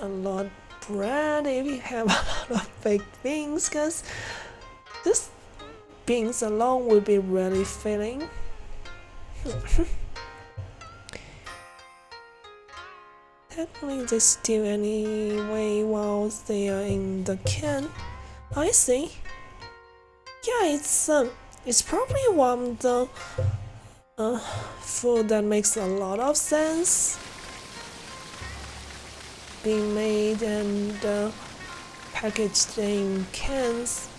lot bread if you have a lot of baked beans, because this beans alone would be really filling. Technically they stew anyway while they are in the can. I see. Yeah, it's probably one of the food that makes a lot of sense being made and packaged in cans.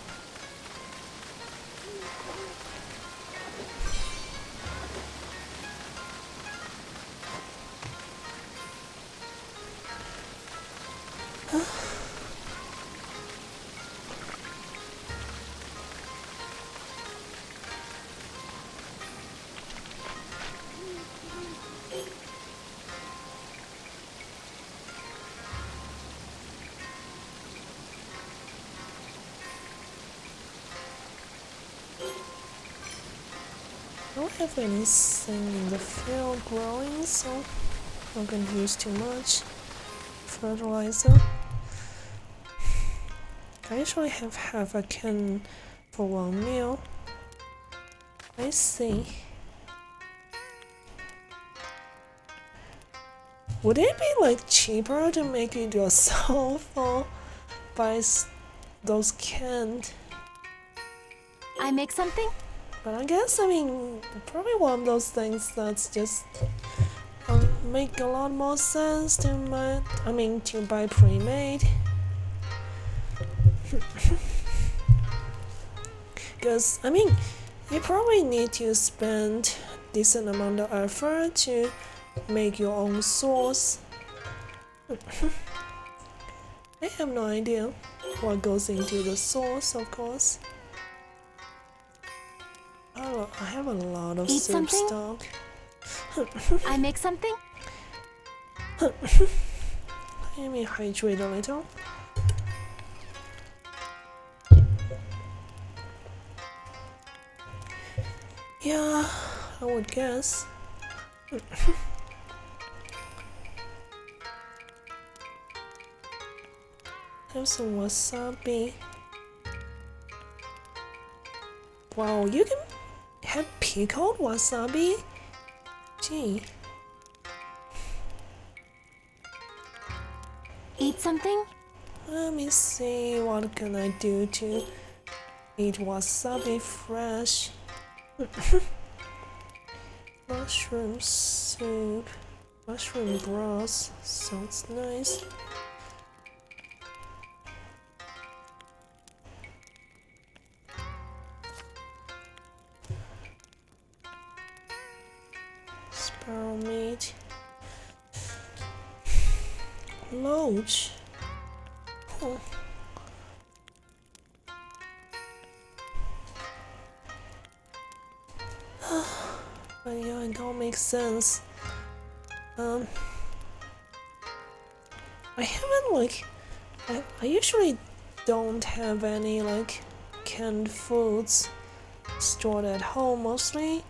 I don't have anything in the field growing, so I'm not gonna use too much fertilizer. I usually have half a can for one meal. I see. Would it be like cheaper to make it yourself or buy those canned?
I make something?
But I guess, I mean, probably one of those things that's just make a lot more sense to to buy pre-made. Because, I mean, you probably need to spend a decent amount of effort to make your own sauce. I have no idea what goes into the sauce, of course. Oh, I have a lot of
Eat
soup
something?
stock.
I make something?
Let me hydrate a little. Yeah, I would guess. Have some wasabi. Wow, you can have pickled wasabi? Gee.
Eat something?
Let me see, what can I do to eat wasabi fresh? Mushroom soup. Mushroom broth. Sounds nice. Sparrow meat. Loach. Oh. But yeah, it all makes sense. I haven't like I usually don't have any like canned foods stored at home mostly.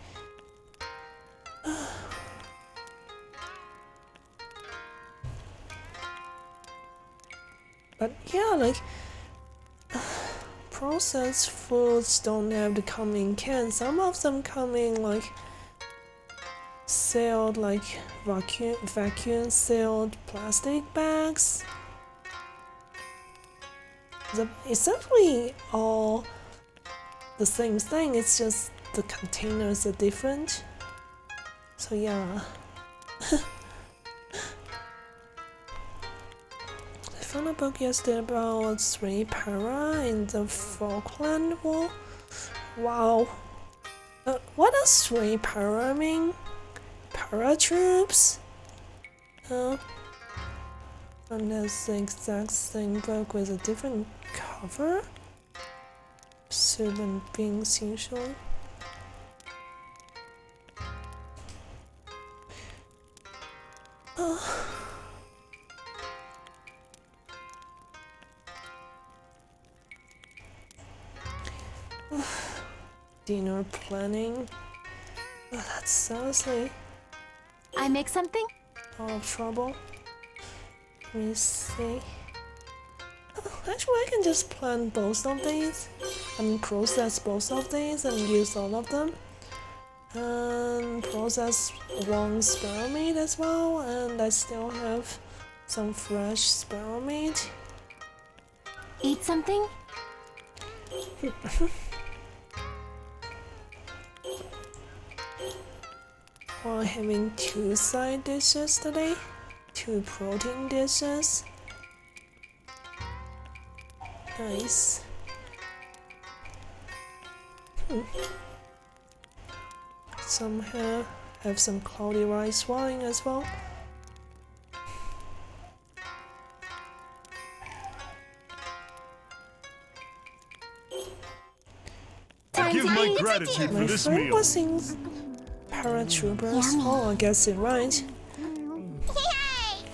But yeah, like processed foods don't have to come in cans. Some of them come in like sealed, like vacuum sealed plastic bags. Essentially all the same thing. It's just the containers are different. So yeah. I found a book yesterday about 3 para in the Falkland War. Wow. What does 3 para mean? Paratroops? And that's the exact same book with a different cover. Soup and beans usually. Dinner planning. Oh, that's seriously
I make something?
a lot of trouble. Let me see. Actually, I can just plan both of these and process both of these and use all of them. And process one sparrow meat as well, and I still have some fresh sparrow meat.
Eat something?
While having 2 side dishes today, 2 protein dishes. Nice. Somehow have some cloudy rice wine as well.
I give my gratitude for
My
this
friend
meal.
was in paratroopers. Oh, I guess it right.
Yay!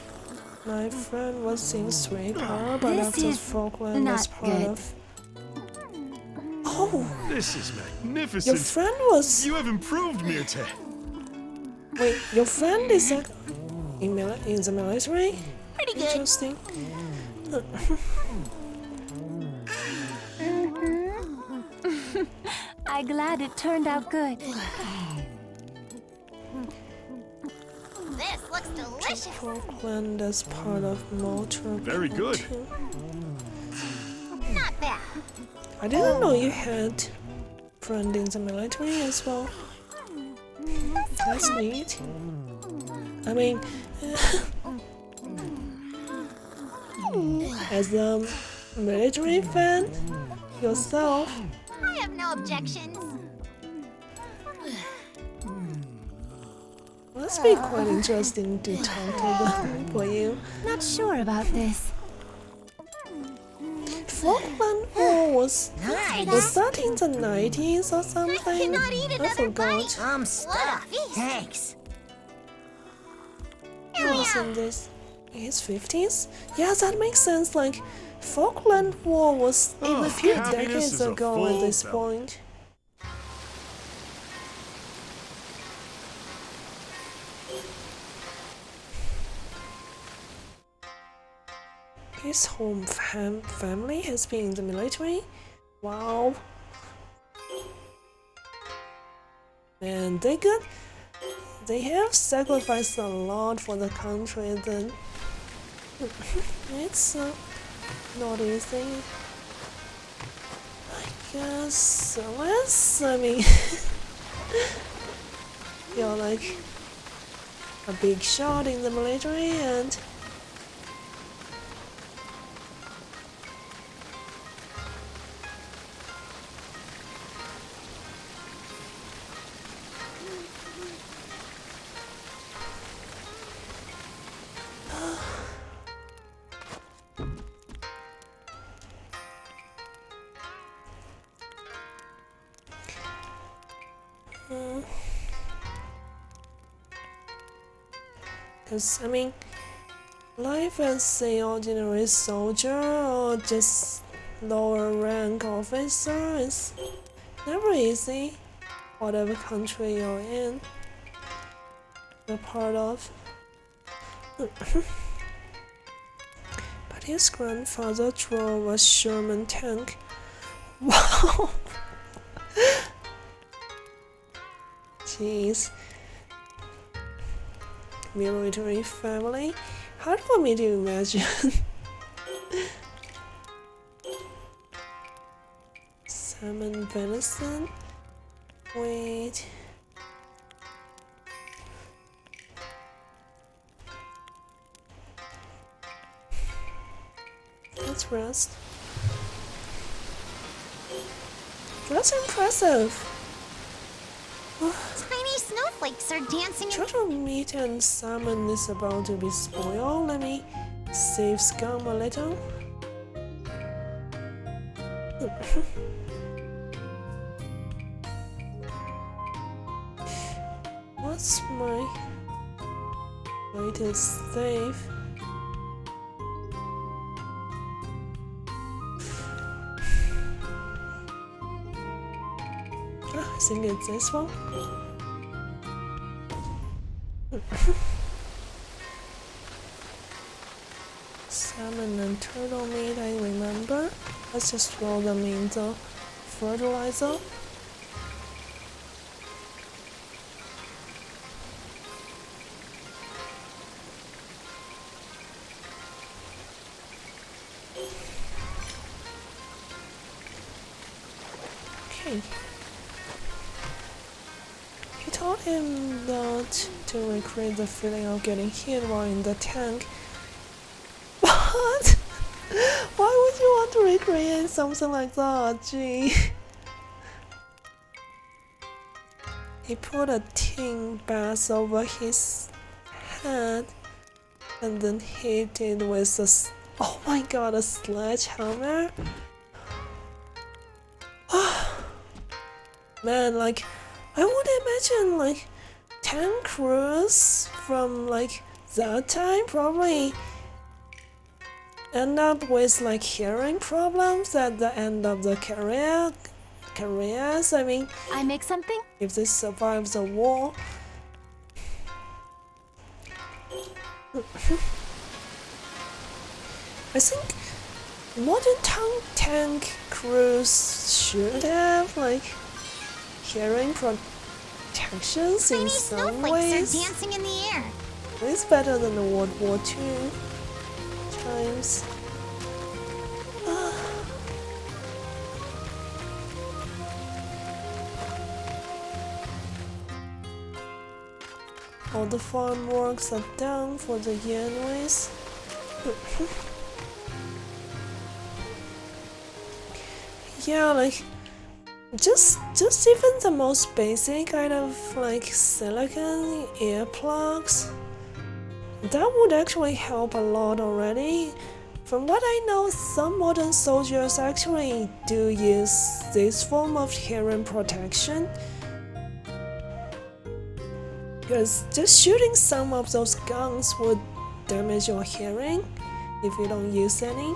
My friend was in 3 para, but
This
after
is
Falkland was
not
part
good.
of. Oh,
This is
your
magnificent.
friend was.
You have improved, Myrte.
Wait, your friend is in the military?
Pretty good.
Interesting.
I'm glad it turned out good.
This looks delicious.
Falkland as part of motor.
Very good.
too.
Not bad.
I didn't know you had friend in the military as well. That's neat. I mean, as a military fan yourself,
I have no objections.
must be quite interesting to talk to them for you.
Not sure about this.
Falkland War was
Nice.
that in the 90s or something?
cannot eat
I
another
forgot.
I'm stuffed.
feast.
Thanks.
It was in this his 50s? Yeah, that makes sense. Like, Falkland War was
Oh,
a few
happiness
decades
is a
ago
full
at this
belt.
point. His whole family has been in the military? Wow. And they have sacrificed a lot for the country then. It's not easy. I guess, unless, I mean, you're like a big shot in the military and because I mean, life as an ordinary soldier or just lower rank officer is never easy, whatever country you're in, you're part of. But his grandfather drove a Sherman tank. Wow! Jeez. Military family. Hard for me to imagine. Salmon venison. Wait. Let's rest. That's impressive.
Tiny snowflakes are dancing in...
Turtle meat and salmon is about to be spoiled. Let me save scum a little. What's my way to save? I think it's this one. Salmon and turtle meat, I remember. Let's just throw them in the fertilizer. Okay. He told him that to recreate the feeling of getting hit while in the tank. What? Why would you want to recreate something like that? Gee. He put a tin bath over his head and then hit it with oh my god, a sledgehammer? Man, like, I would imagine like tank crews from like that time probably end up with like hearing problems at the end of the careers. I mean,
I make something?
if they survive the war. I think modern tank crews should have like hearing protections
Tiny
in some
snowflakes
ways.
are dancing in the air.
It's better than the World War II times. All the farm works are done for the year anyways. Yeah, like just even the most basic kind of like silicone earplugs, that would actually help a lot already. From what I know, some modern soldiers actually do use this form of hearing protection. Because just shooting some of those guns would damage your hearing if you don't use any.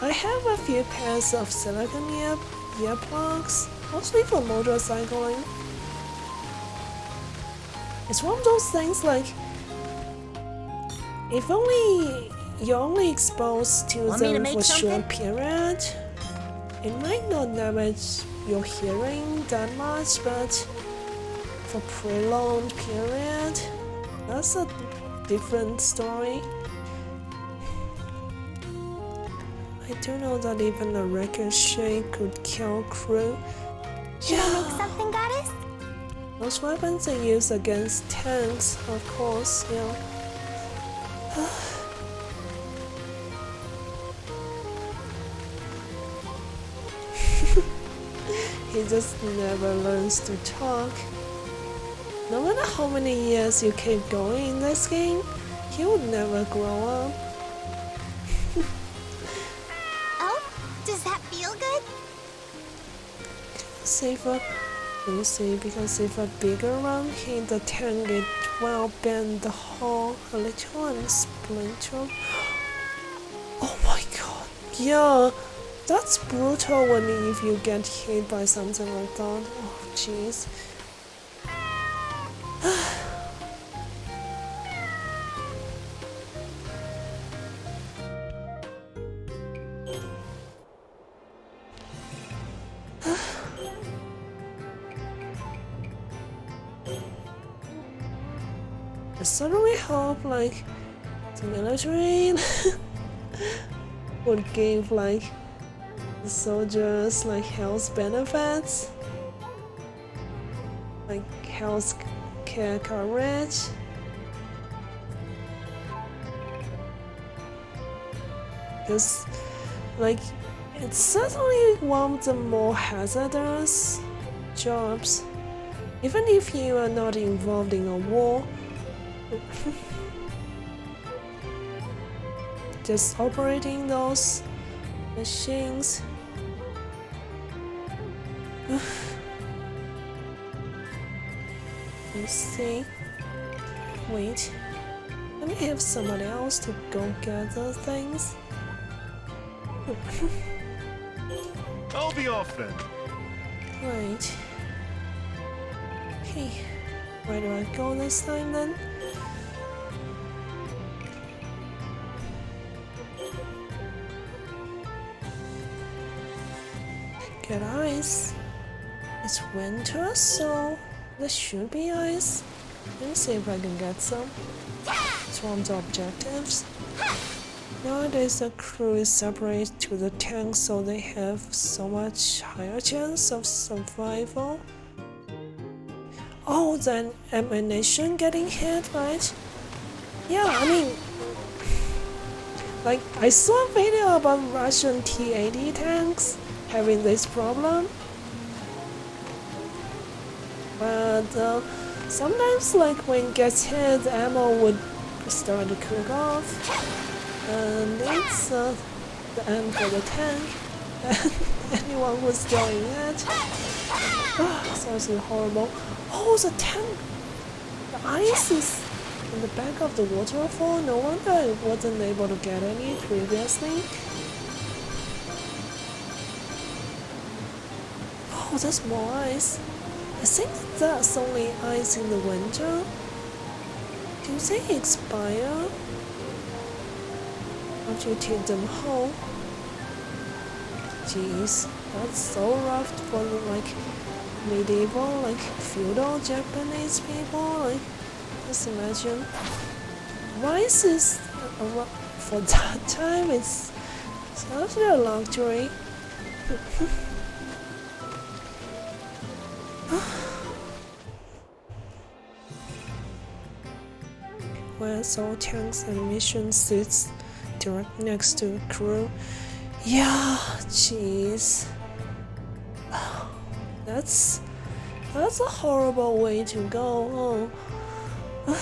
I have a few pairs of silicone earplugs, mostly for motorcycling. It's one of those things like, if you're only exposed to them for a short period, it might not damage your hearing that much, but for prolonged period, that's a different story. I Did you know that even a ricochet could kill crew?
Should I make something, Goddess?
Those weapons are used against tanks, of course, yeah. He just never learns to talk. No matter how many years you keep going in this game, he would never grow up.
Oh, does that feel good?
Safer. Let me see, because if a bigger round hit the tank, it will bend the hull a little and splinter. Oh my god. Yeah, that's brutal when if you get hit by something like that. Oh jeez. I suddenly hope like the military would give like the soldiers like health benefits, like health care coverage. Because like it's certainly one of the more hazardous jobs, even if you are not involved in a war. Just operating those machines. Let's see. Wait. Let me have somebody else to go get those things.
I'll be off then.
Right. Okay. Where do I go this time then? Get ice. It's winter, so there should be ice. Let me see if I can get some. It's one of the objectives. Nowadays the crew is separate to the tanks, so they have so much higher chance of survival. Oh, then ammunition getting hit, right? Yeah, I mean, like I saw a video about Russian T-80 tanks having this problem. But sometimes like when it gets hit, the ammo would start to cook off. And it's the end for the tank. And anyone who's doing it. Seriously horrible. Oh, the tank! The ice is in the back of the waterfall. No wonder I wasn't able to get any previously. Oh, there's more ice. I think that's only ice in the winter. Do they expire after you take them home? Jeez, that's so rough for like medieval, like feudal Japanese people. Like, just imagine. Rice is for that time. It's such a luxury. Where's all tanks and mission sits direct next to the crew. Yeah, jeez. That's a horrible way to go. Oh.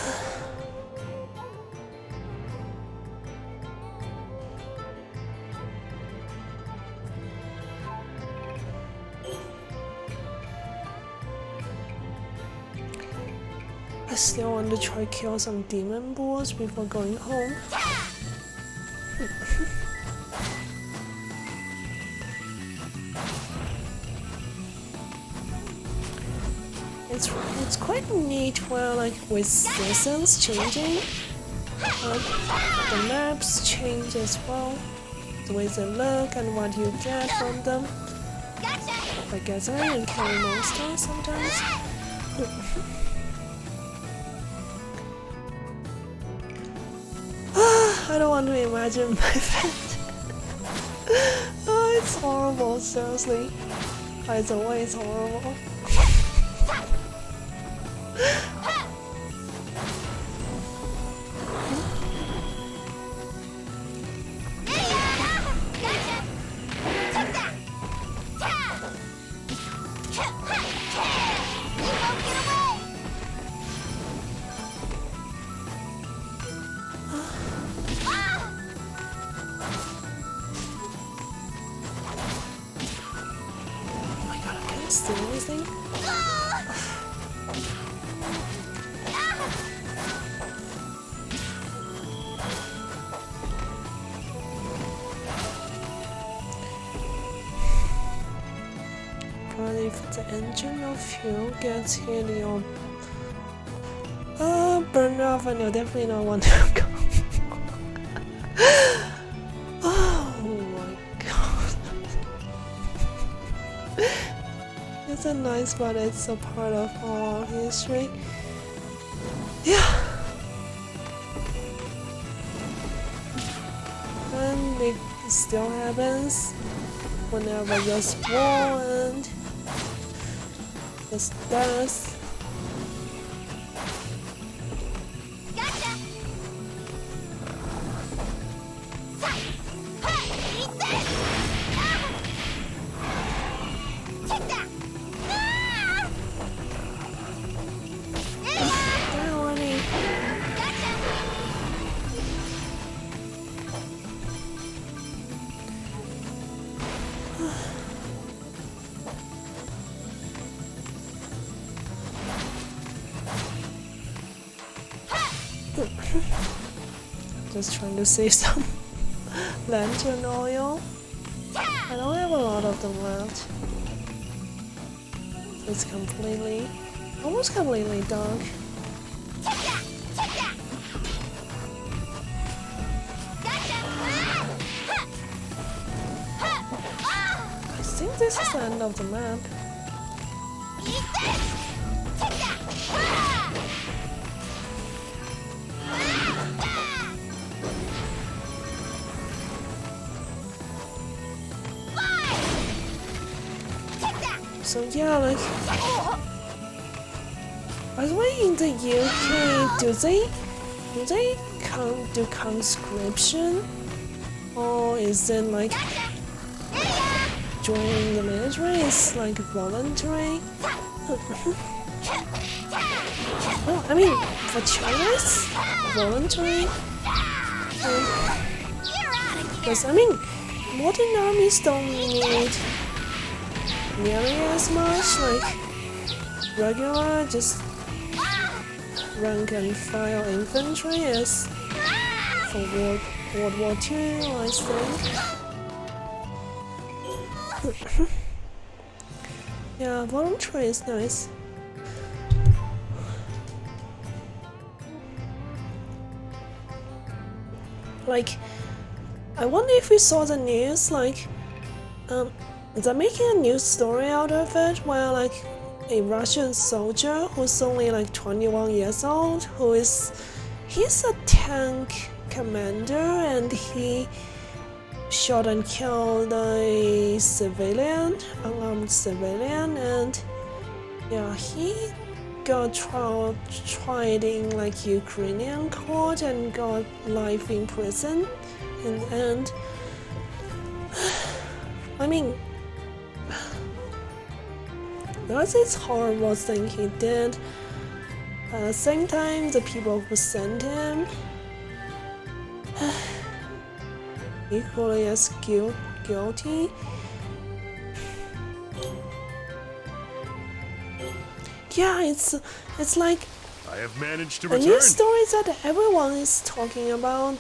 I still want to try kill some demon bulls before going home. It's quite neat where like with seasons changing, the maps change as well. The way they look and what you get from them. I guess I can kill monsters sometimes. I don't want to imagine my friend Oh, it's horrible, seriously. Either way, it's horrible. Oh my god, I can't see anything. But if the engine of fuel gets hit, you'll burn off and you'll definitely not want to go. Oh my god. It's a nice, but it's a part of our history. Yeah. And it still happens whenever you're small and it's death. Just trying to save some lantern oil. I don't have a lot of them left. It's almost completely dark. I think this is the end of the map. So yeah, like, by the way, in the UK, do they do conscription, or is it like joining the military is like voluntary? Well, I mean, for China, it's voluntary. Because I mean, modern armies don't need nearly as much like regular just rank and file infantry as for World War II, I think. Yeah, voluntary is nice. Like, I wonder if we saw the news, like, they're making a news story out of it where like a Russian soldier who's only like 21 years old, he's a tank commander and he shot and killed a civilian, unarmed civilian, and yeah, he got tried in like Ukrainian court and got life in prison in the end. I mean, that's this horrible thing he did. At the same time, the people who sent him equally as guilty. Yeah, it's like
I have managed to
a
return.
news story that everyone is talking about.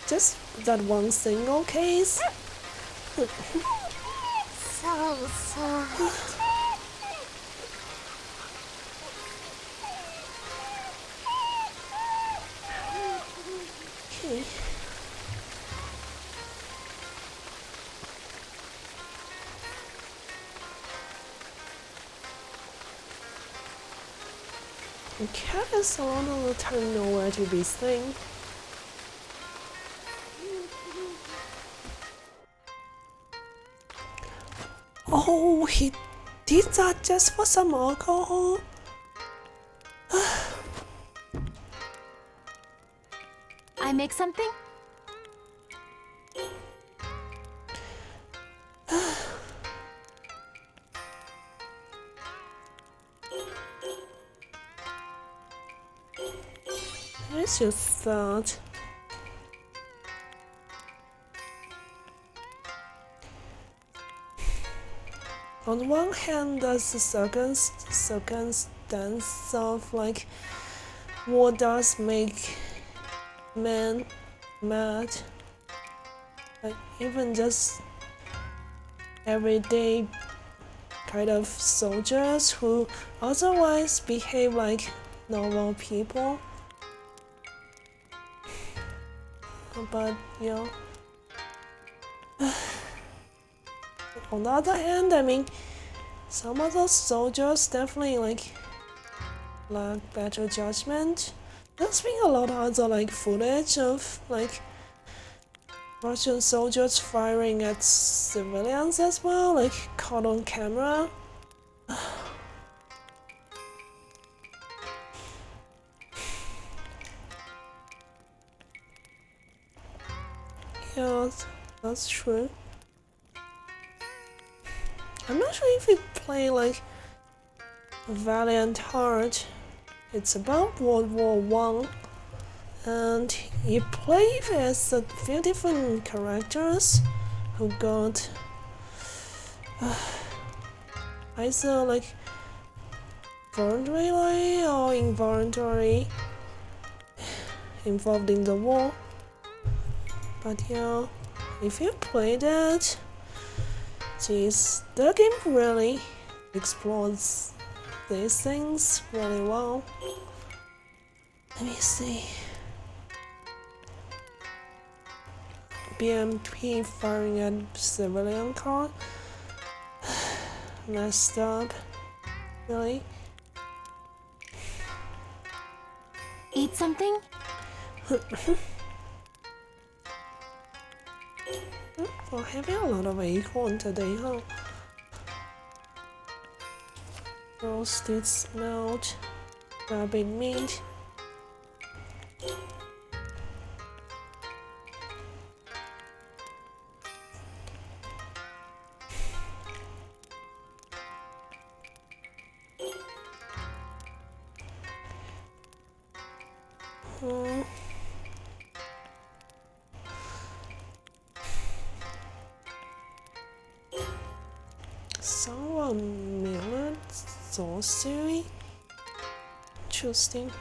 Just that one single case.
So soft.
Okay. The cat is a lot of the time nowhere to be seen. Oh, he did that just for some alcohol?
I make something?
Where's your thought? On one hand, there's the circumstance of like what does make men mad, like even just everyday kind of soldiers who otherwise behave like normal people. But you know, on the other hand, I mean, some of those soldiers definitely like lack better judgment. There's been a lot of other like footage of like Russian soldiers firing at civilians as well, like caught on camera. Yeah, that's true. I'm not sure if you play like Valiant Heart. It's about World War One, and you play as a few different characters who got either like voluntarily or involuntarily involved in the war. But yeah, if you play that, geez, the game really explores these things really well. Let me see. BMP firing at civilian car. Messed up. Really?
Eat something?
We're having a lot of acorn today, huh? Roasted smelt rabbit meat. Sour millet saucery. Interesting.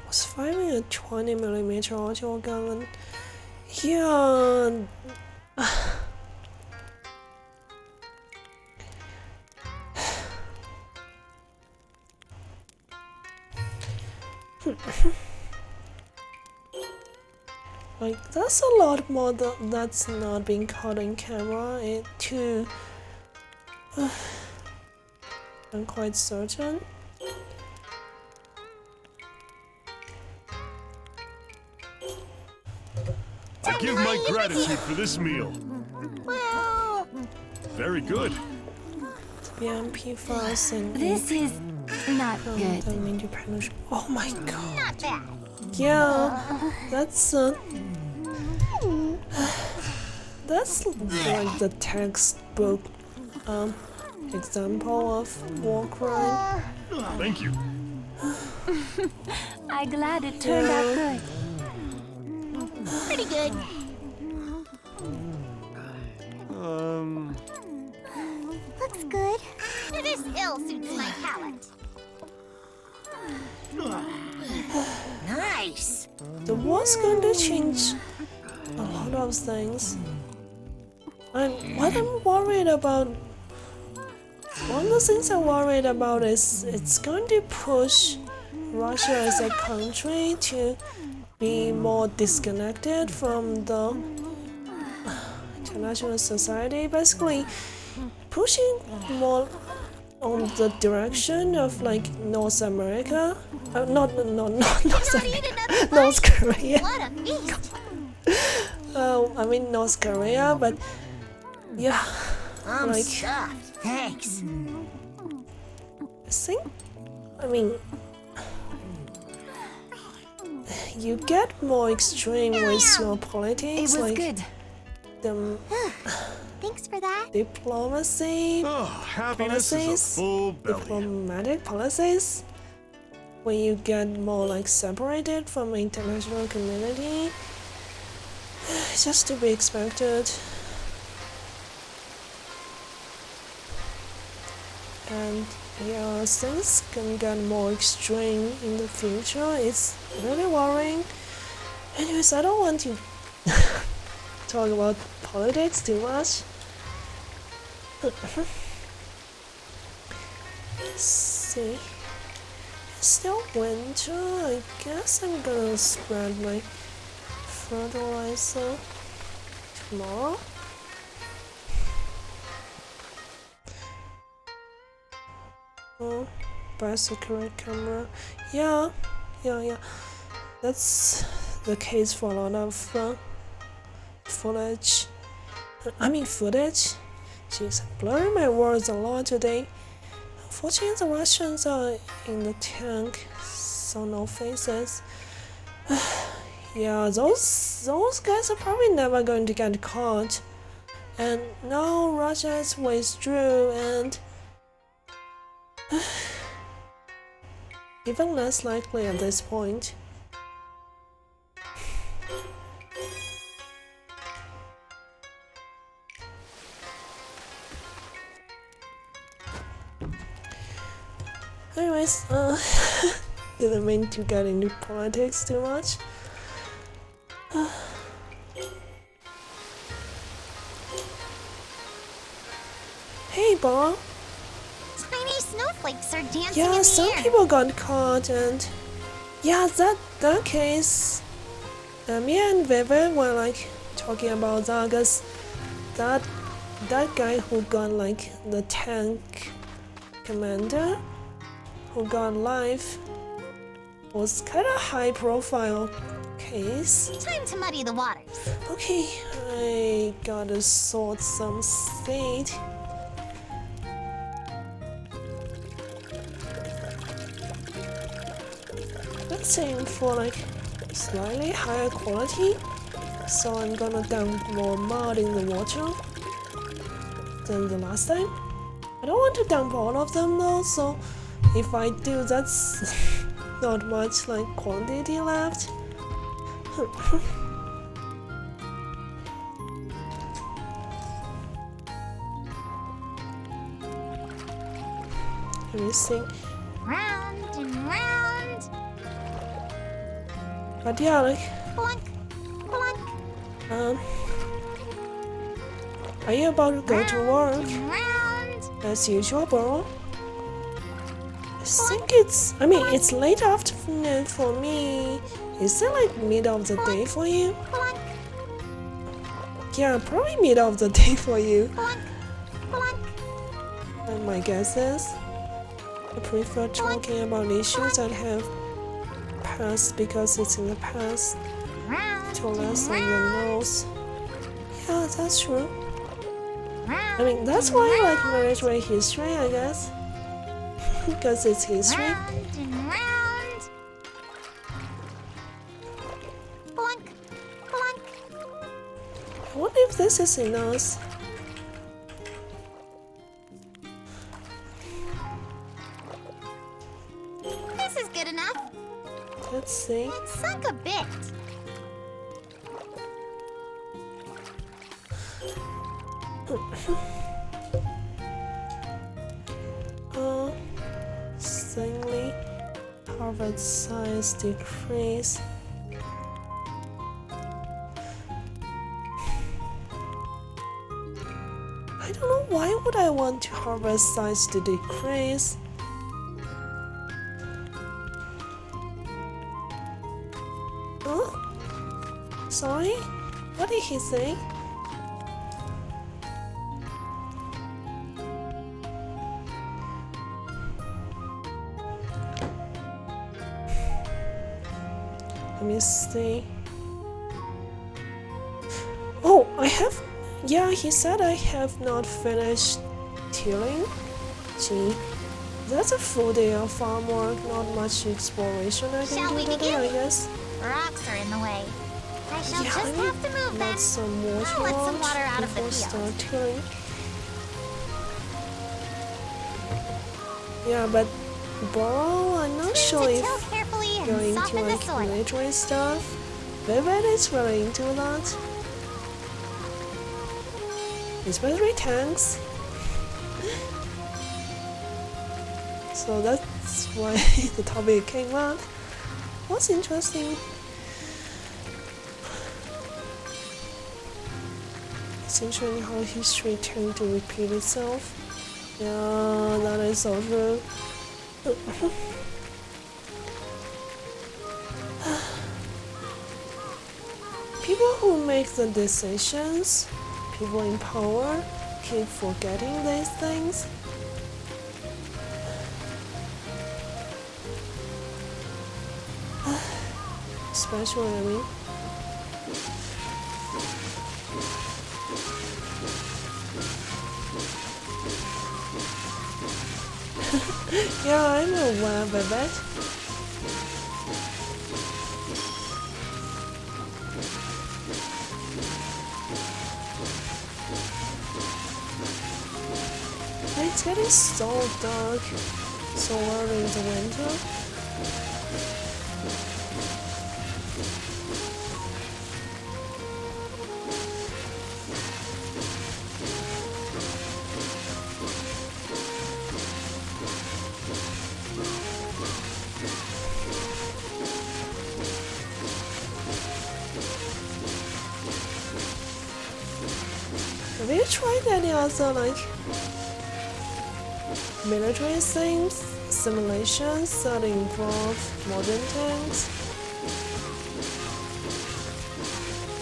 Was firing a 20mm audio gun. Yeah. Like, that's a lot more that's not being caught on camera. It too. I'm quite certain.
I give my gratitude for this meal.
Well,
Very good.
BMP files and
This is not good.
them into punish. Oh my god.
Not bad.
Yeah, that's like the textbook example of war crime.
Thank you.
I'm glad it turned out good.
Pretty good. Looks good. This ill suits my palate.
nice.
The war's going to change a lot of things. What I'm worried about. One of the things I'm worried about is it's going to push Russia as a country to be more disconnected from the international society, basically pushing more on the direction of like North America, not North America,
Don't eat another
North
bite.
Korea.
What a feast.
I mean North Korea, but yeah,
I'm
like
stuffed, thanks.
I think, I mean, you get more extreme with your
It
politics,
was
like
good.
the
Thanks for that.
diplomacy
Oh, happiness is a
policies,
full belly.
diplomatic policies. When you get more like separated from the international community, it's just to be expected. And yeah, things can get more extreme in the future. It's really worrying. Anyways, I don't want to talk about politics too much. Let's see. It's still winter. I guess I'm gonna spread my fertilizer tomorrow. Oh, bicycle camera. Yeah. That's the case for a lot of footage. Footage. Jeez, I'm blurring my words a lot today. Unfortunately, the Russians are in the tank, so no faces. Yeah, those guys are probably never going to get caught. And now Russia has withdrew, and even less likely at this point. Anyways, didn't mean to get into politics too much. Hey, Bob.
Tiny snowflakes are dancing in
Yeah,
the
some
air.
people got caught, and yeah, that case. Me and Vivid were like talking about that, 'cause that guy who got like the tank commander who got life was kind of high profile case.
Time to muddy the waters.
Okay, I gotta sort some seed. Let's aim for like slightly higher quality. So I'm gonna dump more mud in the water than the last time. I don't want to dump all of them though, so if I do, that's not much like quantity left. Let me see.
Round and round.
But yeah, like,
Blunk, blunk.
are you about to go to work
And round.
as usual, bro? I think it's late afternoon for me. Is it like mid of the day for you?
Blunk,
Yeah, probably mid of the day for you.
blunk, blunk.
And my guess is I prefer talking about issues that have passed because it's in the past
Round
to less
and
on the
round.
nose. Yeah, that's true.
Round
I mean, that's
and
why I like
round.
military history, I guess. Because it's history.
Round and round. Blunk, blunk.
I wonder if this is enough.
This is good enough.
Let's see.
It sunk a bit.
Singly, harvest size decrease. I don't know, why would I want to harvest size to decrease? Huh? Sorry? What did he say? Let me see. I have. Yeah, he said I have not finished tilling. Gee, that's a full day of farm work, not much exploration I can
Shall we
do today, I
begin?
guess.
Rocks are in the way. I shall
Yeah,
just
I mean,
have to move them.
let some water
I'll let some
out
water out of the
before
field.
start tilling. Yeah, but Bro, I'm not sure
To
if
till carefully
you're
and
into
soften the
like
soil.
military stuff. Vivid is really into that. Especially tanks. So that's why the topic came up. What's interesting? It's interesting how history tends to repeat itself. Yeah, that is so true. People who make the decisions, people in power, keep forgetting these things. Especially, I mean. Yeah, I'm aware of it. It's getting so dark so early in the winter. Have you tried any other like military things, simulations that involve modern tanks?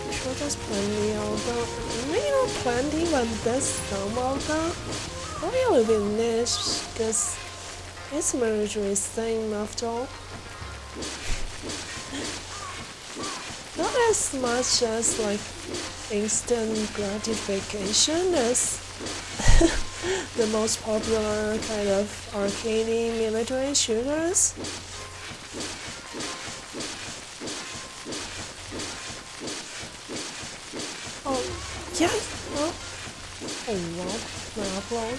I'm sure there's plenty out there. Maybe not plenty, but there's some out there. Probably a little bit niche because it's a military thing after all. Not as much as like instant gratification as the most popular kind of arcade military shooters. Oh, yeah. Oh wow, my upload.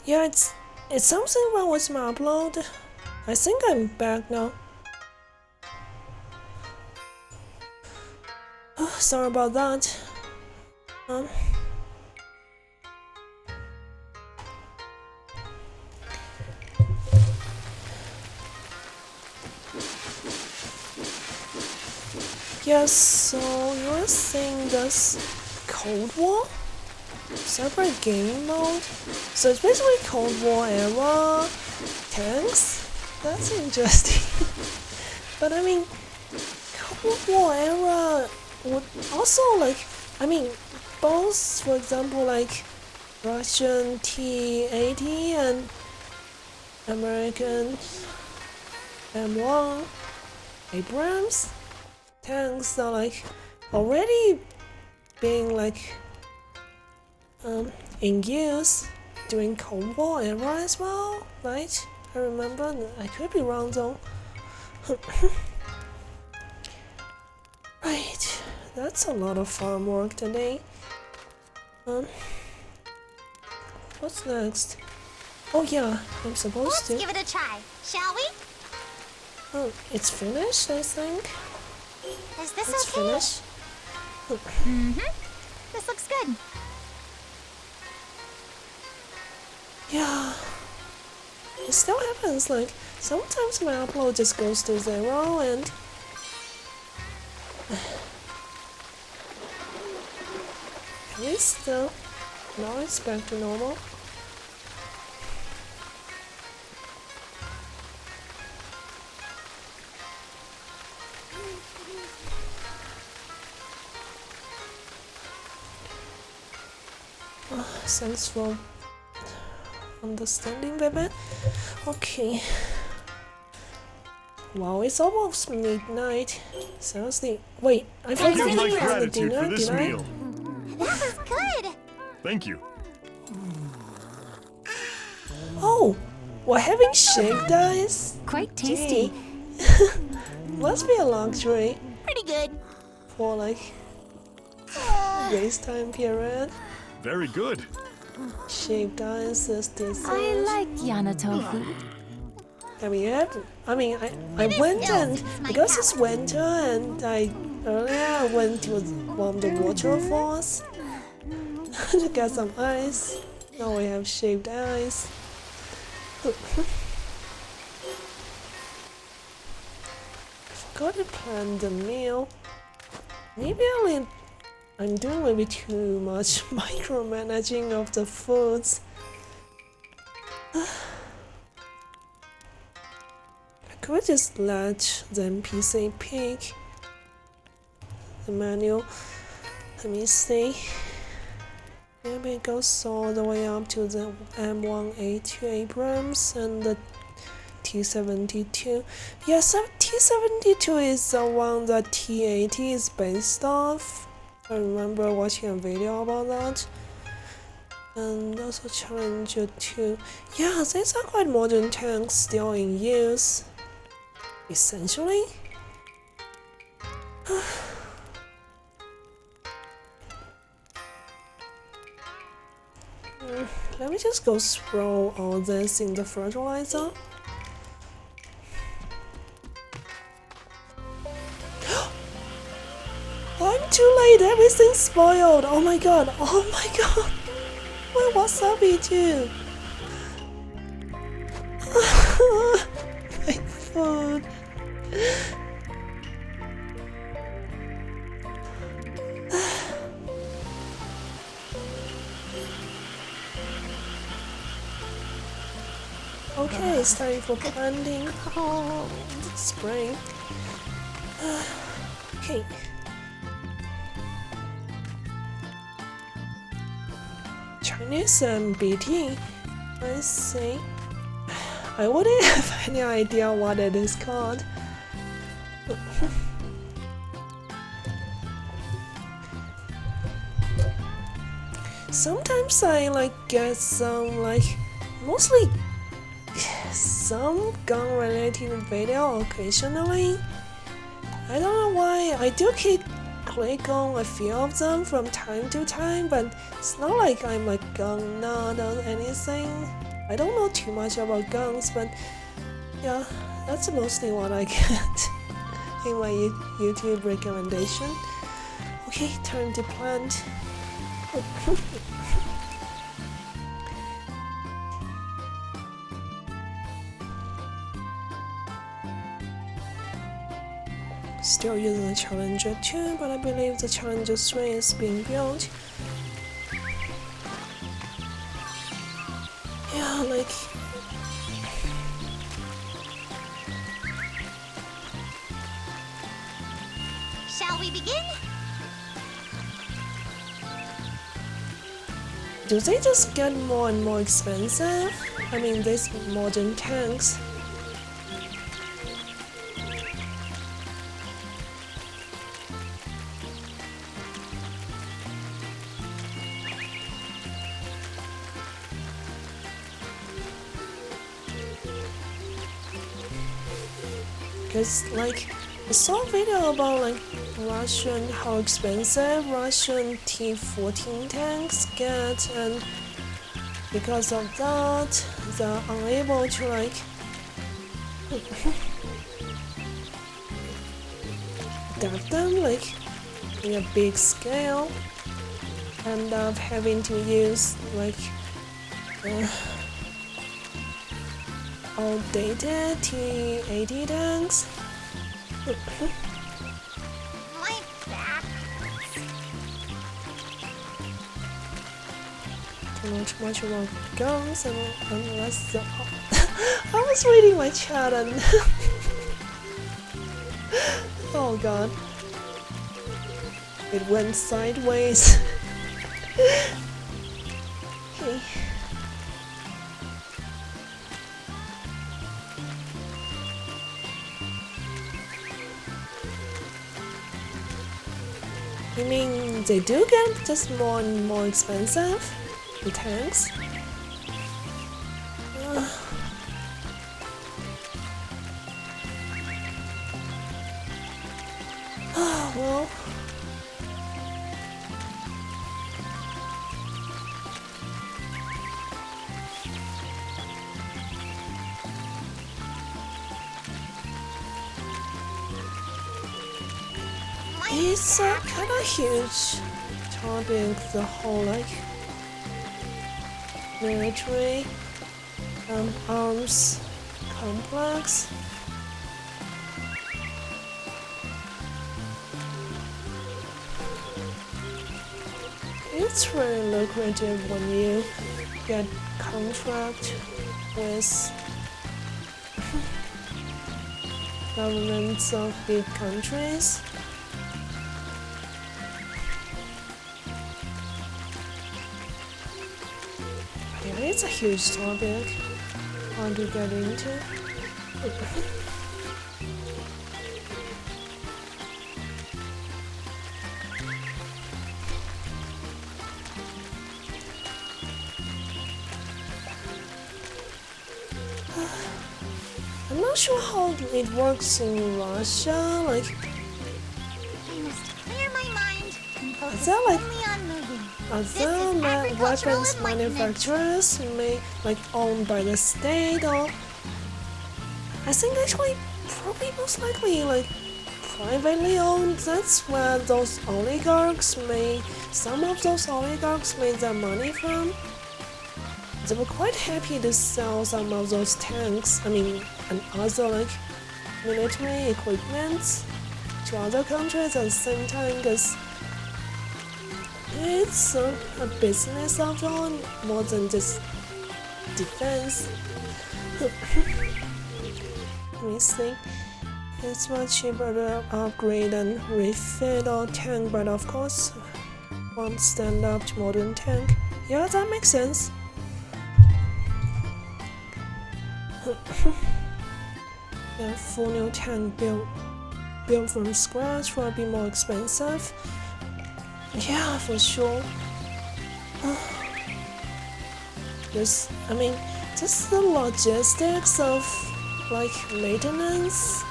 Yeah, it's something wrong with my upload. I think I'm back now. Oh, sorry about that. Yes, so you're saying this Cold War? Separate game mode? So it's basically Cold War era tanks? That's interesting. But I mean, Cold War era would also like, I mean, both, for example, like Russian T-80 and American M1 Abrams tanks are like already being like in use during Cold War era as well, right? I remember, I could be wrong though. Right, that's a lot of farm work today. What's next? Oh yeah, I'm supposed
Let's
to.
give it a try, shall we?
Oh, it's finished, I think.
Is this
It's
okay?
finished.
This looks good.
Yeah. It still happens, like, sometimes my upload just goes to 0 and... At least, now it's back to normal. Thanks for understanding, baby. Okay. Wow, it's almost midnight. Seriously. Wait, I forgot
Give
to
my
eat the
gratitude
dinner,
for this
did I?
meal.
That was good.
Thank you.
Oh! We're having shaved ice?
Quite tasty.
Must be a luxury
Pretty good.
for like race time period.
Very good.
Shaved ice is dessert.
I like Yana tofu.
Have you had? I mean, I went
still
and
suits my
because it's
palate.
winter and I went to one of the waterfalls to get some ice. Now we have shaved ice. Forgot to plan the meal. Maybe I'm doing maybe too much micromanaging of the foods. I could just let the NPC pick the menu. Let me see. Maybe it goes all the way up to the M1A2 Abrams and the T72. Yeah, so T72 is the one that T80 is based off. I remember watching a video about that. And also Challenger 2. Yeah, these are quite modern tanks still in use. Essentially. Let me just go throw all this in the fertilizer. I'm too late, everything's spoiled. Oh my god, oh my god. My wasabi too. My food. Okay, it's time for planting.
Cold.
Spring. Okay. Chinese BT. I see. I wouldn't have any idea what it is called. Sometimes I get some mostly some gun related video occasionally. I don't know why. I do click on a few of them from time to time, but it's not like I'm a gun nut or anything. I don't know too much about guns, but yeah, that's mostly what I get in my YouTube recommendation. Okay, time to plant. Still using the Challenger 2, but I believe the Challenger 3 is being built. Yeah,
Shall we begin?
do they just get more and more expensive? I mean, these modern tanks. Because I saw a video about Russian, how expensive Russian T-14 tanks get, and because of that is unable to like adapt them like in a big scale, end up having to use like outdated T80 tanks.
My back.
Too much about guns and unless the I was reading my chat and oh god, it went sideways. Okay. You mean they do get just more and more expensive? The tanks? Well. It's a kind of huge topic, the whole like military arms complex. It's really lucrative when you get contract with governments of big countries. Yeah, it's a huge topic. Hard to get into. I'm not sure how it works in Russia. Like,
I must clear my mind and focus
that like-
only on moving.
other weapons manufacturers like owned by the state, or I think actually probably most likely like privately owned. That's where those oligarchs made some of those oligarchs made their money from. They were quite happy to sell some of those tanks, and other like military equipment to other countries at the same time, because it's a business after all, more than just defense. Let me see. It's much cheaper to upgrade and refit our tank, but of course, won't stand up to modern tank. Yeah, that makes sense. Yeah, full new tank built from scratch will be more expensive. Yeah, for sure. Just the logistics of like maintenance.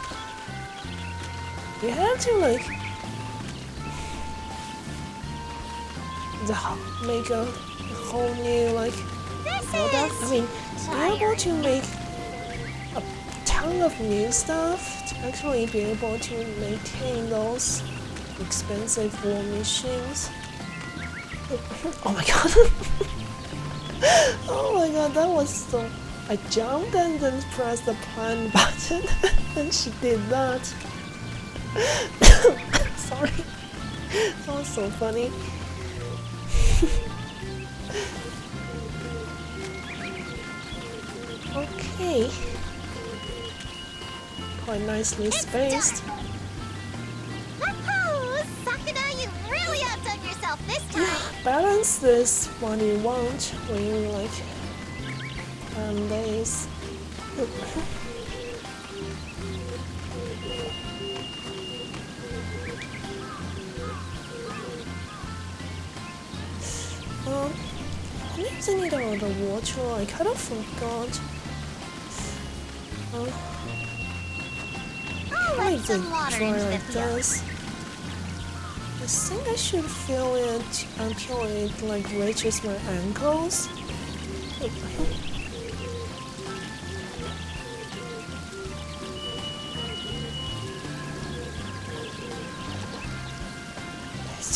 You have to like make a whole new like product. Be able to make a ton of new stuff to actually be able to maintain those expensive war machines. Oh my god. Oh my god, that was so... I jumped and then pressed the plan button and she did that. Sorry. That was so funny. Okay. Quite nicely spaced.
Woohoo! Sakuna, you really outdone yourself this time!
Balance this what you want when you like days. I didn't need all the water. I kind of forgot.
I'll
I
let some
did
water
try
into the
like
field.
this. I think I should fill it until it like reaches my ankles.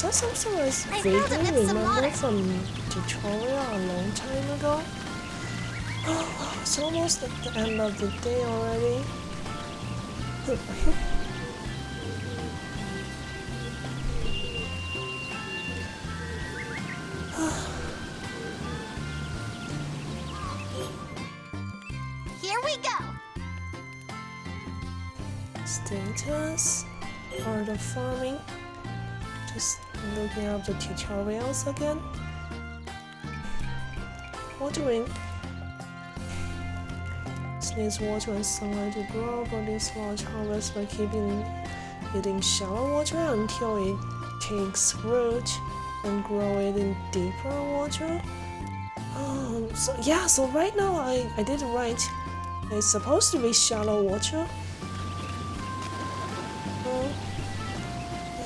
Is that something I
I
vaguely
filled it with some
remember
water.
from tutorial a long time ago? Oh, it's almost at the end of the day already.
Here we go.
Status, art of farming. Just looking up the tutorials again. Watering. This needs water and sunlight to grow, but this large harvest by keeping it in shallow water until it takes root and grow it in deeper water. So right now I did it right. It's supposed to be shallow water.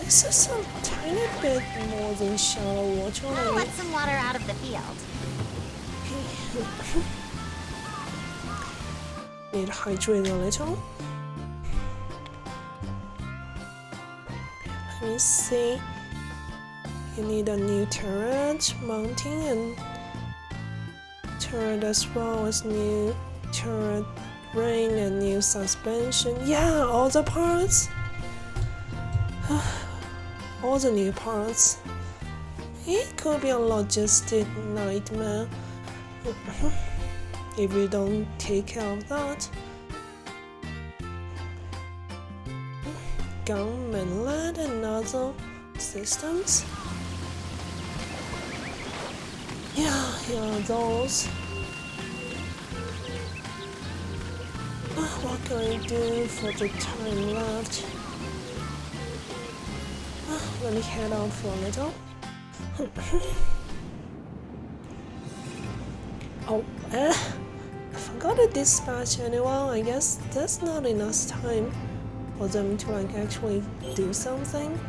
This is a tiny bit more than shallow water.
I'll let some water out of the field.
Need to hydrate a little. Let me see. You need a new turret mounting and turret as well as new turret ring and new suspension. Yeah, all the parts. All the new parts. It could be a logistic nightmare if you don't take care of that. Gun, mainland, and other systems. Yeah, those. What can I do for the time left? Let me head out for a little. I forgot to dispatch anyone. I guess that's not enough time for them to actually do something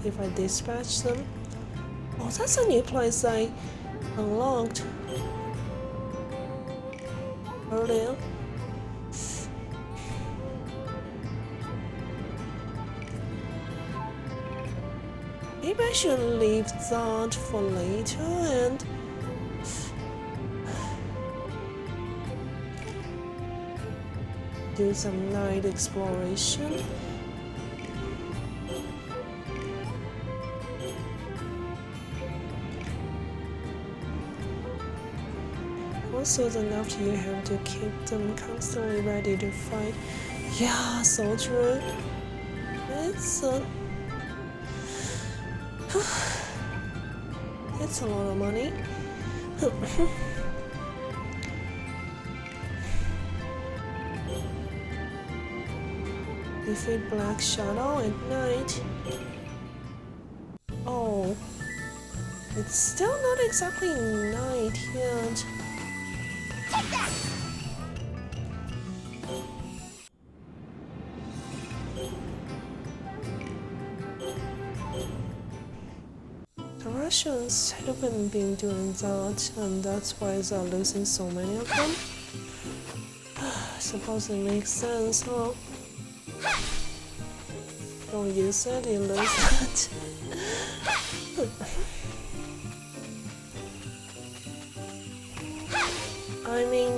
if I dispatch them. Oh, that's a new place I unlocked earlier. Maybe I should leave that for later and do some night exploration. Also, enough you have to keep them constantly ready to fight. Yeah, so true. It's it's a lot of money. Defeat Black Shadow at night. Oh, it's still not exactly night yet.
Take that!
The Russians haven't been doing that, and that's why they're losing so many of them. I suppose it makes sense, huh? Don't use it, you lose it. I mean,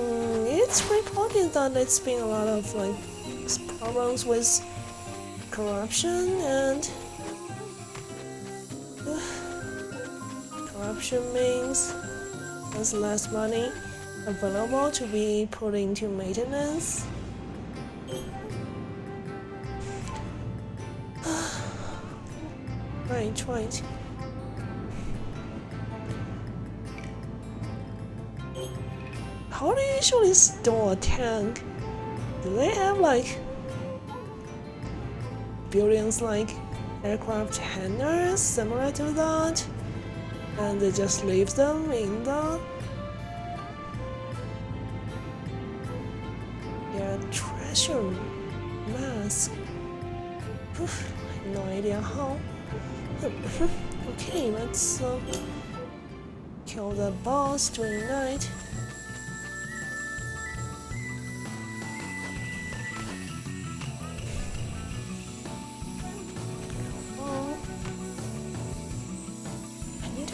it's reported that it's been a lot of problems with corruption and corruption means there's less money available to be put into maintenance. Right. How do you usually store a tank? Do they have buildings like aircraft hangars similar to that? And they just leave them in the treasure mask. I have no idea how. Okay, let's kill the boss during night.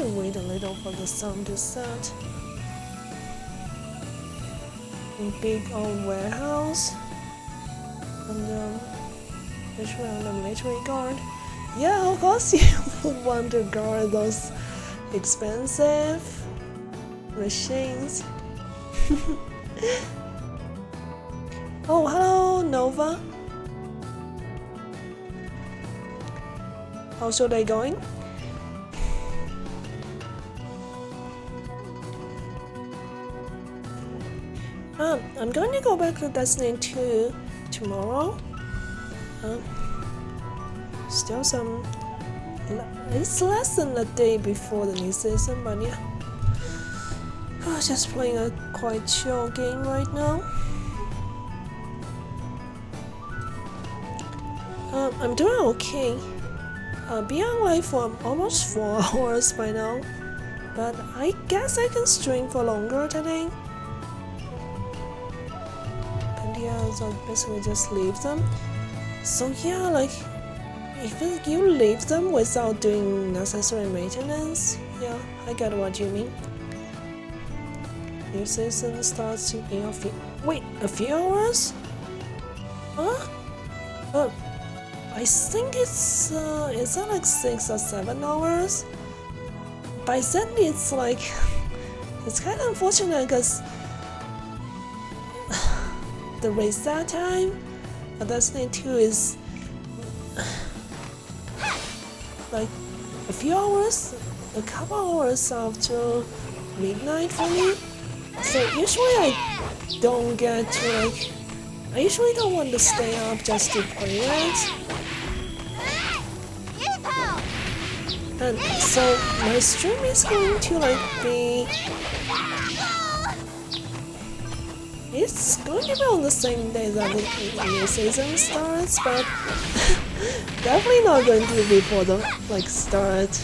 to wait a little for the sun to set. Big old warehouse. And the military guard. Yeah, of course you would want to guard those expensive machines. Oh, hello, Nova. How should I going? I'm going to go back to Destiny 2 tomorrow. Still some. It's less than a day before the new season, but yeah. Just playing a quite chill game right now. I'm doing okay. Been live for almost 4 hours by now, but I guess I can stream for longer today. And yeah, so basically just leave them. So yeah, like if you leave them without doing necessary maintenance, yeah, I get what you mean. New season starts in a few hours? Huh? I think it's is that like 6 or 7 hours? By then it's like it's kind of unfortunate because the reset time for Destiny 2 is like a few hours, a couple hours after midnight for me. So usually I don't get to like, I usually don't want to stay up just to play it. And so my stream is going to like be, it's going to be on the same day that the new season starts, but definitely not going to be before the like start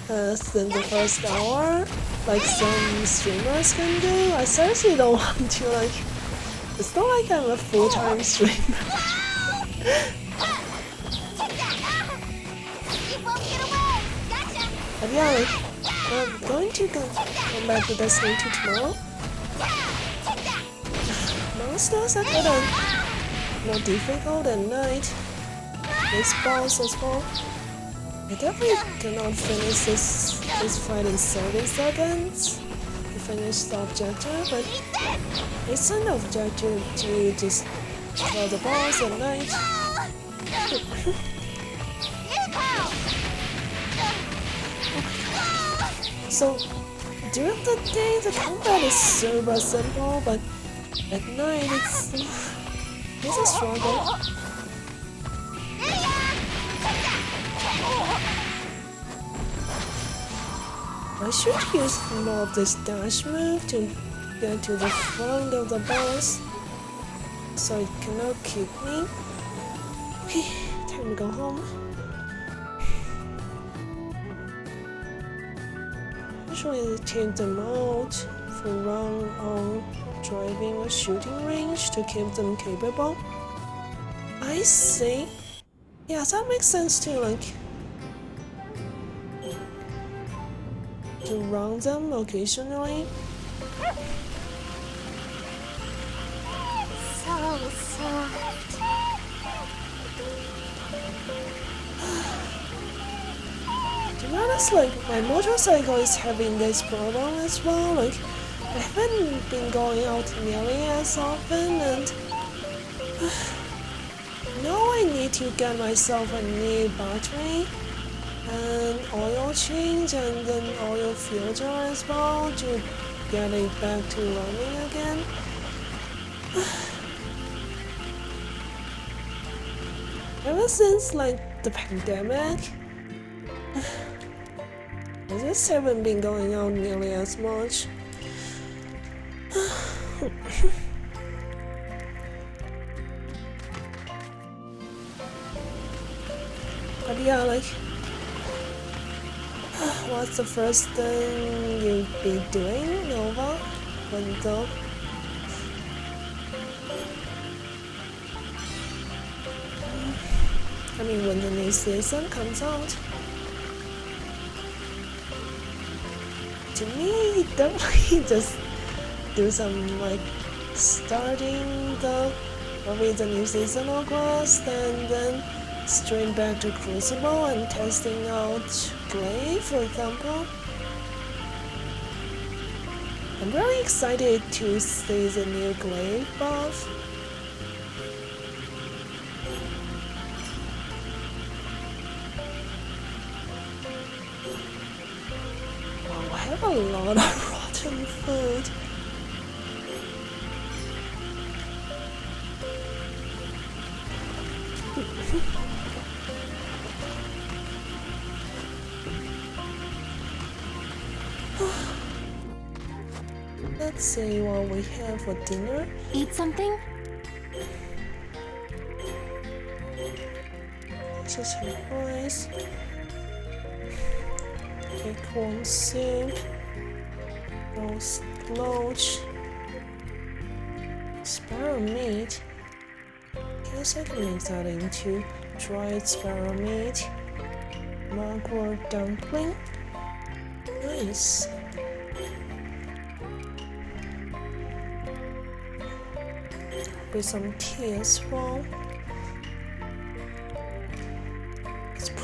in the first hour like some streamers can do. I seriously don't want to like, it's not like I'm a full-time streamer. But yeah, like, I'm going to come back to Destiny 2 tomorrow. Monsters are kind of more difficult at night. This boss as well. I definitely cannot finish this fight in 30 seconds to finish the objective, but it's an objective to just kill the boss at night. So during the day the combat is super simple, but at night it's a struggle. I should use more of this dash move to get to the front of the boss so it cannot kick me. Okay, time to go home. Usually take them out for run on driving a shooting range to keep them capable. I see. Yeah, that makes sense too, like to run them occasionally.
So soft.
To be honest, like my motorcycle is having this problem as well. Like I haven't been going out nearly as often, and now I need to get myself a new battery and oil change and then oil filter as well to get it back to running again. Ever since like the pandemic, I just haven't been going out nearly as much. But yeah, like, what's the first thing you'd be doing, Nova? When when the new season comes out? to me, definitely just do some like starting with the new seasonal quest and then straight back to Crucible and testing out Glaive, for example. I'm really excited to see the new Glaive buff. Wow, I have a lot of rotten food. Let's see what we have for dinner.
Eat something?
Just some rice, acorn soup, roast loach, sparrow meat. Guess I can make that into dried sparrow meat, mackerel dumpling. Nice. With some tea as well.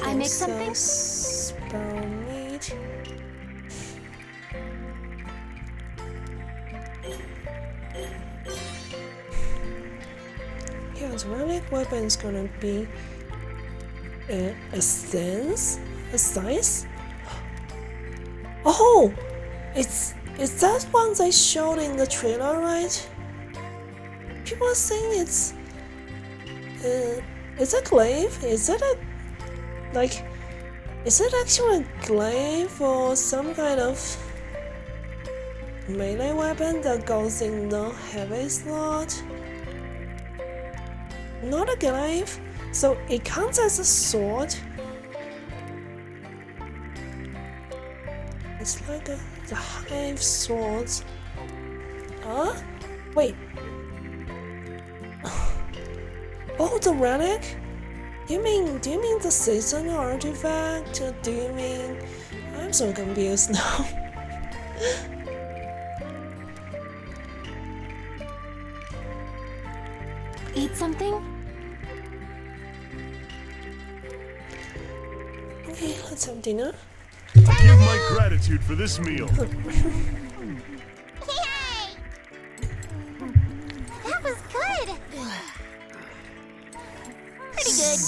I make something?
Processed sparrow meat. Yeah, the relic weapon is gonna be a sense? A size? Oh! It's that one they showed in the trailer, right? People are saying it's a glaive? Is it actually a glaive or some kind of melee weapon that goes in the heavy slot? Not a glaive, so it counts as a sword. It's like the hive swords. Huh? Wait. Oh, the relic? Do you mean the seasonal artifact? Or do you mean... I'm so confused now.
Eat something?
Okay, let's have dinner.
Give my gratitude for this meal.
Yay! That was good. Pretty good.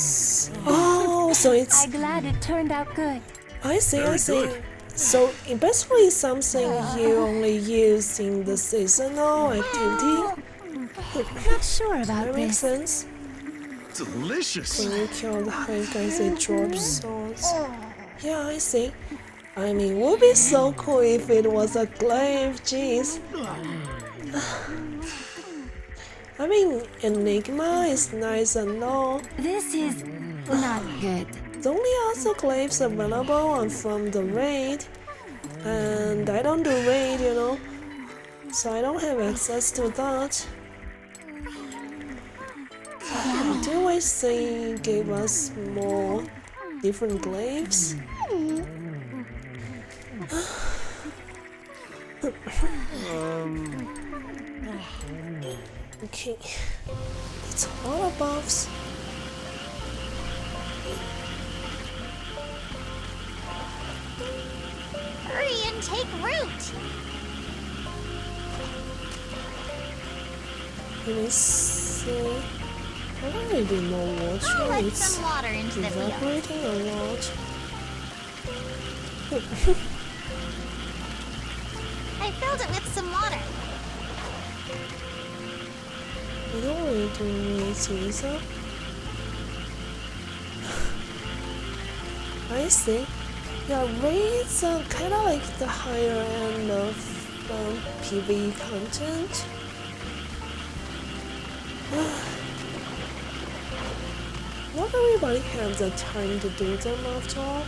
Oh, so it's...
I'm glad it turned out good.
I see.
Very good.
So it basically is something you only use in the seasonal activity.
Not sure about
That makes
this.
sense.
Delicious.
When you kill the hive guys, they drop swords. Yeah, I see. I mean, it would be so cool if it was a glaive, jeez. I mean, Enigma is nice and all.
This is not good.
The only other glaives available are from the raid. And I don't do raid, you know. So I don't have access to that. Do I say gave us more different glaives? Okay, it's a lot of buffs.
Hurry and take root.
Let me see. I don't really do more
I'll
water.
let
It's
some water into the field.
evaporating a lot.
I filled it with some water.
We don't really do need Caesar. I see. Yeah, raids are kind of like the higher end of PvE content. Not everybody has the time to do them after all.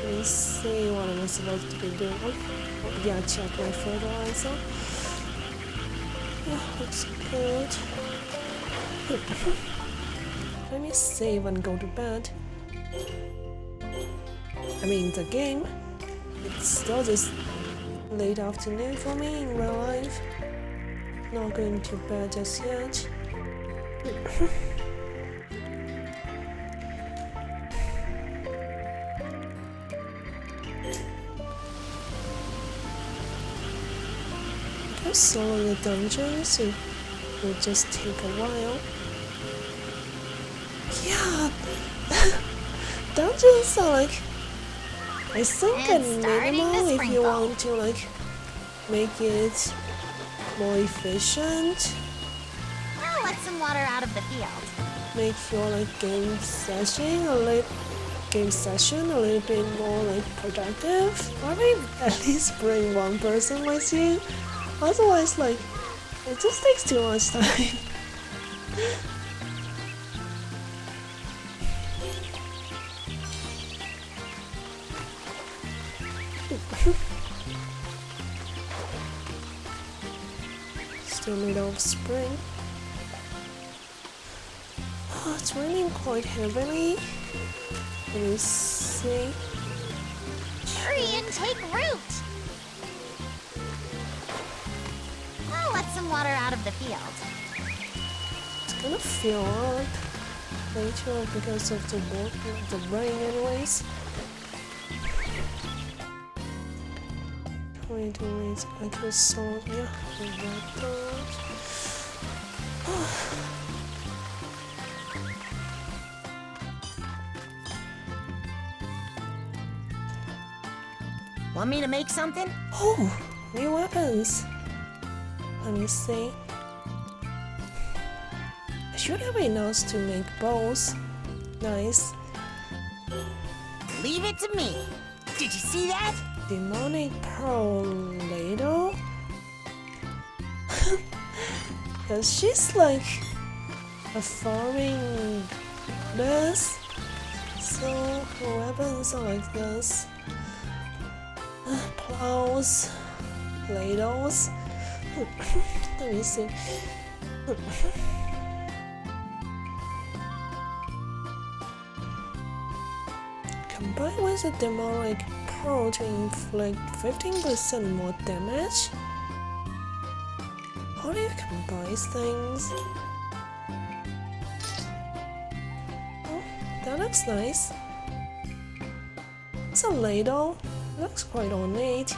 Let me see what am I supposed to be doing. Oh, yeah, check my fertilizer. Yeah, looks good. Let me save and go to bed. I mean the game. It's still just late afternoon for me in real life. Not going to bed just yet. Just solo the dungeons, it will just take a while. Yeah, dungeons are like, I think a
It's starting to
minimal if you
sprinkle.
want to like make it more efficient,
Now let some water out of the field.
make your like game session a little bit more like productive. Probably at least bring one person with you. Otherwise, like it just takes too much time. Still middle of spring. Oh, it's raining quite heavily. Let me see.
Hurry and take root. Now let some water out of the field.
It's gonna fill up later because of the rain anyways. Wait, I could sort, yeah, I got that.
Want me to make something?
Oh, new weapons. Let me see. I should have enough to make bows. Nice.
Leave it to me. Did you see that?
Demonic Pearl Ladle? Cause she's like a farming this. So her weapons are like this. Plows, ladles. Let me see. Combined with a demonic pearl to inflict 15% more damage. How do you combine things? Oh, that looks nice. It's a ladle. Looks quite ornate.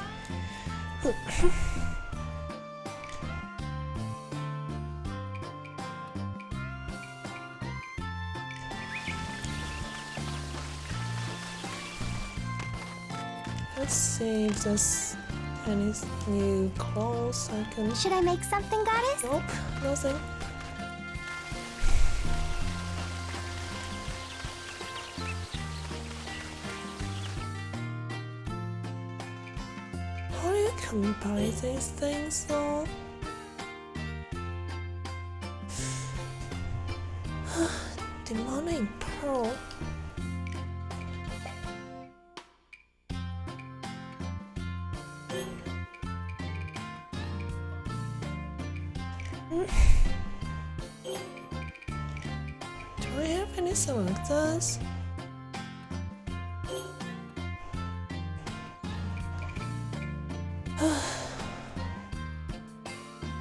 Let's see if there's any new clothes I can.
Should I make something, Goddess?
Nope, nothing. How do you combine these things though? Demonic Pearl. Do I have any selectors?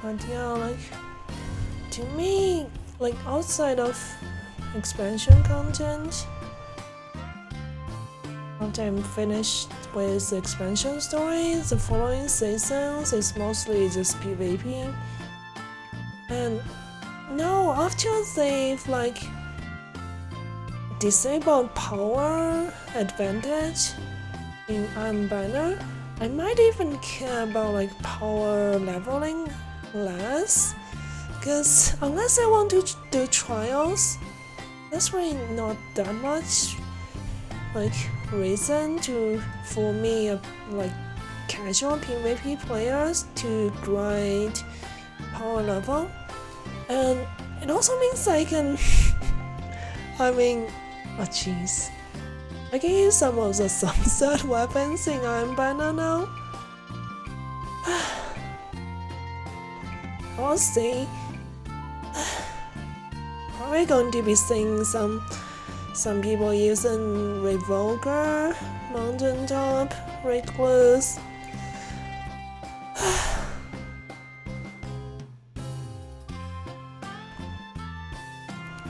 But yeah, like to me, like outside of expansion content, after I'm finished with the expansion story, the following seasons is mostly just PvP. And no, after they've like disabled power advantage in Iron Banner, I might even care about like power leveling less, because unless I want to do trials, that's really not that much like reason for me like casual PvP players to grind power level. And it also means I can I mean, oh jeez, I can use some of the sunset weapons in Iron Banner now. I'll see. Probably going to be seeing some Some people using revoker, mountaintop, red glues.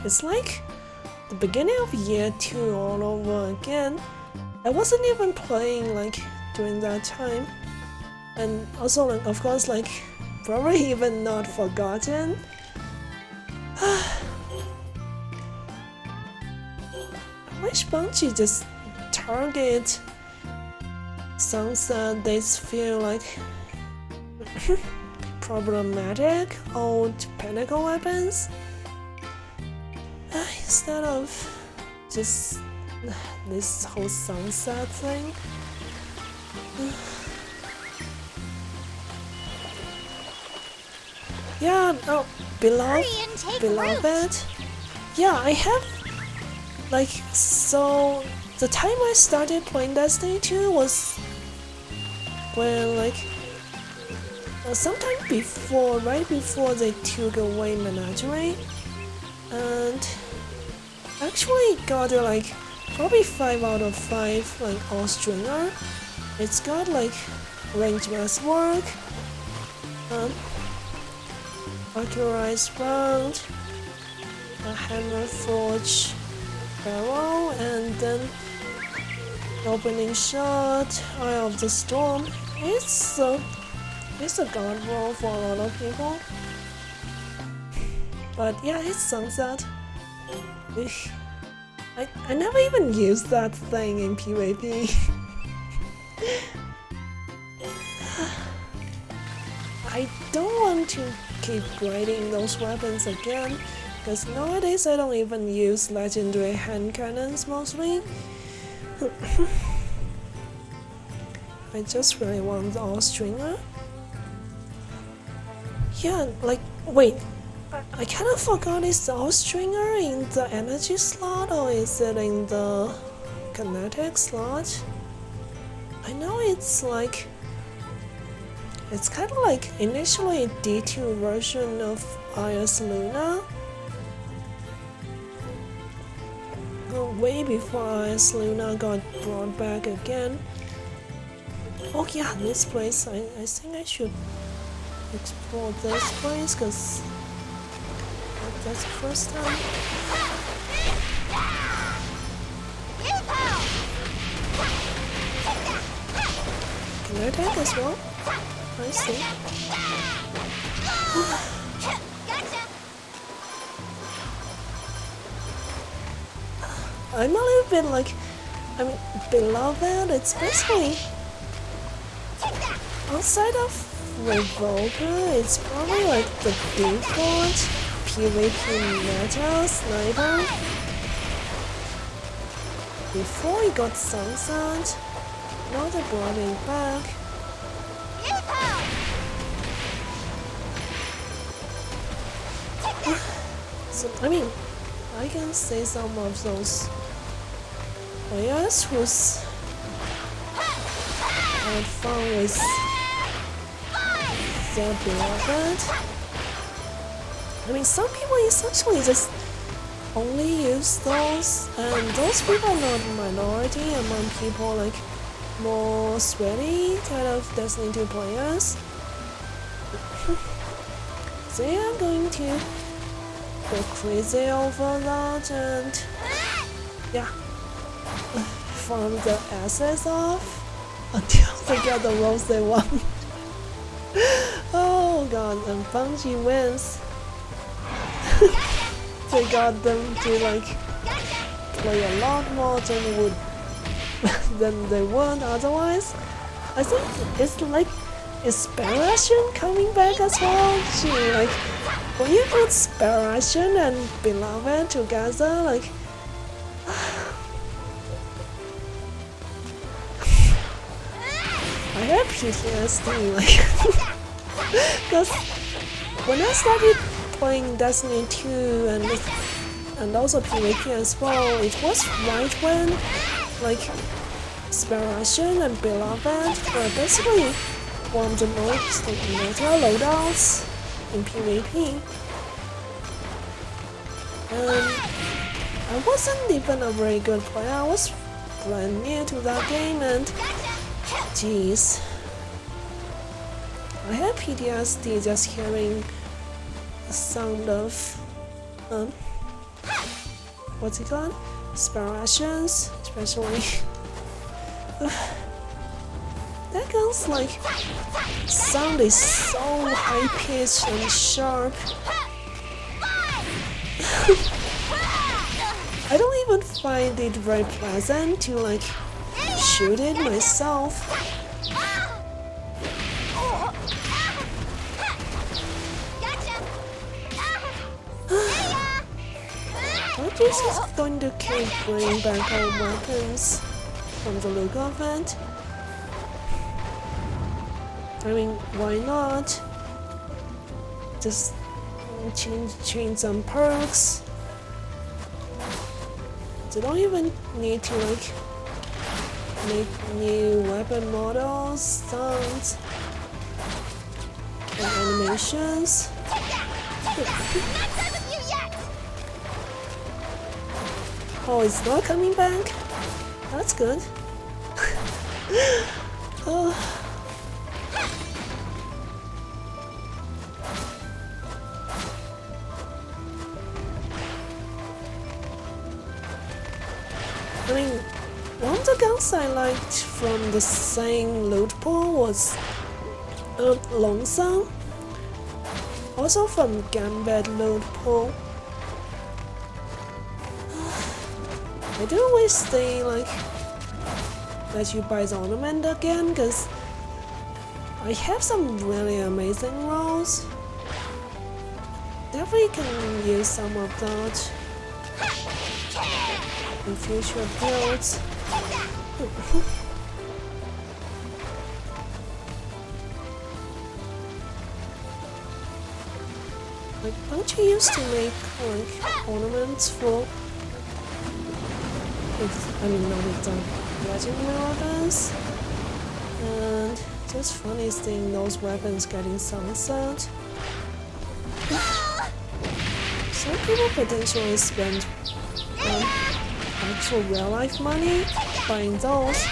It's like the beginning of year 2 all over again. I wasn't even playing like during that time, and also like, of course, like probably even not forgotten. I wish Bungie just target sunset days feel like problematic old pinnacle weapons instead of just this whole sunset thing. Yeah, oh,
Hurry and take root.
beloved. Yeah, I have like, so the time I started playing Destiny 2 was when like sometime before, right before they took away Menagerie, and actually got like probably 5 out of 5 like all stringer. It's got like ranged masswork, accurized round, a hammer forge barrel, and then opening shot, Eye of the Storm. It's a god roll for a lot of people. But yeah, it's sunset. I never even used that thing in PvP. I don't want to keep grinding those weapons again, because nowadays I don't even use legendary hand cannons mostly. I just really want the all stringer. Yeah, like, wait, I kind of forgot, is the all stringer in the energy slot or is it in the kinetic slot? I know it's like, it's kind of like initially a D2 version of IS Luna. Way before IS Luna got brought back again. Oh yeah, this place, I think I should explore this place because that's the first time. Can I attack as well? I see. I'm a little bit like, I mean, beloved, it's basically outside of Revolver, it's probably like the default PvP meta sniper. Before it got sunset, now they brought it back. So, I mean, I can say some of those players who's had fun with their beloved. I mean, some people essentially just only use those, and those people are not a minority among people like more sweaty kind of Destiny 2 players. They are going to go crazy over that and yeah, farm the assets off until they get the roles they want. Oh god, and Bungie wins. They got them to like play a lot more than they would otherwise. I think it's like, is Sparration coming back as well? Gee, like, when you put Sparration and Beloved together, like, I had PTSD, like, because when I started playing Destiny 2 and also PvP as well, it was right when, like, Sparration and Beloved were basically one of the most meta loadouts in PvP. And I wasn't even a very good player. I was brand new to that game and jeez. I had PTSD just hearing the sound of what's it called? Aspirations, especially that gun's like sound is so high pitched and sharp. I don't even find it very pleasant to like shoot it myself. I'm just going to keep bringing back our weapons from the look of it. I mean, why not? Just change some perks. They don't even need to like make new weapon models, sounds, and animations. Oh, it's not coming back? That's good. Oh. I mean, one of the guns I liked from the same loot pool was Lonesome. Also from Gambit loot pool. I do wish they like let you buy the ornament again, because I have some really amazing rolls. Definitely can use some of that in future builds. Like, don't you used to make like ornaments for? I mean, not with the legendary weapons. And just funny seeing those weapons getting sunset. Some people potentially spend actual real life money buying those,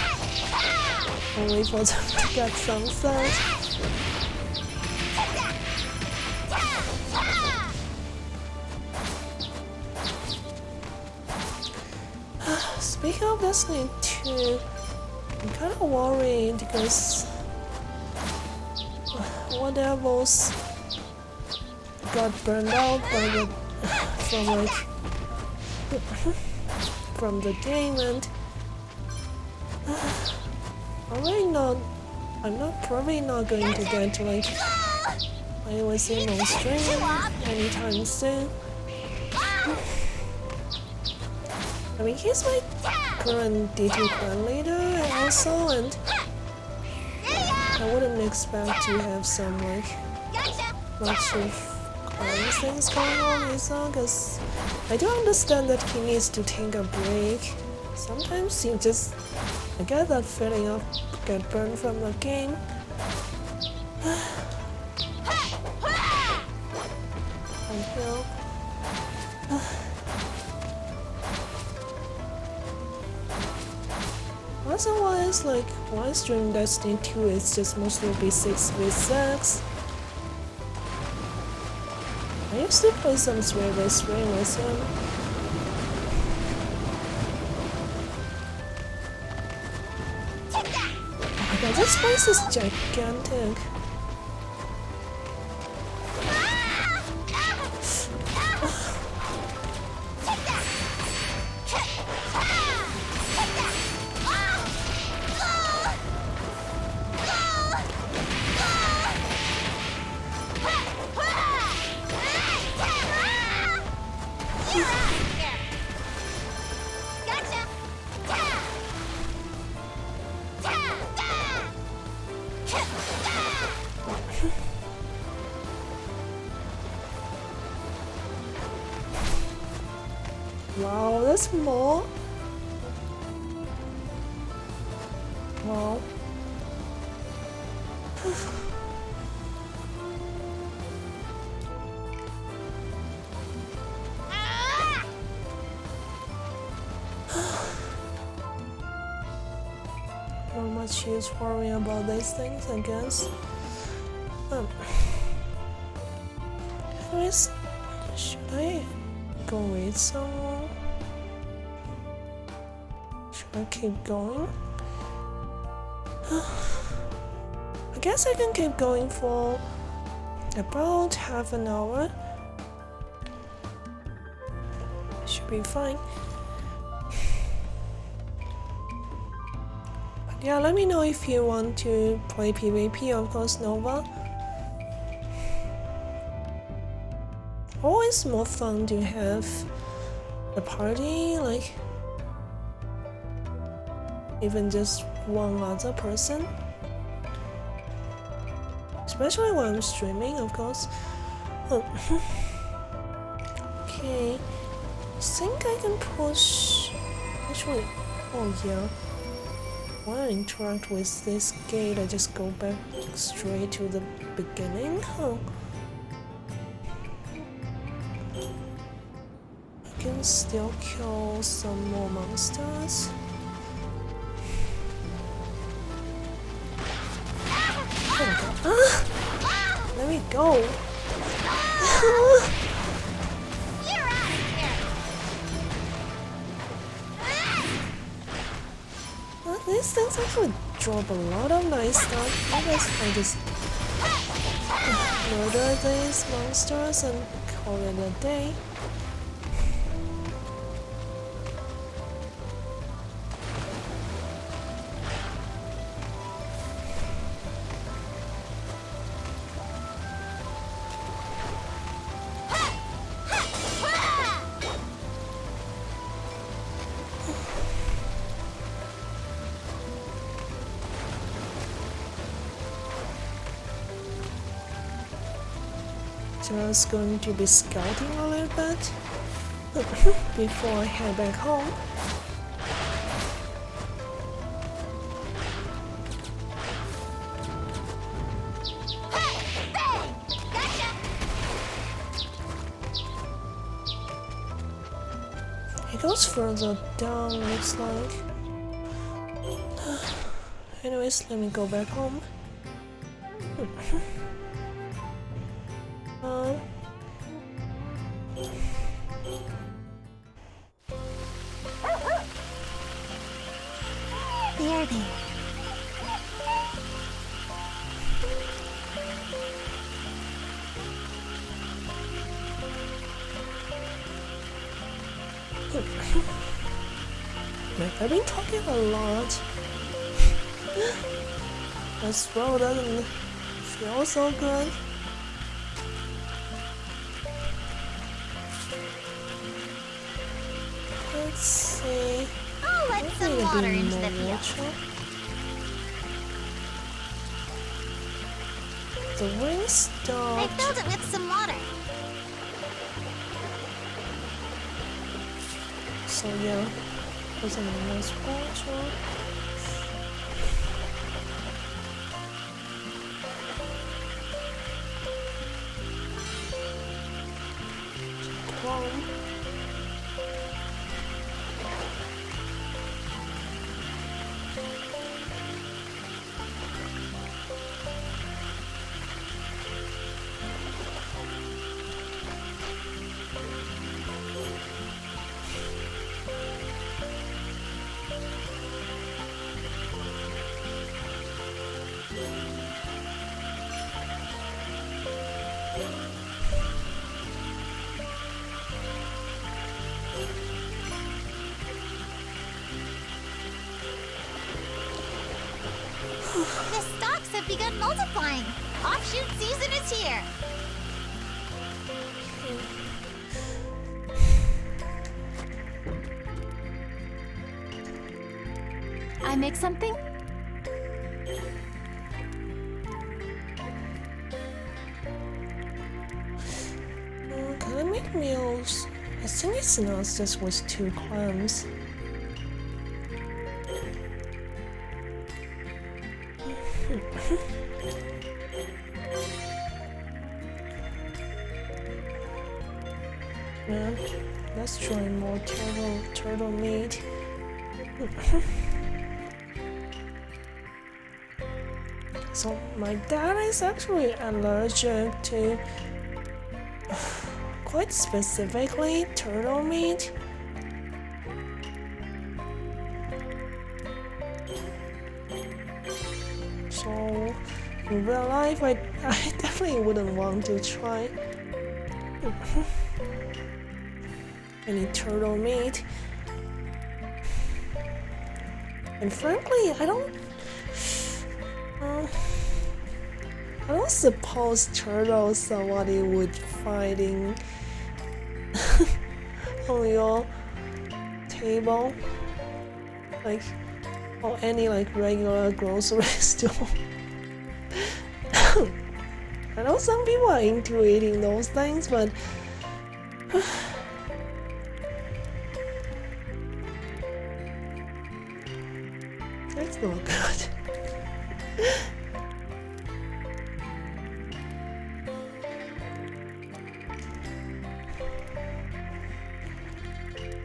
only for them to get sunset. Speaking of Destiny 2, I'm kind of worried because whatever's got burned out by the from the game, and I'm probably not going to get like iOS on stream anytime soon. I mean, he's my current D2 clan leader also, and I wouldn't expect to have some like much of clan things going on either, because I do understand that he needs to take a break. Sometimes you just, I get that feeling of get burned from the game. Until otherwise, like, while streaming Destiny 2 is just mostly be 6v6. I used to play some 3v3 with him. Oh my god, this place is gigantic. Wow, that's more. Wow. not much use worrying about these things, I guess. Anyways, should I go with someone? Should I keep going? I guess I can keep going for about half an hour. Should be fine. But yeah, let me know if you want to play PvP, of course, Nova. Always more fun to have a party, like even just one other person. Especially when I'm streaming, of course. Oh. Okay, I think I can push. Actually, oh yeah. When I interact with this gate, I just go back straight to the beginning. Huh. I can still kill some more monsters. Let me go.
You're out of here.
Well, these things actually drop a lot of nice stuff. I guess I just murder these monsters and call it a day. Just going to be scouting a little bit before I head back home. It goes further down, looks like. Anyways, let me go back home.
There.
I've been talking a lot. This road doesn't feel so good. Let's see.
I'll let some water into the field.
The rain
I
stopped.
filled it with some water.
So yeah, wasn't a nice water.
The stalks have begun multiplying. Offshoot season is here.
I make something?
Can I make meals? I think it's not just with 2 clams. Yeah, let's try more turtle meat. So my dad is actually allergic to quite specifically turtle meat. So in real life, I definitely wouldn't want to try any turtle meat. And frankly, I don't suppose turtles are what you would find in on your table, like, or any like regular grocery store. I know some people are into eating those things, but that's not good.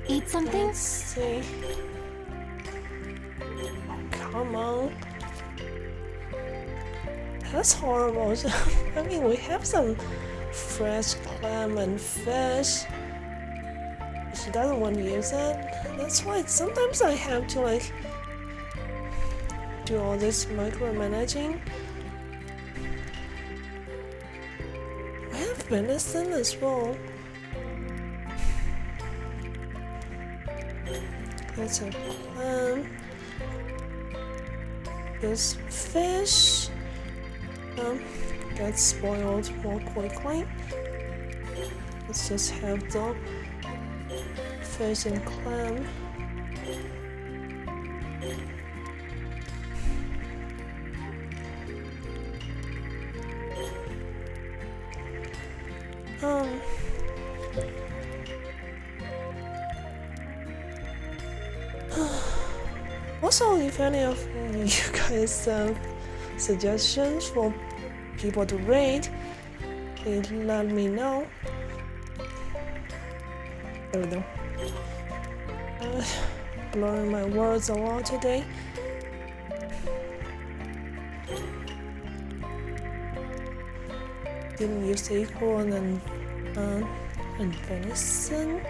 Eat something?
Let's see. Come on. That's horrible. I mean, we have some fresh clam and fish. She doesn't want to use it. That's why sometimes I have to like do all this micromanaging. I have venison as well. That's a clam. This fish gets spoiled more quickly. Let's just have the fish and clam. Also, if any of you guys have suggestions for people to rate, please let me know. There we go. Blurring my words a lot today. Didn't use acorn and venison.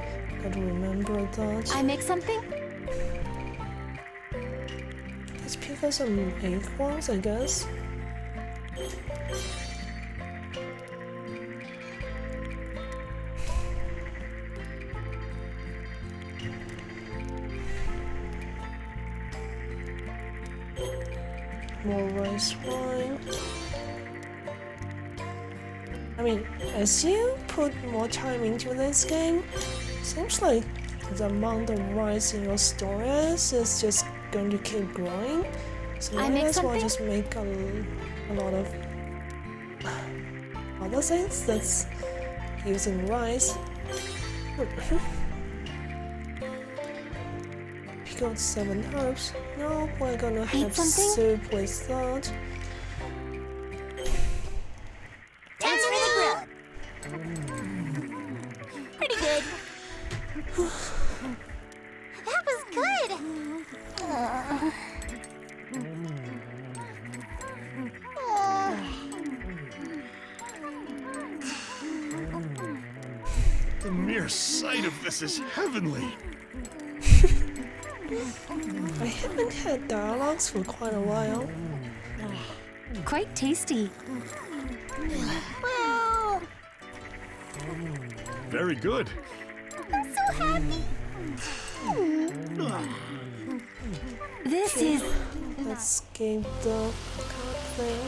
Gotta remember that.
I make something?
Let's pick up some acorns, I guess. More rice wine. I mean, as you put more time into this game, seems like the amount of rice in your storage is just going to keep growing. So
I
might
make
as well
something?
just make a lot of other things that's using rice. Pick out 7 herbs. No, we're gonna have
something?
soup with that.
Thanks for the grub. Pretty good. That was good.
The mere sight of this is heavenly.
I haven't had dialogues for quite a while.
Quite tasty.
Well,
Very good.
I'm so happy.
This is...
Let's skip the card thing.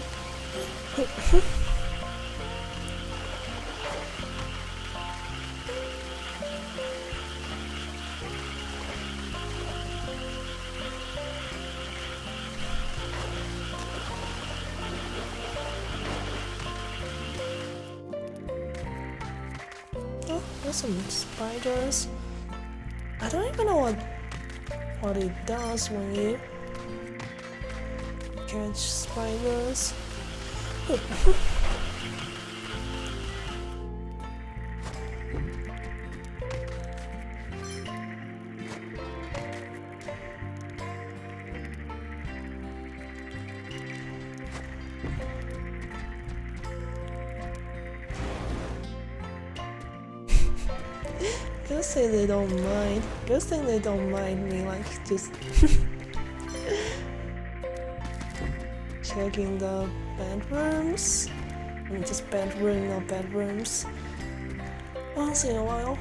Oh, there's some spiders. I don't even know what it does when you catch spiders. Good thing they don't mind. Good thing they don't mind me, like, just checking the bedrooms. I mean, just bedroom, not bedrooms. Once in a while.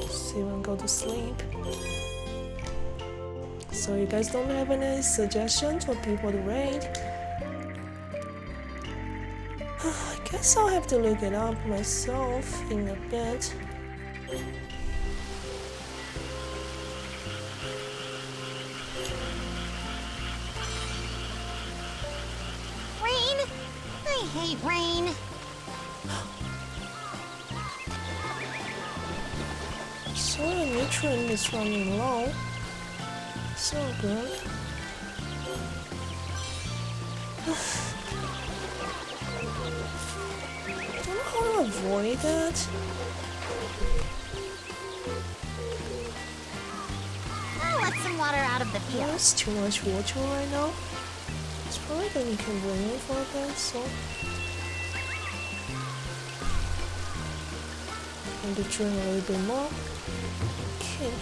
See when go to sleep. So you guys don't have any suggestions for people to raid? I guess I'll have to look it up myself in a bit.
Rain? I hate rain.
Soil nutrient is running low. So good. I don't know how to avoid that.
I'll let some water out of the field.
There's too much water right now. It's probably gonna keep raining for a bit, so I need to drink a little bit more. Okay.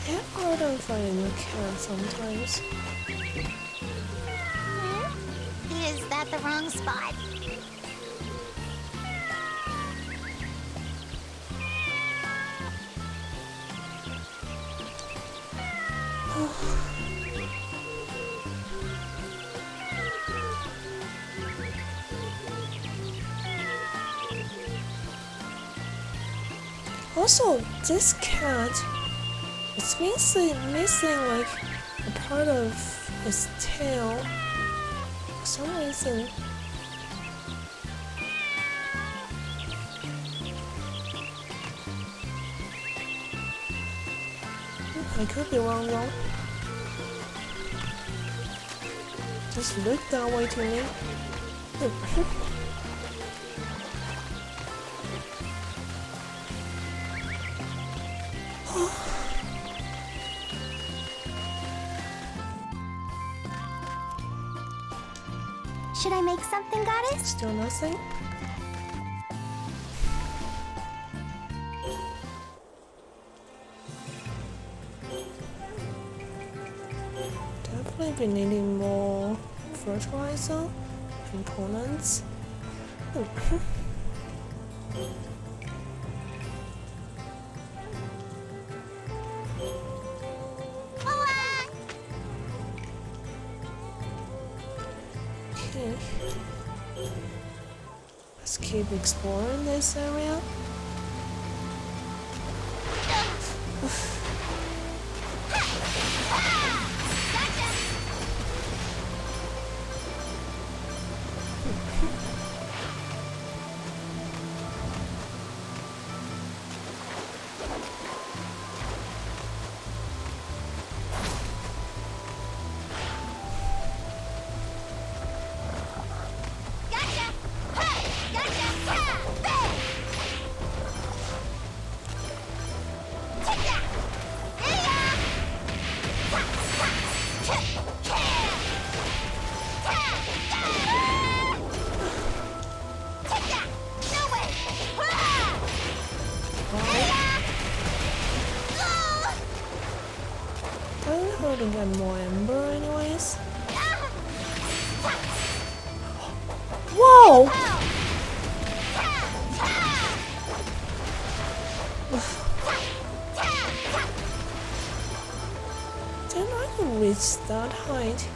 Yeah, I don't find a new cat sometimes.
Is that the wrong spot?
Also, this cat, it's missing like a part of its tail. For some reason. I could be wrong though. Just look that way to me.
Should I make something, Goddess?
Still nothing? Definitely be needing more fertilizer components. Okay. Let's keep exploring this area. I'm hurting get more ember anyways. Whoa! Didn't I can reach that height?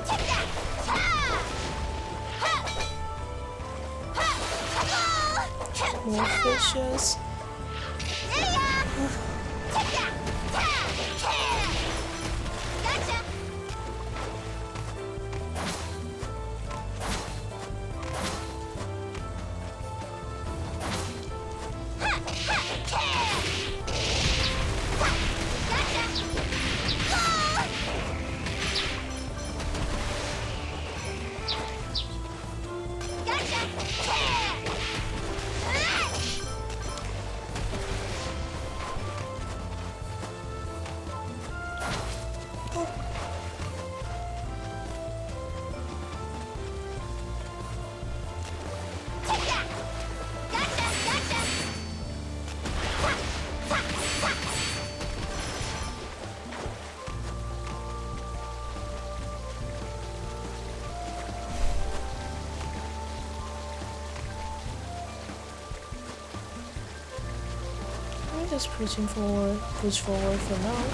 Take
More fishes. I'm just push forward for now.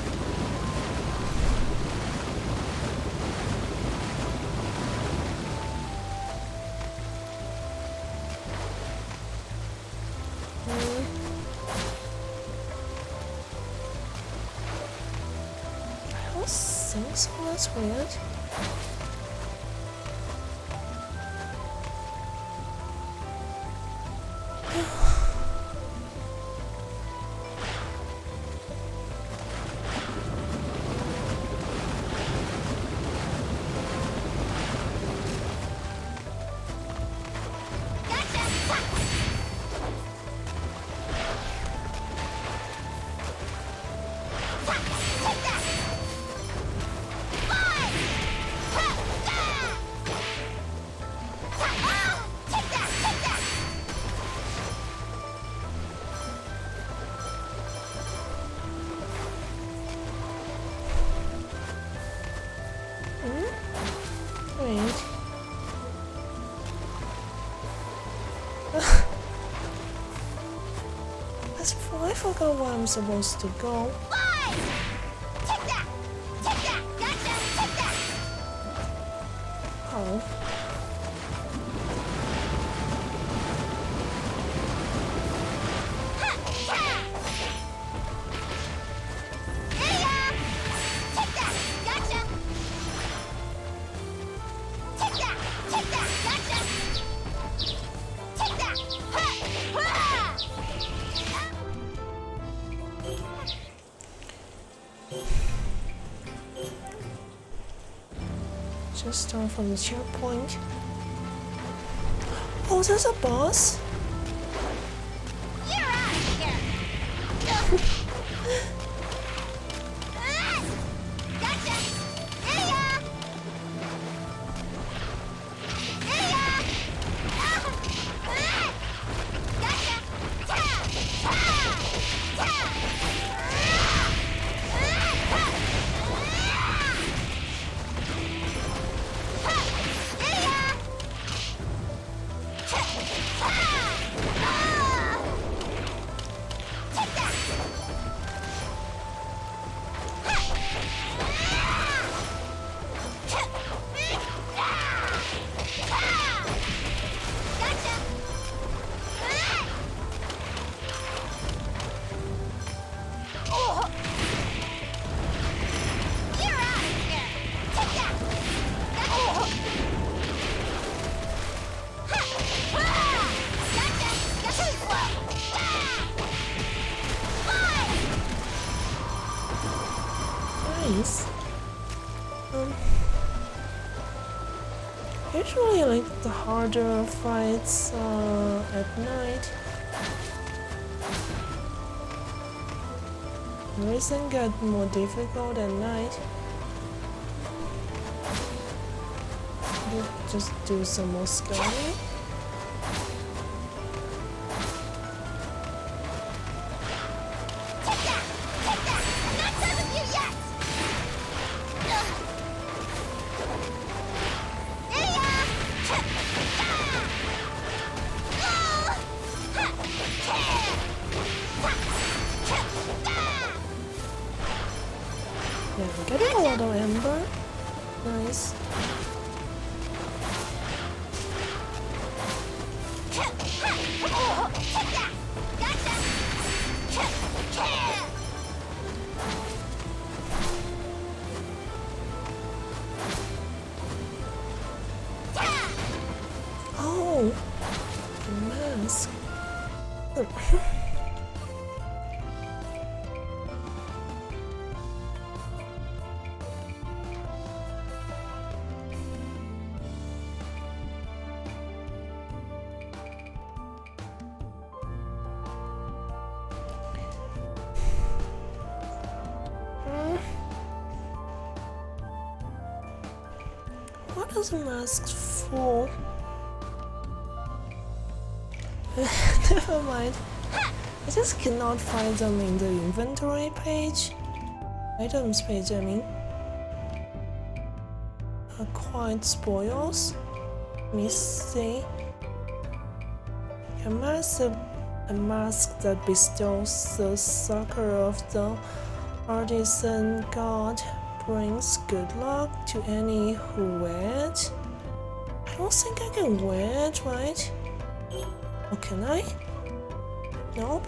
I don't think so, that's weird. Wait. I forgot where I'm supposed to go. Oh. Just start from the checkpoint. Oh, there's a boss?
You're out of here! Gotcha! Yeah!
Nice. Usually I like the harder fights at night. Everything got more difficult at night. Just do some more scouting. Yeah, we're getting a lot of ember. Nice.
Take that!
What is the mask for? Never mind. I just cannot find them in the inventory page. Items page, I mean. Acquired spoils. Let me see. A mask that bestows the succor of the artisan god brings good luck to any who wear it. I don't think I can wear it, right? Or can I? Nope.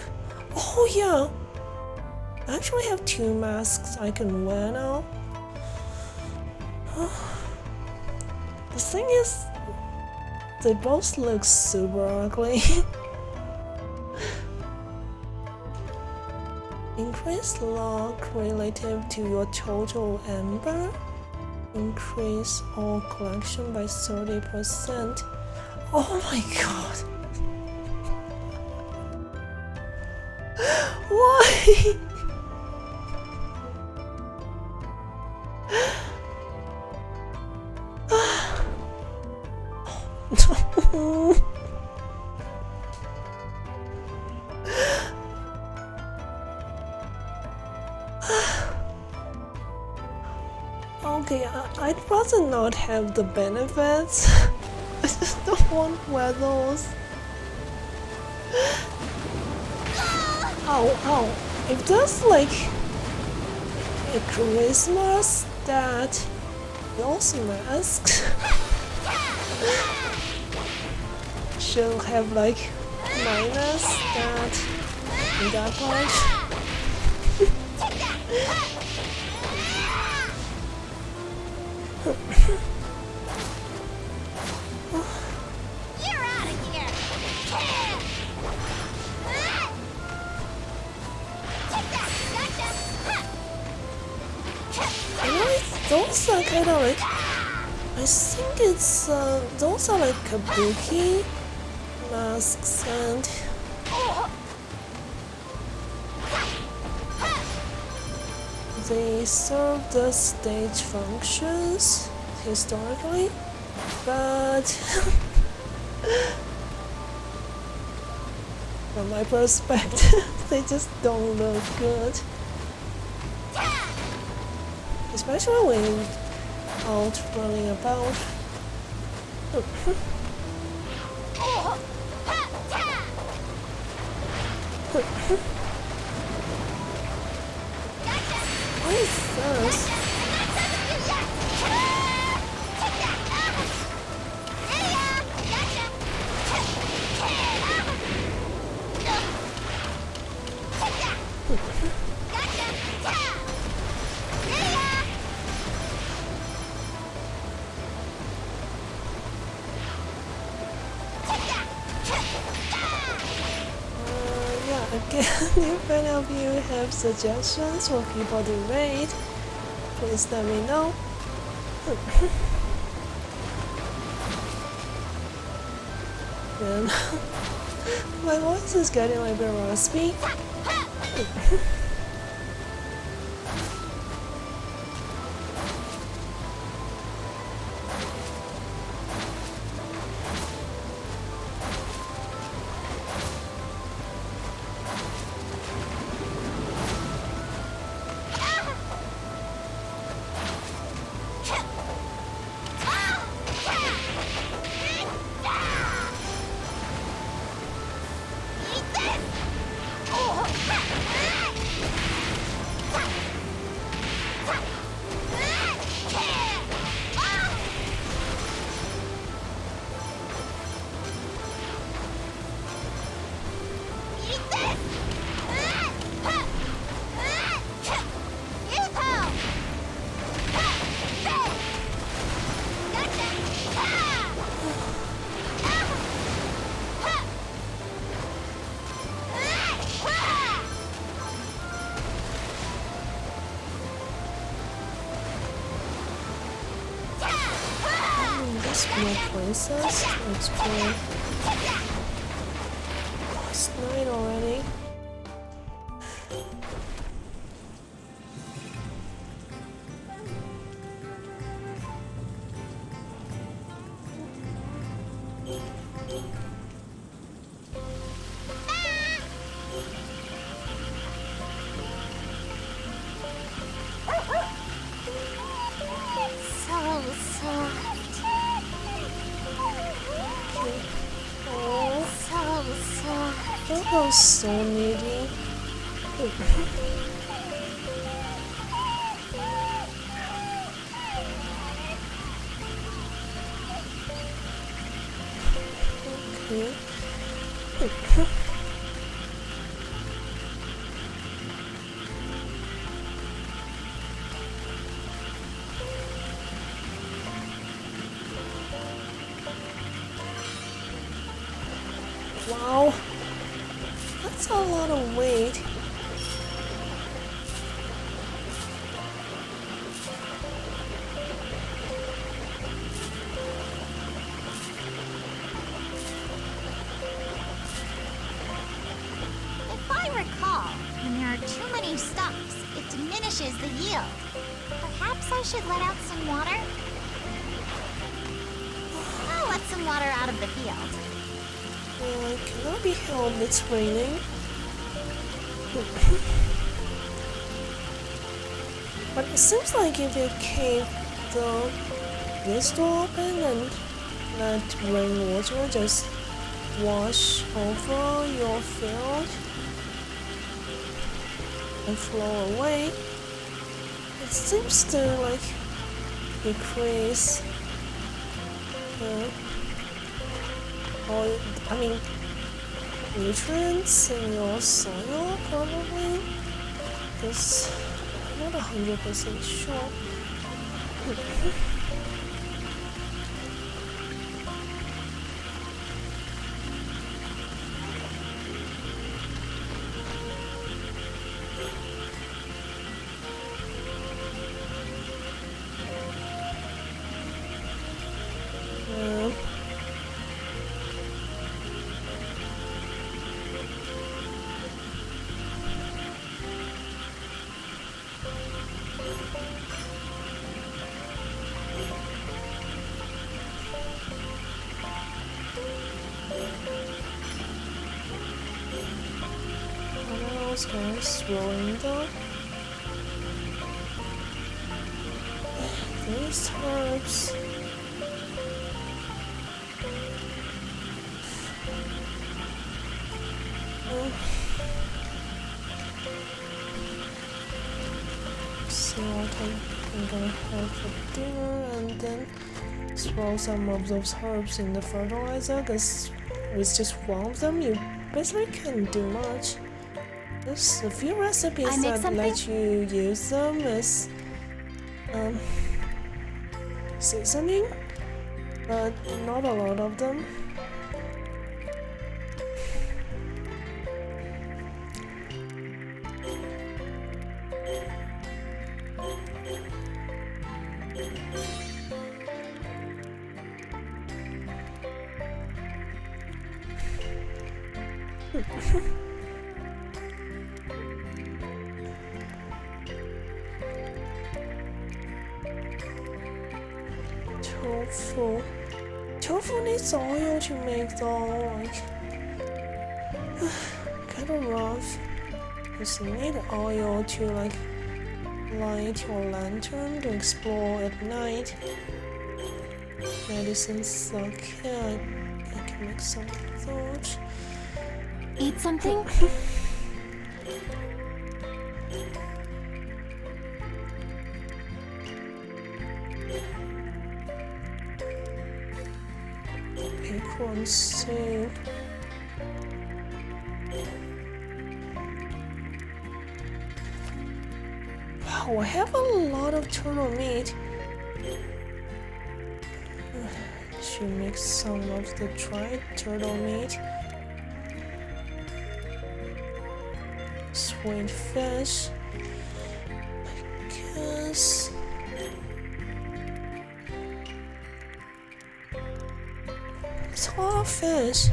Oh yeah! I actually have 2 masks I can wear now. The thing is, they both look super ugly. Increase luck relative to your total amber. Increase all collection by 30%. Oh my god! Why? No. Okay, I'd rather not have the benefits. I just don't want to wear those. Ow, ow. If there's like a Christmas that those masks should have like minus that in that part.
You're out of here! Take that! Gotcha!
You know, those are kind of like, I think it's those are like kabuki masks, and they serve the stage functions historically, but from my perspective, they just don't look good. Especially when out running about. What is this? Again, if any of you have suggestions for people to raid, please let me know. Man, my voice is getting like a bit raspy. more places to explore. It's night already.
So soft.
Oh,
So soft.
that was so needy. Okay. Wow, that's a lot of weight.
If I recall, when there are too many stalks, it diminishes the yield. Perhaps I should let out some water? I'll let some water out of the field.
Cannot be helped, it's raining. But it seems like if you keep this door open and let rainwater just wash over your field and flow away, it seems to like decrease nutrients in your soil probably. Because I'm not 100% sure. What else guys? Rolling though. These herbs. So I'm gonna have for dinner and then throw some of those herbs in the fertilizer, because with just one of them you basically can't do much. There's a few recipes that let you use them as seasoning, but not a lot of them. Tofu. Tofu needs oil to make though, like kind of rough. Because you need oil to like light your lantern to explore at night. Medicines, okay, I can make some of those.
Eat something?
Acorn soup. Wow, I have a lot of turtle meat. Should make some of the dried turtle meat. Sweet fish. I guess. about fish?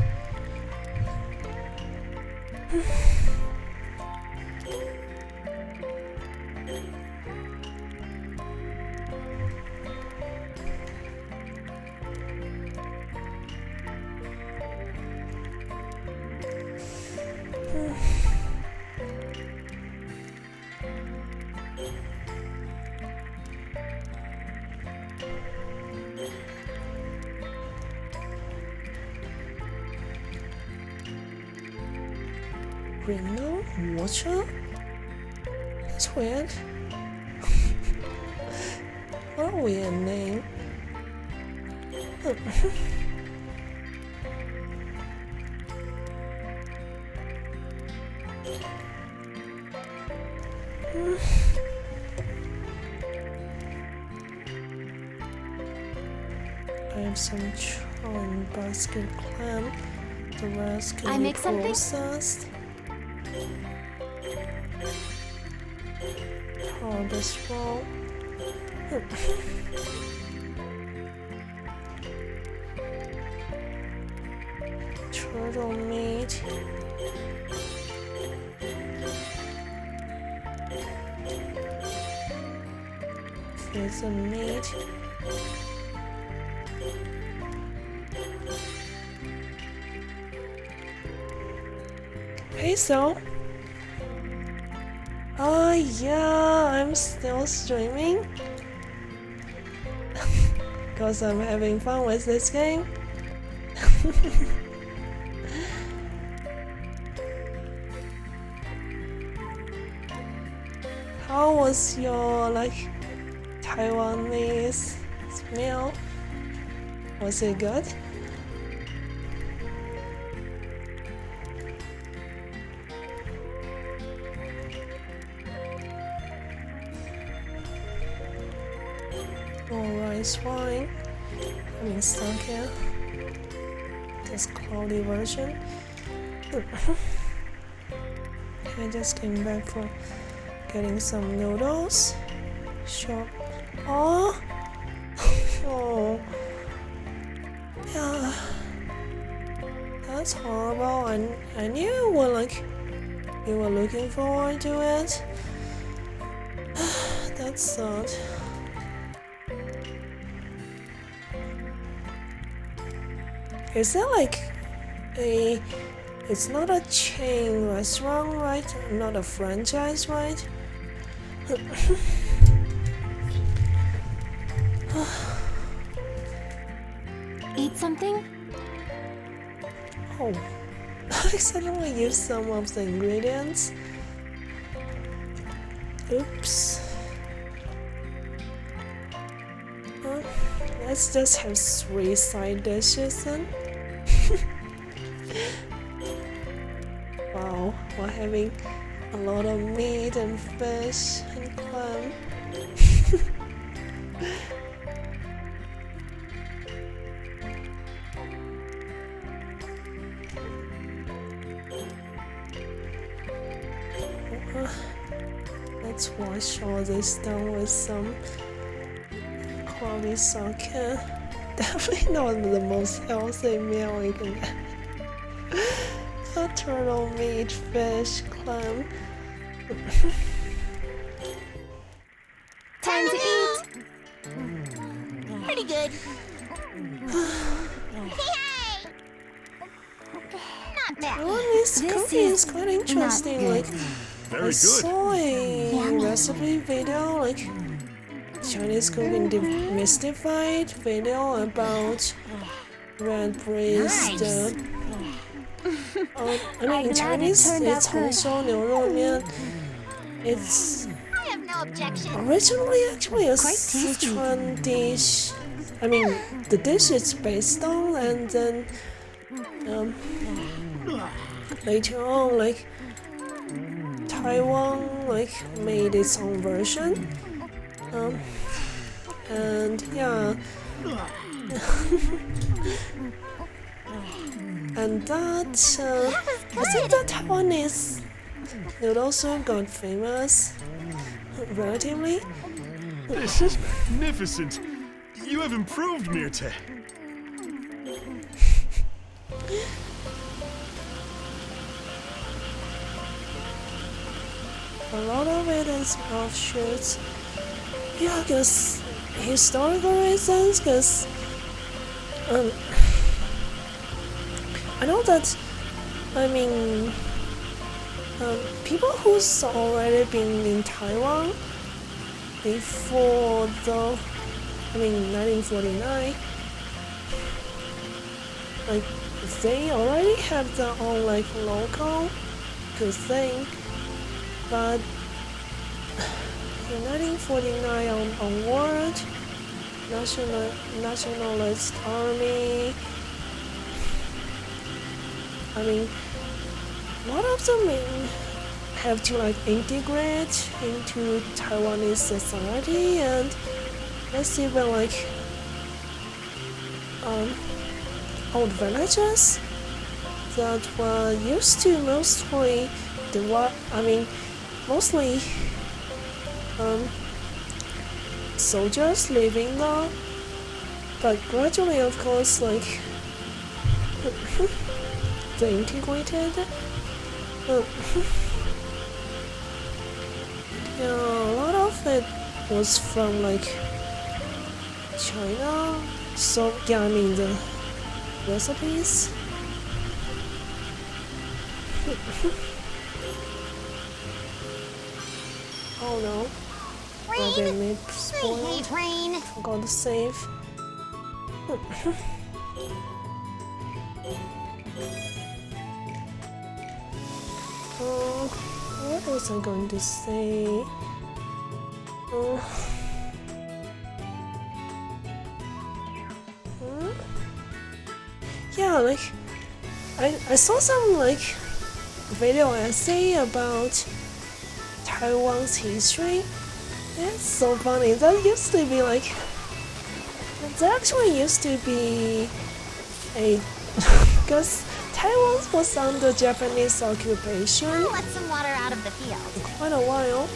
Reno? Water? That's weird. What a weird name. I have some charmed basket clam. The rest can
I
be
make something?
processed. This roll. Turtle meat. Frozen meat. Peso. Oh yeah, I'm still streaming because I'm having fun with this game. How was your Taiwanese meal? Was it good? More rice wine. I mean sake. This cloudy version. I just came back from getting some noodles. Shop. Oh. Oh. Yeah. That's horrible. I knew you were looking forward to it. That's sad. Is that it's not a chain restaurant, right? Not a franchise, right?
Eat something?
Oh, I accidentally used some of the ingredients. Oops. Let's just have 3 side dishes then. Wow, we're having a lot of meat and fish and clam. Let's wash all this down with some cloudy sake. Definitely not the most healthy meal you can get. A turtle meat, fish, clam.
Time to eat!
Pretty good.
Yay! Not bad.
Oh, this
This
cookie
is
is quite interesting.
not
Like,
Very
I
good.
saw a recipe video, like Chinese cooking demystified video about red braised. I mean, in
glad it
Chinese,
turned out
it's
good.
红烧牛肉面. It's
I have no objection.
originally actually a
Quite tasty.
Sichuan dish. I mean, the dish it's based on, and then later on, like Taiwan, made its own version. And yeah. And that, I think that Taiwanese noodles got famous relatively.
This is magnificent. You have improved, Myrte.
A lot of it is offshoots. Yeah, because historical reasons, because I know that, I mean, people who's already been in Taiwan before 1949, like, they already have their own, like, local cuisine, but in 1949 onward, nationalist army, I mean, a lot of them have to like integrate into Taiwanese society, and let's even like old villages that were used to mostly mostly soldiers living there, but gradually, of course, like they integrated. Yeah, a lot of it was from like China. So yeah, I mean the recipes. Oh no. Okay,
Rain?
maybe
I
spoiled.
hate rain.
Forgot to save. What was I going to say? Yeah, like I saw some like video essay about Taiwan's history. It's so funny. That used to be like that actually used to be a because Taiwan was under Japanese occupation
I'll let some water out of the field.
for quite a while,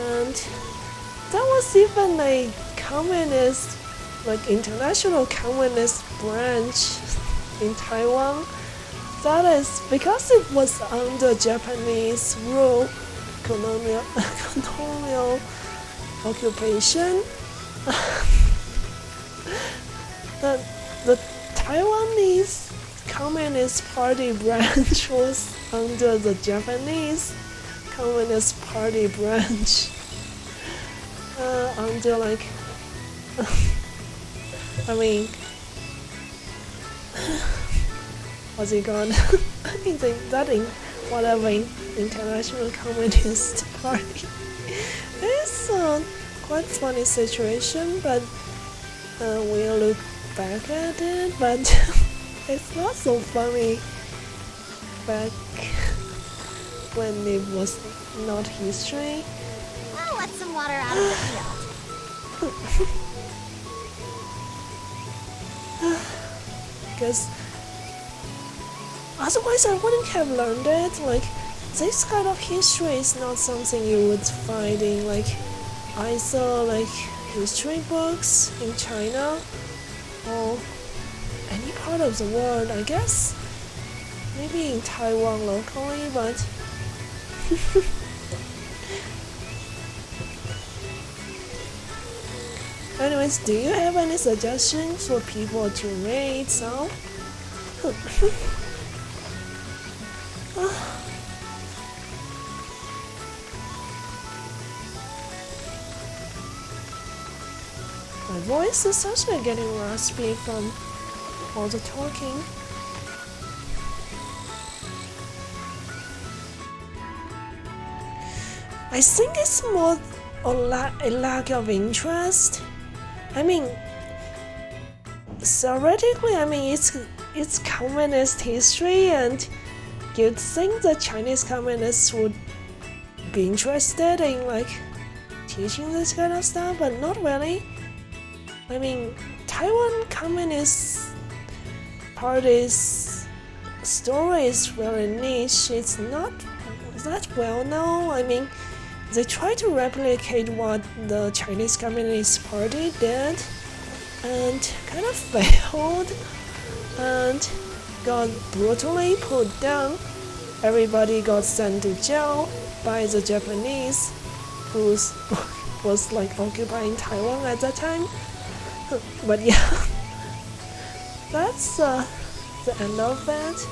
and there was even a communist, like international communist branch in Taiwan. That is because it was under Japanese rule, colonial occupation. The Taiwanese Communist Party branch was under the Japanese Communist Party branch. Under like, I mean, what's it called? I think that in whatever international communist party. It's a quite funny situation, but we look back at it, but it's not so funny back when it was not history.
I'll let some water out of the field.
Because otherwise I wouldn't have learned it. Like, this kind of history is not something you would find in like either like history books in China or any part of the world, I guess. Maybe in Taiwan locally, but anyways, do you have any suggestions for people to read? So my voice is actually getting raspy from all the talking. I think it's more a lack of interest. I mean, theoretically, I mean it's communist history, and you'd think the Chinese communists would be interested in like teaching this kind of stuff, but not really. I mean, Taiwan Communist Party's story is really niche. It's not that well known. I mean, they tried to replicate what the Chinese Communist Party did and kind of failed. and got brutally put down. Everybody got sent to jail by the Japanese, who was like occupying Taiwan at that time. But yeah, that's the end of it.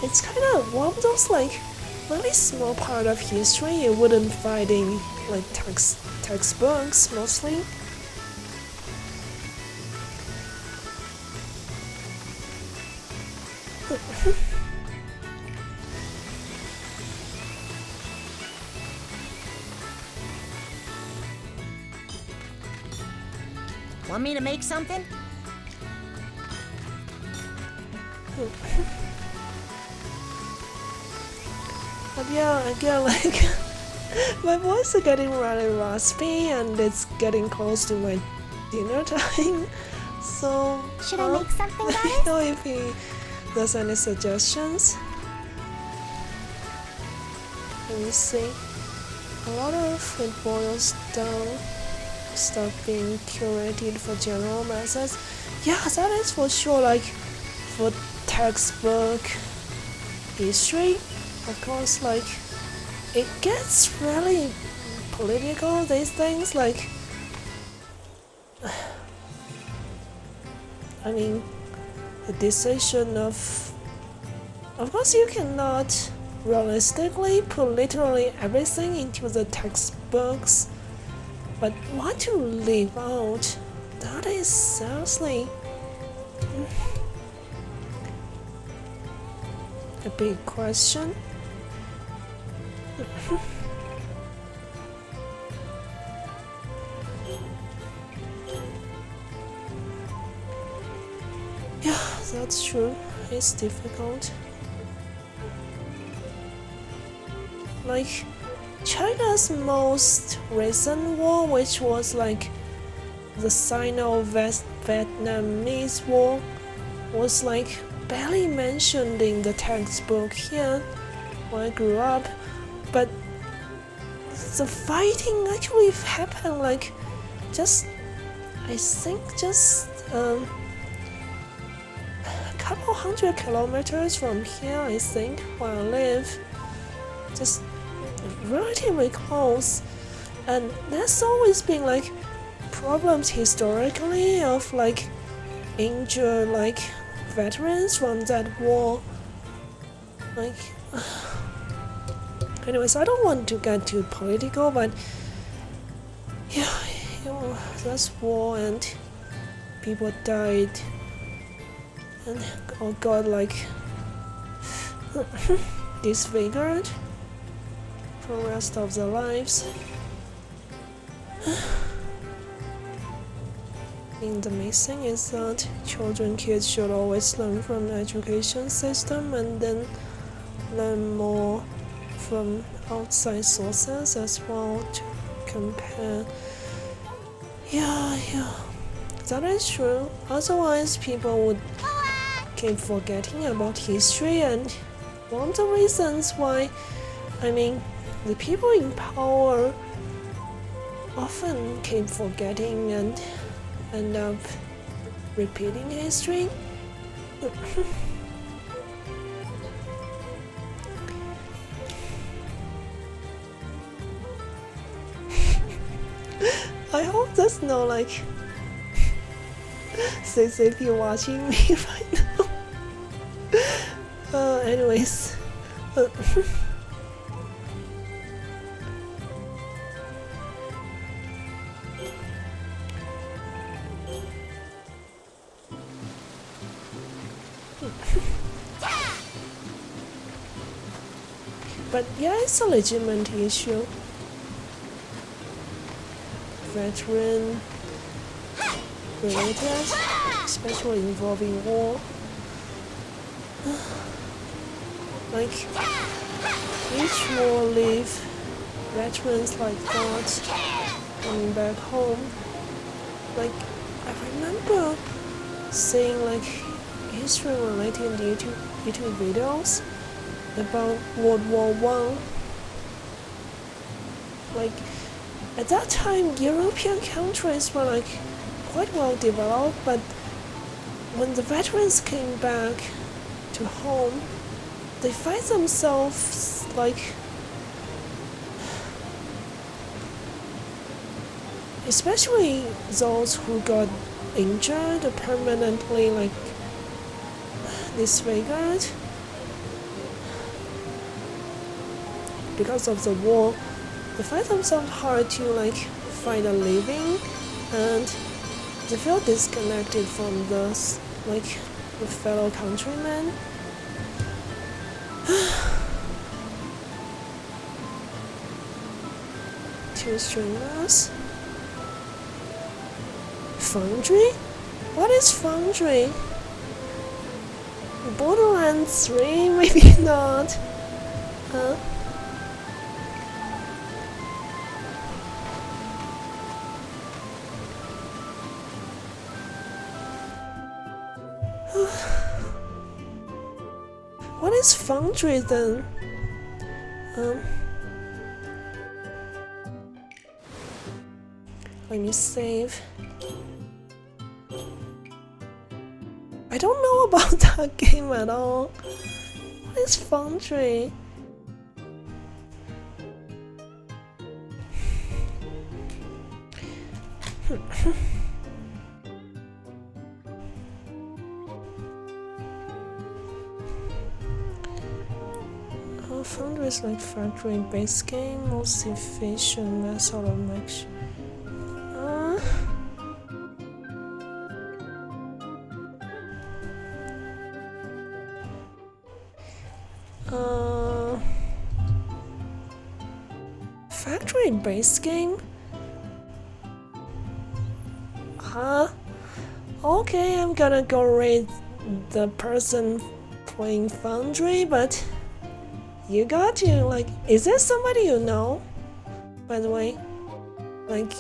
It's kind of one of those like really small part of history you wouldn't find in like textbooks mostly.
Want me to make something?
But yeah, again, like my voice is getting rather raspy, and it's getting close to my dinner time. So
Should I make something,
let me
guys?
know if there's any suggestions. Let me see. A lot of it boils down stuff being curated for general methods. Yeah, that is for sure. Like for textbook history, of course, like it gets really political. These things, like I mean, the decision of course, you cannot realistically put literally everything into the textbooks, but what to leave out, that is seriously a big question. Yeah, that's true. It's difficult. Like China's most recent war, which was like the Sino-Vietnamese War, was like barely mentioned in the textbook here when I grew up, but the fighting actually happened like just, I think just a couple 100 kilometers from here, I think, where I live, just relatively close. And there's always been like problems historically of like injured like veterans from that war. Like anyways, I don't want to get too political, but yeah, that's war and people died and got like disfigured for the rest of their lives. And the main thing is that kids should always learn from the education system and then learn more from outside sources as well to compare. Yeah, that is true. Otherwise, people would keep forgetting about history, and one of the reasons why, I mean, the people in power often keep forgetting and end up repeating history. I hope there's no like CCP watching me right now. Anyways. But yeah, it's a legitimate issue. Veteran related, especially involving war. Like each war leave veterans like that coming back home. Like I remember seeing like history related YouTube videos about World War I. Like at that time, European countries were like quite well developed, but when the veterans came back to home, they find themselves like, especially those who got injured or permanently like disfigured because of the war, they find themselves hard to like find a living, and they feel disconnected from those like the fellow countrymen. Two stringers. Foundry? What is Foundry? Borderlands 3? Maybe not. Huh? What is Foundry then? Let me save. I don't know about that game at all. What is Foundry? Foundry is like factory-based game, most efficient, that sort of mix. Factory-based game? Huh? Okay, I'm gonna go rate the person playing Foundry, but you got to, like, is there somebody you know? By the way, like,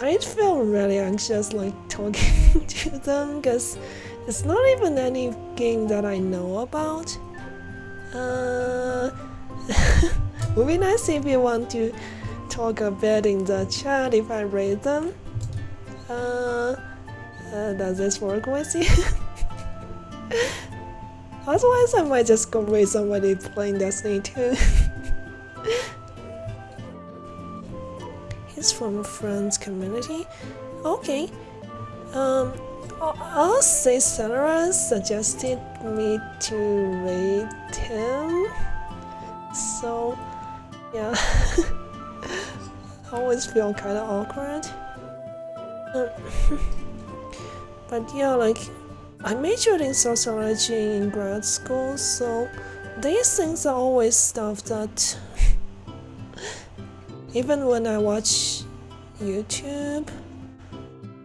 I feel really anxious, like, talking to them, because it's not even any game that I know about. Would be nice if you want to talk a bit in the chat if I rate them. Does this work with you? Otherwise, I might just go with somebody playing Destiny 2. He's from a friend's community. Okay. I'll say Sarah suggested me to rate him. So, yeah. I always feel kind of awkward. But yeah, like, I majored in sociology in grad school, so these things are always stuff that even when I watch YouTube,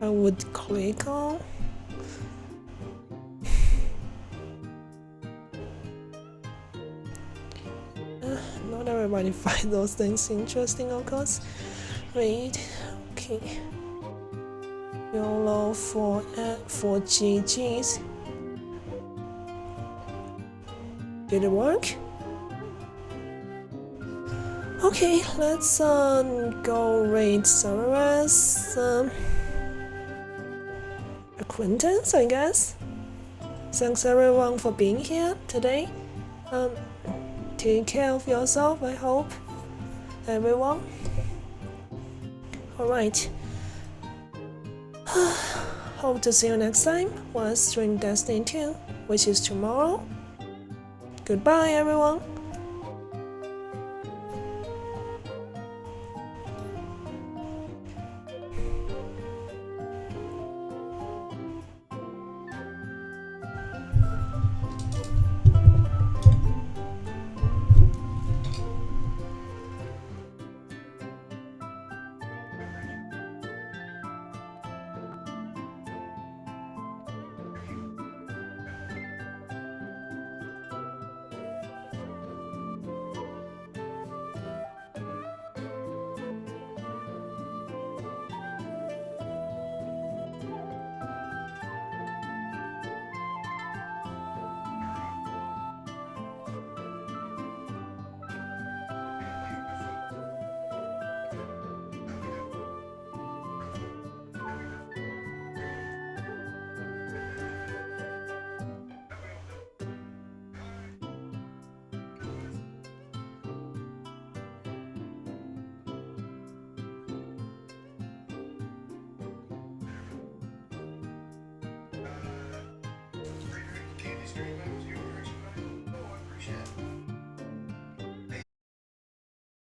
I would click on. Not everybody finds those things interesting, of course. Wait, okay. YOLO for GGs. Did it work? Okay, let's go rate Sarah's acquaintance, I guess. Thanks everyone for being here today. Take care of yourself, I hope, everyone. Alright. Hope to see you next time while I stream Destiny 2, which is tomorrow. Goodbye, everyone.